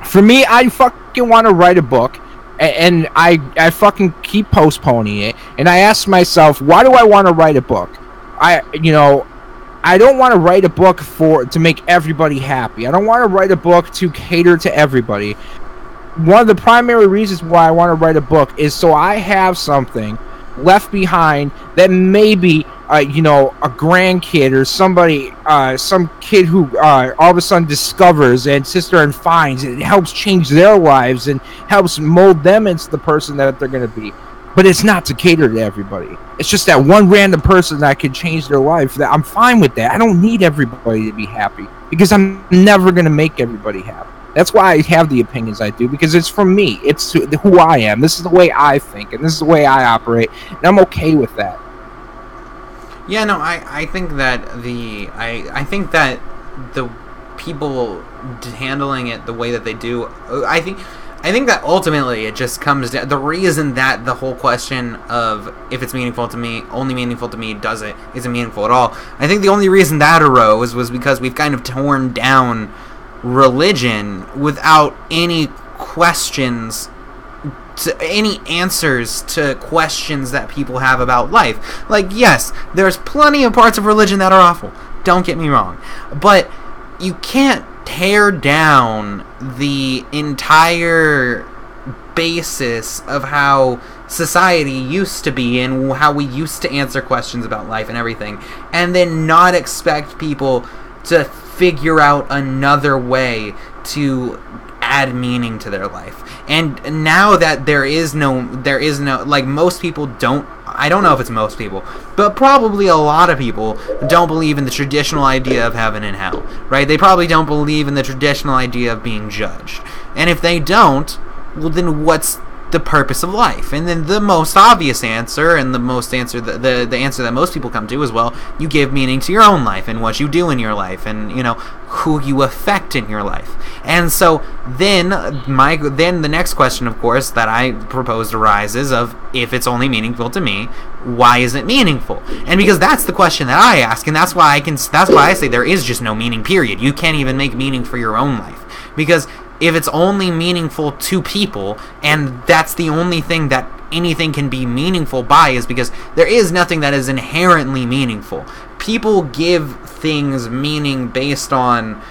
For me, I fucking want to write a book. And I fucking keep postponing it. And I ask myself, why do I want to write a book? I don't want to write a book to make everybody happy. I don't want to write a book to cater to everybody. One of the primary reasons why I want to write a book is so I have something left behind that maybe a grandkid or somebody, some kid who all of a sudden discovers and sits there and finds, and it helps change their lives and helps mold them into the person that they're going to be. But it's not to cater to everybody. It's just that one random person that can change their life. That I'm fine with that. I don't need everybody to be happy, because I'm never going to make everybody happy. That's why I have the opinions I do, because it's from me. It's who I am. This is the way I think, and this is the way I operate, and I'm okay with that. Yeah, no, I think that I think that the people handling it the way that they do, I think that ultimately it just comes down, the reason that the whole question of if it's meaningful to me, only meaningful to me, isn't meaningful at all, I think the only reason that arose was because we've kind of torn down religion without any questions, to any answers to questions that people have about life. Like, yes, there's plenty of parts of religion that are awful, don't get me wrong, but you can't tear down the entire basis of how society used to be and how we used to answer questions about life and everything, and then not expect people to figure out another way to add meaning to their life. And now that there is no, like, most people don't, I don't know if it's most people, but probably a lot of people don't believe in the traditional idea of heaven and hell, right? They probably don't believe in the traditional idea of being judged. And if they don't, well, then what's the purpose of life? And then the most obvious answer, and the answer that most people come to is, well, you give meaning to your own life and what you do in your life, and who you affect in your life. And so then the next question, of course, that I proposed arises of, if it's only meaningful to me, why is it meaningful? And because that's the question that I ask, and that's why I say there is just no meaning, period. You can't even make meaning for your own life, because if it's only meaningful to people, and that's the only thing that anything can be meaningful by, is because there is nothing that is inherently meaningful. People give things meaning based on,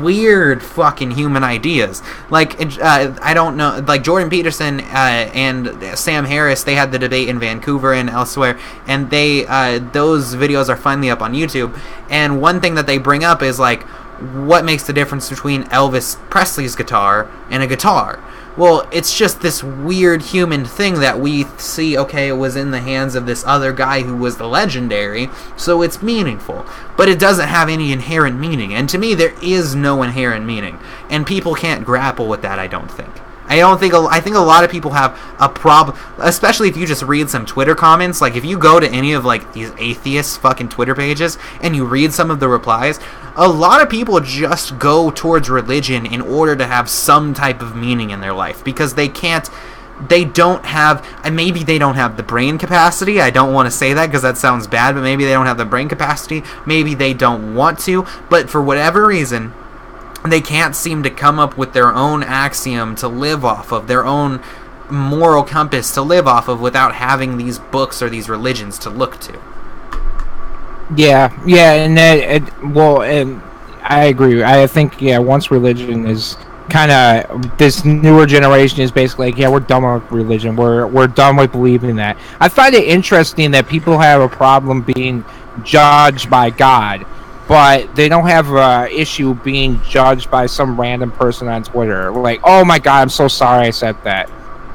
weird fucking human ideas. Like, I don't know, like Jordan Peterson and Sam Harris, they had the debate in Vancouver and elsewhere, and those videos are finally up on YouTube, and one thing that they bring up is, like, what makes the difference between Elvis Presley's guitar and a guitar? Well, it's just this weird human thing that we see, okay, it was in the hands of this other guy who was the legendary, so it's meaningful. But it doesn't have any inherent meaning, and to me, there is no inherent meaning. And people can't grapple with that, I don't think. I think a lot of people have a problem, especially if you just read some Twitter comments. Like, if you go to any of, like, these atheist fucking Twitter pages and you read some of the replies, a lot of people just go towards religion in order to have some type of meaning in their life, because they can't they don't have, and maybe they don't have the brain capacity. I don't want to say that because that sounds bad, but maybe they don't have the brain capacity. Maybe they don't want to, but for whatever reason, they can't seem to come up with their own axiom to live off of, their own moral compass to live off of without having these books or these religions to look to. Yeah, and and I agree. I think, once religion is kind of, this newer generation is basically like, we're done with religion. We're done with believing that. I find it interesting that people have a problem being judged by God, but they don't have an issue being judged by some random person on Twitter. Like, oh my God, I'm so sorry I said that.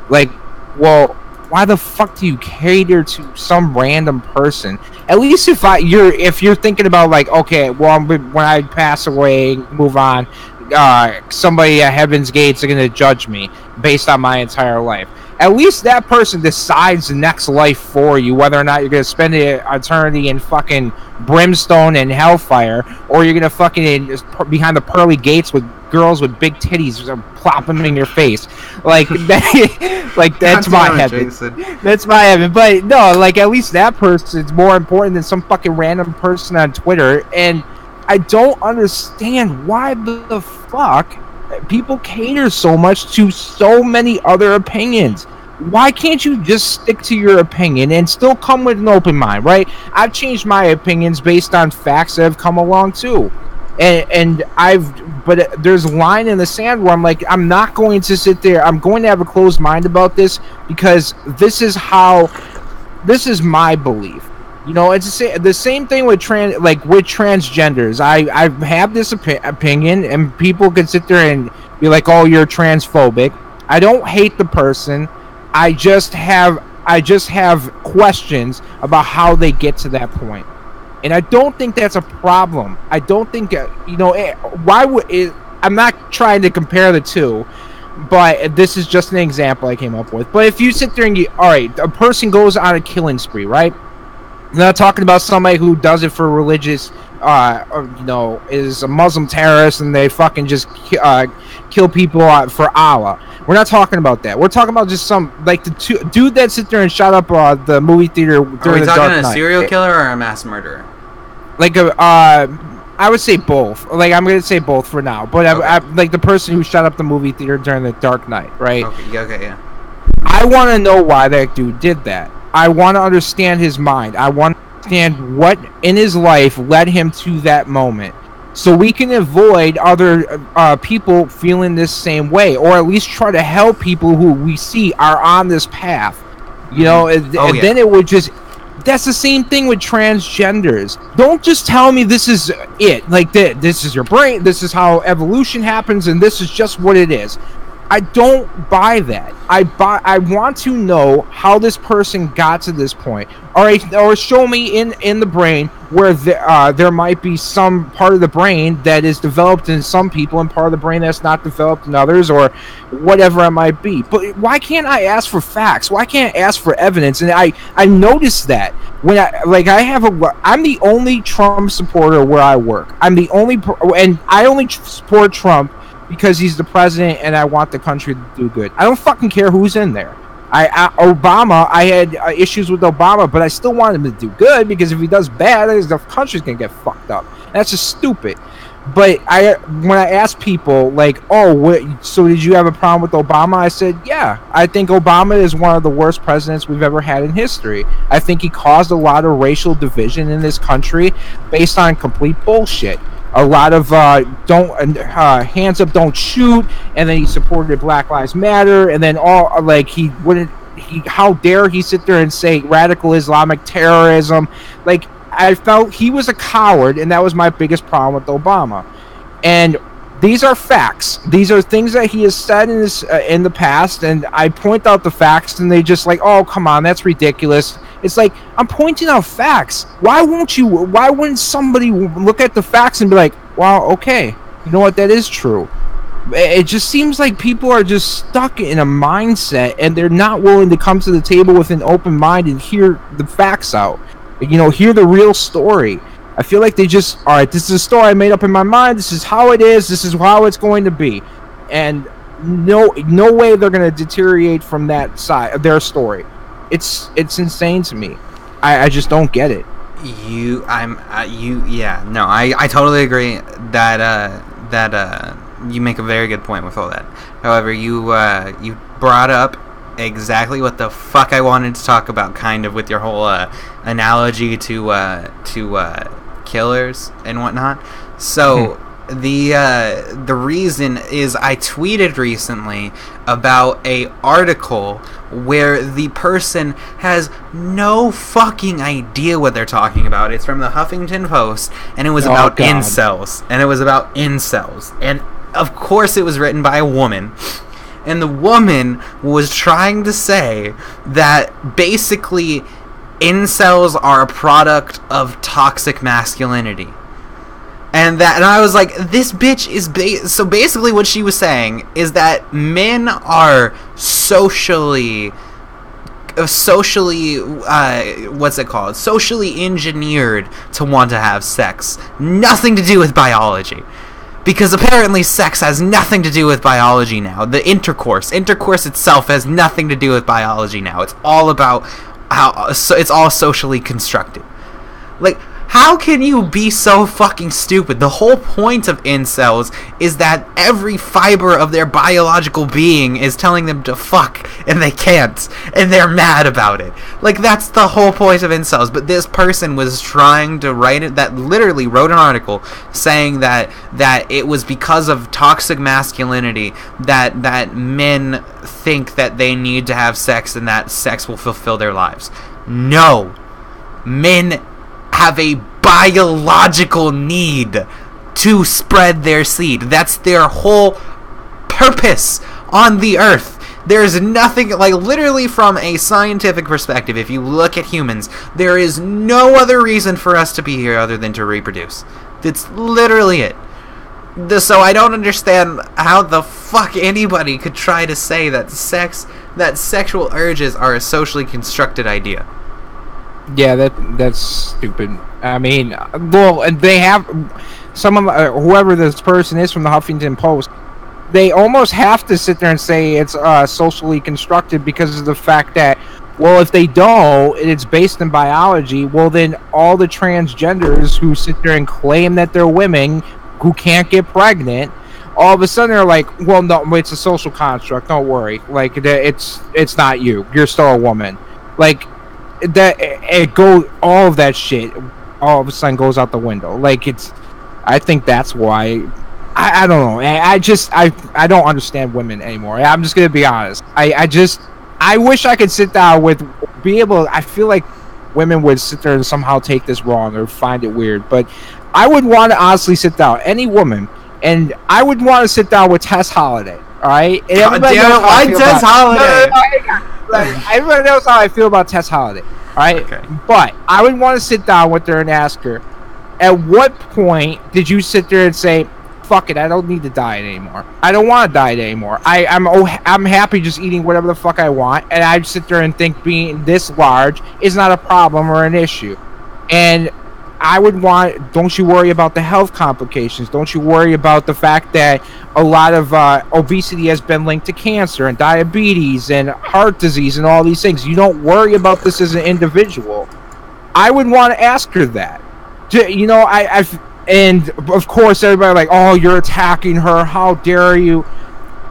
Like, well, why the fuck do you cater to some random person? At least if you're thinking about, like, okay, well, when I pass away, move on, somebody at Heaven's Gates are going to judge me based on my entire life. At least that person decides the next life for you, whether or not you're going to spend an eternity in fucking brimstone and hellfire, or you're going to fucking behind the pearly gates with girls with big titties plopping in your face. Like, that's my heaven. That's my heaven. But no, like, at least that person's more important than some fucking random person on Twitter. And I don't understand why the fuck people cater so much to so many other opinions. Why can't you just stick to your opinion and still come with an open mind, right? I've changed my opinions based on facts that have come along too. But there's a line in the sand where I'm like, I'm not going to sit there. I'm going to have a closed mind about this because this is my belief. You know, it's the same thing with transgenders. I have this opinion, and people can sit there and be like, "Oh, you're transphobic." I don't hate the person. I just have questions about how they get to that point, and I don't think that's a problem. I don't think I'm not trying to compare the two, but this is just an example I came up with. But if you sit there and all right, a person goes on a killing spree, right? I'm not talking about somebody who does it for religious, is a Muslim terrorist and they fucking just kill people for Allah. We're not talking about that. We're talking about just the dude that sit there and shot up the movie theater during the Dark Knight. Are we talking a serial killer or a mass murderer? I would say both. Like, I'm gonna say both for now. But okay. I like the person who shot up the movie theater during the Dark Knight, right? Okay, yeah. I want to know why that dude did that. I want to understand his mind. I want to understand what in his life led him to that moment, so we can avoid other people feeling this same way, or at least try to help people who we see are on this path. You know, then it would just. That's the same thing with transgenders. Don't just tell me this is it. Like, this is your brain. This is how evolution happens, and this is just what it is. I don't buy that. I want to know how this person got to this point. Or show me in the brain where there might be some part of the brain that is developed in some people and part of the brain that's not developed in others, or whatever it might be. But why can't I ask for facts? Why can't I ask for evidence? And I noticed that when I'm the only Trump supporter where I work. And I only support Trump because he's the president and I want the country to do good. I don't fucking care who's in there. Obama, I had issues with Obama, but I still want him to do good, because if he does bad, the country's gonna get fucked up. That's just stupid. But when I ask people, like, so did you have a problem with Obama? I said, yeah, I think Obama is one of the worst presidents we've ever had in history. I think he caused a lot of racial division in this country based on complete bullshit. A lot of hands up, don't shoot, and then he supported Black Lives Matter, and then how dare he sit there and say radical Islamic terrorism? Like, I felt he was a coward, and that was my biggest problem with Obama. And these are facts. These are things that he has said in the past, and I point out the facts, and they just like, oh, come on, that's ridiculous. It's like, I'm pointing out facts. Why wouldn't somebody look at the facts and be like, wow, okay, you know what, that is true. It just seems like people are just stuck in a mindset, and they're not willing to come to the table with an open mind and hear the facts out. Hear the real story. I feel like they just, all right, this is a story I made up in my mind. This is how it is. This is how it's going to be. And no way they're gonna deteriorate from that side of their story. It's insane to me. I just don't get it. I totally agree that you make a very good point with all that. However, you brought up exactly what the fuck I wanted to talk about, kind of with your whole analogy to killers and whatnot. So the reason is I tweeted recently about a article where the person has no fucking idea what they're talking about. It's from the Huffington Post, and it was about incels. And of course it was written by a woman. And the woman was trying to say that basically incels are a product of toxic masculinity. And I was like, this bitch is so basically what she was saying is that men are socially engineered to want to have sex. Nothing to do with biology. Because apparently sex has nothing to do with biology now. The intercourse itself has nothing to do with biology now. It's all about it's all socially constructed. Like, how can you be so fucking stupid? The whole point of incels is that every fiber of their biological being is telling them to fuck, and they can't, and they're mad about it. Like, that's the whole point of incels. But this person was trying to literally wrote an article saying that it was because of toxic masculinity that men think that they need to have sex and that sex will fulfill their lives. No. Men have a biological need to spread their seed. That's their whole purpose on the earth. There's nothing, like, literally from a scientific perspective, if you look at humans, there is no other reason for us to be here other than to reproduce. That's literally it. So I don't understand how the fuck anybody could try to say that sexual urges are a socially constructed idea. Yeah, that's stupid. I mean, well, and they have some of whoever this person is from the Huffington Post. They almost have to sit there and say it's socially constructed because of the fact that, well, if they don't, it's based in biology. Well, then all the transgenders who sit there and claim that they're women who can't get pregnant, all of a sudden they're like, well, no, it's a social construct. Don't worry, like it's not you. You're still a woman. Like, that it go all of that shit all of a sudden goes out the window. Like, I think that's why I don't know. I don't understand women anymore. I'm just gonna be honest. I wish I could sit down I feel like women would sit there and somehow take this wrong or find it weird, but I would want to honestly sit down, any woman, and I would want to sit down with Tess Holiday. All right, and everybody knows how I feel Tess Holiday. Everybody knows how I feel about Tess Holiday. All right, okay. But I would want to sit down with her and ask her, at what point did you sit there and say, fuck it, I don't need to diet anymore. I don't want to diet anymore. I'm happy just eating whatever the fuck I want, and I sit there and think being this large is not a problem or an issue. And I would want, don't you worry about the health complications. Don't you worry about the fact that a lot of obesity has been linked to cancer and diabetes and heart disease and all these things. You don't worry about this as an individual. I would want to ask her that. You know, and of course everybody like, oh, you're attacking her. How dare you?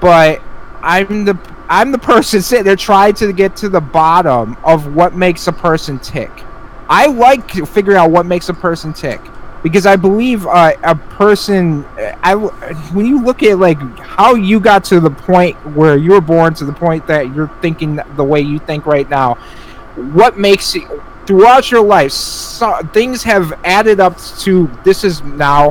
But I'm the person sitting there trying to get to the bottom of what makes a person tick. I like figuring out what makes a person tick, because I believe a person. When you look at like how you got to the point where you were born to the point that you're thinking the way you think right now, what makes it throughout your life, things have added up to this is now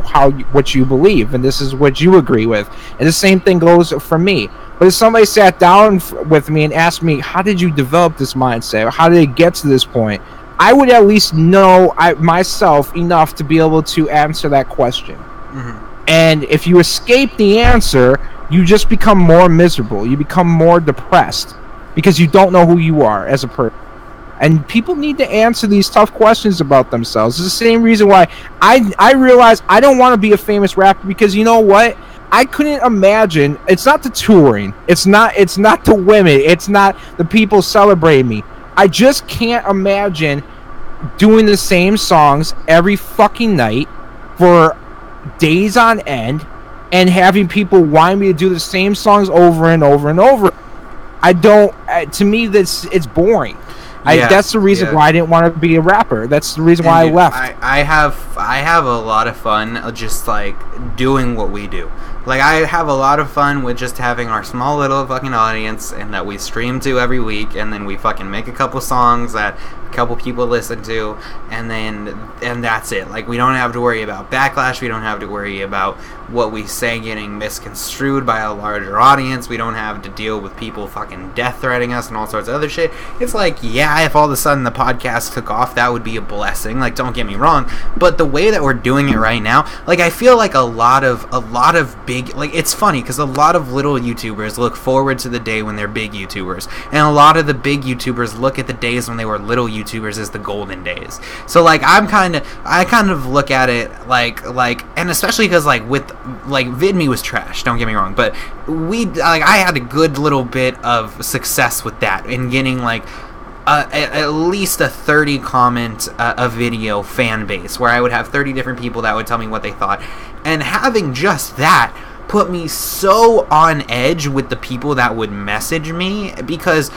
what you believe, and this is what you agree with, and the same thing goes for me. But if somebody sat down with me and asked me, how did you develop this mindset? How did it get to this point? I would at least know myself enough to be able to answer that question. Mm-hmm. And if you escape the answer, you just become more miserable. You become more depressed because you don't know who you are as a person. And people need to answer these tough questions about themselves. It's the same reason why I realize I don't want to be a famous rapper, because you know what? I couldn't imagine. It's not the touring. It's not the women. It's not the people celebrating me. I just can't imagine doing the same songs every fucking night for days on end and having people want me to do the same songs over and over and over. I don't. To me, it's boring. That's the reason why I didn't want to be a rapper. That's the reason why I left. I have a lot of fun just like doing what we do. Like, I have a lot of fun with just having our small little fucking audience and that we stream to every week, and then we fucking make a couple songs that a couple people listen to, and that's it. Like, we don't have to worry about backlash. We don't have to worry about what we say getting misconstrued by a larger audience. We don't have to deal with people fucking death threatening us and all sorts of other shit. It's like, yeah, if all of a sudden the podcast took off, that would be a blessing. Like, don't get me wrong, but the way that we're doing it right now, like, I feel like a lot of big, like, it's funny because a lot of little YouTubers look forward to the day when they're big YouTubers, and a lot of the big YouTubers look at the days when they were little YouTubers as the golden days. So, like, I kind of look at it like, and especially because, like, with, like, VidMe was trash, don't get me wrong, but I had a good little bit of success with that in getting, like, at least a 30 comment a video fan base where I would have 30 different people that would tell me what they thought, and having just that put me so on edge with the people that would message me, because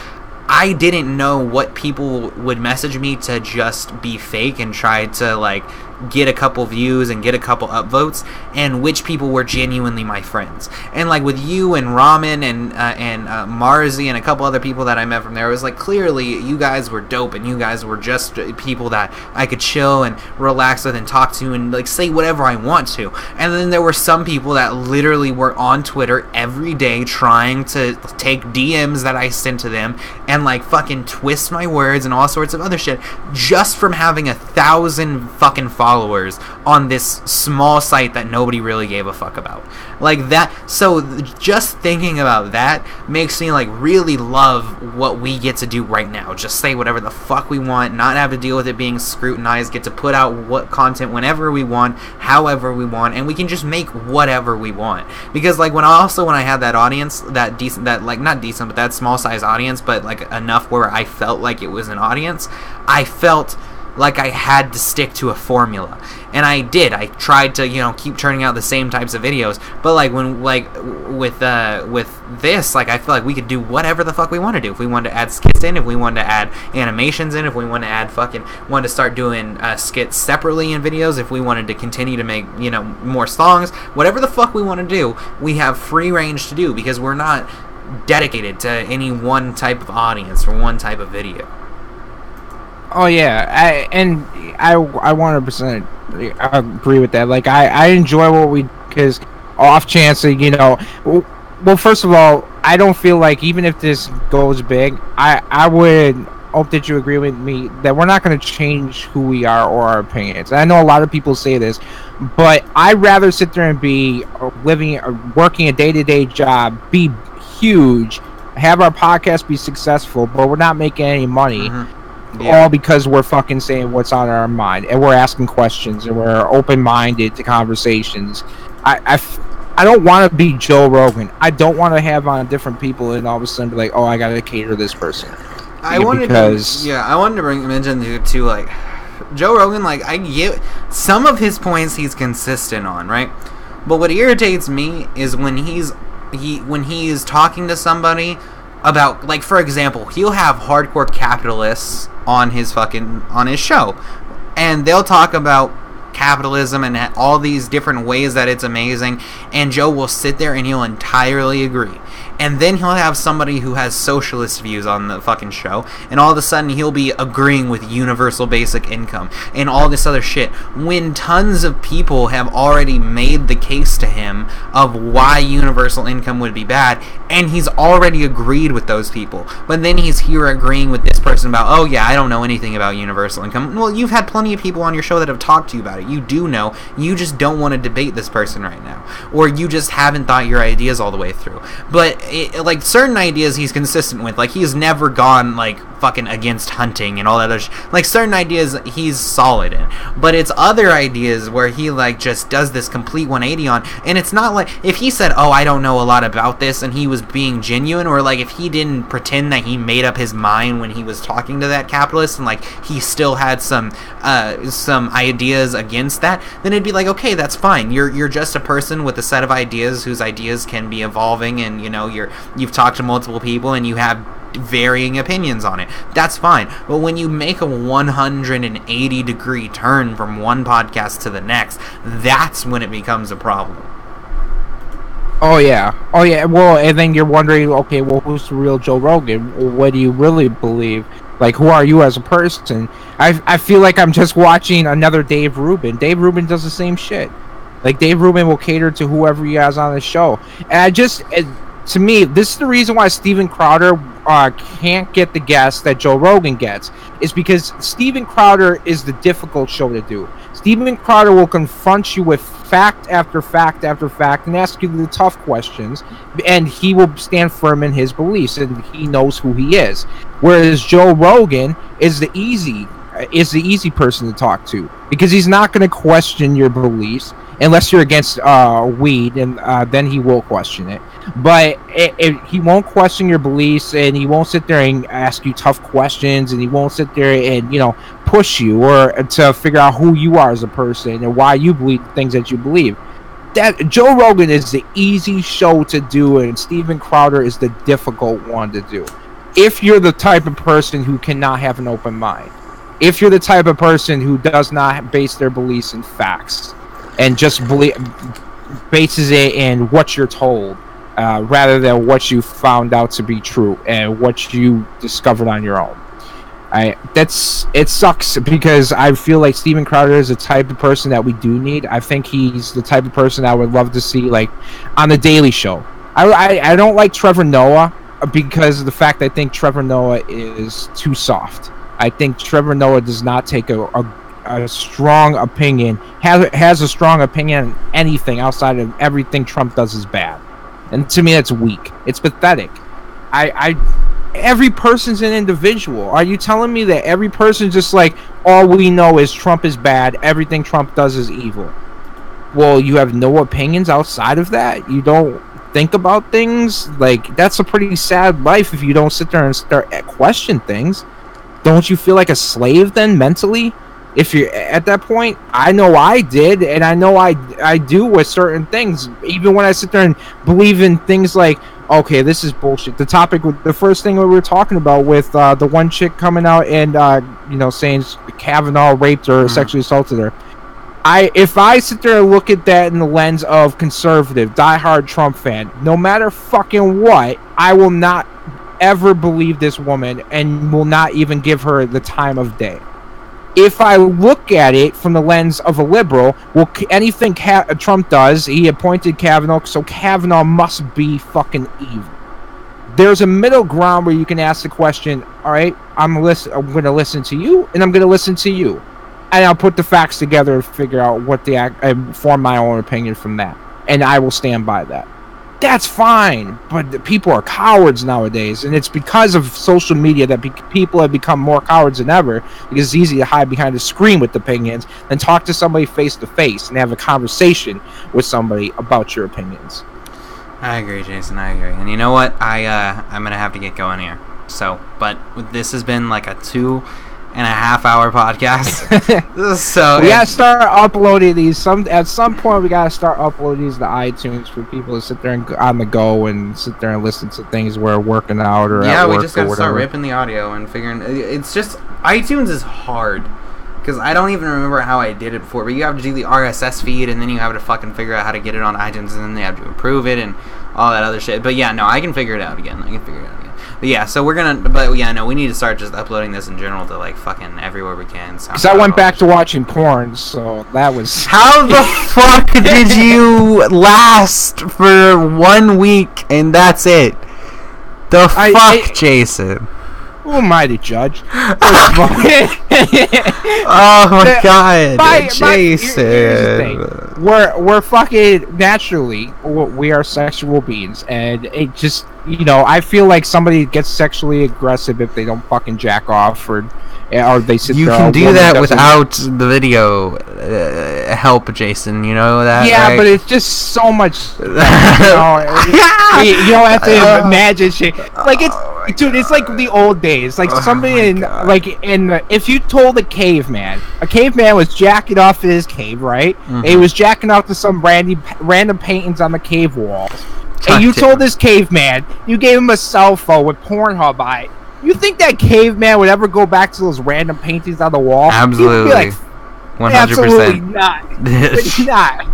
I didn't know what people would message me to just be fake and try to, like, get a couple views and get a couple upvotes, and which people were genuinely my friends. And, like, with you and Ramen and Marzi and a couple other people that I met from there, it was like, clearly you guys were dope, and you guys were just people that I could chill and relax with and talk to and, like, say whatever I want to. And then there were some people that literally were on Twitter every day trying to take DMs that I sent to them and, like, fucking twist my words and all sorts of other shit just from having 1,000 fucking followers on this small site that nobody really gave a fuck about. Like that. So just thinking about that makes me, like, really love what we get to do right now. Just say whatever the fuck we want, not have to deal with it being scrutinized, get to put out what content whenever we want, however we want, and we can just make whatever we want. Because, like, when I had that audience, that decent, that, like, not decent, but that small size audience, but, like, enough where I felt like it was an audience, I felt like I had to stick to a formula, and I did. I tried to, you know, keep turning out the same types of videos, but, like, when, like, with this, like, I feel like we could do whatever the fuck we want to do. If we wanted to add skits in, if we wanted to add animations in, if we wanted to add wanted to start doing skits separately in videos, if we wanted to continue to make, you know, more songs, whatever the fuck we want to do, we have free range to do, because we're not dedicated to any one type of audience or one type of video. Oh yeah, I 100% agree with that. Like, I enjoy what we, because off chance, you know, well, first of all, I don't feel like, even if this goes big, I would hope that you agree with me that we're not going to change who we are or our opinions. I know a lot of people say this, but I'd rather sit there and be working a day-to-day job, be huge, have our podcast be successful, but we're not making any money. Mm-hmm. Yeah. All because we're fucking saying what's on our mind, and we're asking questions, and we're open-minded to conversations. I don't want to be Joe Rogan. I don't want to have on different people and all of a sudden be like, oh, I gotta cater to this person. I wanted to mention too, like, Joe Rogan. Like, I get some of his points he's consistent on, right? But what irritates me is when he is talking to somebody about, like, for example, he'll have hardcore capitalists on his show, and they'll talk about capitalism and all these different ways that it's amazing, and Joe will sit there and he'll entirely agree. And then he'll have somebody who has socialist views on the fucking show, and all of a sudden he'll be agreeing with universal basic income and all this other shit, when tons of people have already made the case to him of why universal income would be bad, and he's already agreed with those people. But then he's here agreeing with this person about, oh yeah, I don't know anything about universal income. Well, you've had plenty of people on your show that have talked to you about it. You do know. You just don't want to debate this person right now, or you just haven't thought your ideas all the way through. But like, certain ideas he's consistent with. Like, he's never gone, like, fucking against hunting and all that other like certain ideas he's solid in, but it's other ideas where he like just does this complete 180 on, and it's not like if he said, oh, I don't know a lot about this, and he was being genuine, or like if he didn't pretend that he made up his mind when he was talking to that capitalist and like he still had some ideas against that, then it'd be like, okay, that's fine, you're just a person with a set of ideas whose ideas can be evolving, and you know you've talked to multiple people and you have varying opinions on it. That's fine. But when you make a 180 degree turn from one podcast to the next, that's when it becomes a problem. Oh yeah. Well, and then you're wondering, okay, well, who's the real Joe Rogan? What do you really believe? Like, who are you as a person? I feel like I'm just watching another Dave Rubin. Dave Rubin does the same shit. Like, Dave Rubin will cater to whoever he has on the show. And to me, this is the reason why Steven Crowder can't get the guests that Joe Rogan gets. Is because Steven Crowder is the difficult show to do. Steven Crowder will confront you with fact after fact after fact and ask you the tough questions, and he will stand firm in his beliefs, and he knows who he is. Whereas Joe Rogan is the easy person to talk to, because he's not going to question your beliefs unless you're against weed, and then he will question it. But he won't question your beliefs, and he won't sit there and ask you tough questions, and he won't sit there and push you or to figure out who you are as a person and why you believe the things that you believe. That Joe Rogan is the easy show to do, and Steven Crowder is the difficult one to do. If you're the type of person who cannot have an open mind, if you're the type of person who does not base their beliefs in facts and just bases it in what you're told, rather than what you found out to be true and what you discovered on your own. It sucks, because I feel like Steven Crowder is the type of person that we do need. I think he's the type of person I would love to see like on the Daily Show. I don't like Trevor Noah because of the fact that I think Trevor Noah is too soft. I think Trevor Noah does not take a strong opinion, has a strong opinion on anything outside of everything Trump does is bad. And to me, that's weak. It's pathetic. Every person's an individual. Are you telling me that every person just like, all we know is Trump is bad, everything Trump does is evil? Well, you have no opinions outside of that? You don't think about things? Like, that's a pretty sad life if you don't sit there and start question things. Don't you feel like a slave then, mentally? If you're at that point? I know I did, and I know I do with certain things. Even when I sit there and believe in things like, okay, this is bullshit. The first thing we were talking about with the one chick coming out and saying Kavanaugh raped her or sexually assaulted her. If I sit there and look at that in the lens of conservative, diehard Trump fan, no matter fucking what, I will not ever believe this woman and will not even give her the time of day. If I look at it from the lens of a liberal, well, anything Trump does, he appointed Kavanaugh, so Kavanaugh must be fucking evil. There's a middle ground where you can ask the question, all right, I'm going to listen to you, and I'm going to listen to you. And I'll put the facts together and figure out and form my own opinion from that. And I will stand by that. That's fine, but the people are cowards nowadays, and it's because of social media that people have become more cowards than ever, because it's easy to hide behind a screen with opinions than talk to somebody face to face and have a conversation with somebody about your opinions. I agree, Jason. I agree. And you know what? I'm gonna have to get going here. So, but this has been like a 2.5-hour podcast. So we gotta start uploading these. At some point, we gotta start uploading these to iTunes for people to sit there and on the go and sit there and listen to things we're working out or at work. We just gotta start ripping the audio and figuring. It's just iTunes is hard because I don't even remember how I did it before. But you have to do the RSS feed, and then you have to fucking figure out how to get it on iTunes, and then they have to approve it and all that other shit. But yeah, no, I can figure it out again. But yeah, so we need to start just uploading this in general to like fucking everywhere we can. Because I went back to watching porn, so that was... How the fuck did you last for 1 week and that's it? Jason? Who am I to judge? Oh my god, Jason. Here's the thing. We're fucking naturally, we are sexual beings, and it just... I feel like somebody gets sexually aggressive if they don't fucking jack off or they sit You there. can do that without the video help, Jason. You know that? Yeah, right? but it's just so much. You don't have to imagine shit. Like dude, it's like the old days. Like somebody if you told a caveman was jacking off in his cave, right? Mm-hmm. And he was jacking off to some random paintings on the cave walls. And you told this caveman, you gave him a cell phone with Pornhub on it. You think that caveman would ever go back to those random paintings on the wall? Absolutely. He'd be like, 100%. Absolutely not. It's not.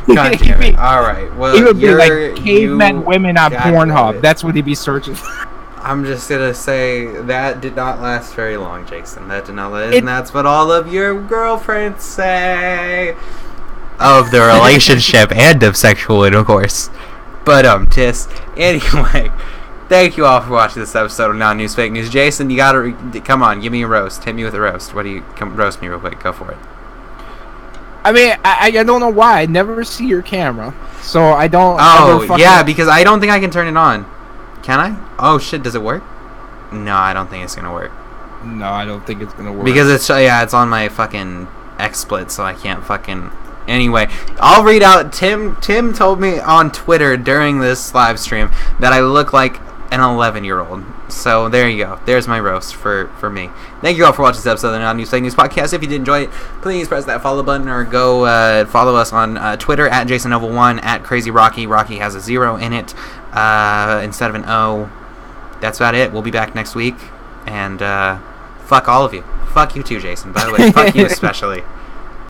God damn it. All right. Well, he would be like cavemen women on Pornhub. That's what he'd be searching for. I'm just gonna say that did not last very long, Jason. That did not last, and that's what all of your girlfriends say of the relationship and of sexual intercourse. But just anyway, thank you all for watching this episode of Non-News Fake News. Jason, you gotta come on, give me a roast. Hit me with a roast. What do you come roast me real quick? Go for it. I mean, I don't know why I never see your camera, so I don't. Oh yeah, because I don't think I can turn it on. Can I? Oh shit, does it work? No, I don't think it's gonna work. No, I don't think it's gonna work. Because it's on my fucking XSplit, so I can't fucking. Anyway, I'll read out. Tim told me on Twitter during this live stream that I look like an 11-year-old. So there you go. There's my roast for me. Thank you all for watching this episode of the Non-News Fake News Podcast. If you did enjoy it, please press that follow button or go follow us on Twitter at JasonNova1 at CrazyRocky. Rocky has a 0 in it instead of an O. That's about it. We'll be back next week. And fuck all of you. Fuck you too, Jason. By the way, fuck you especially.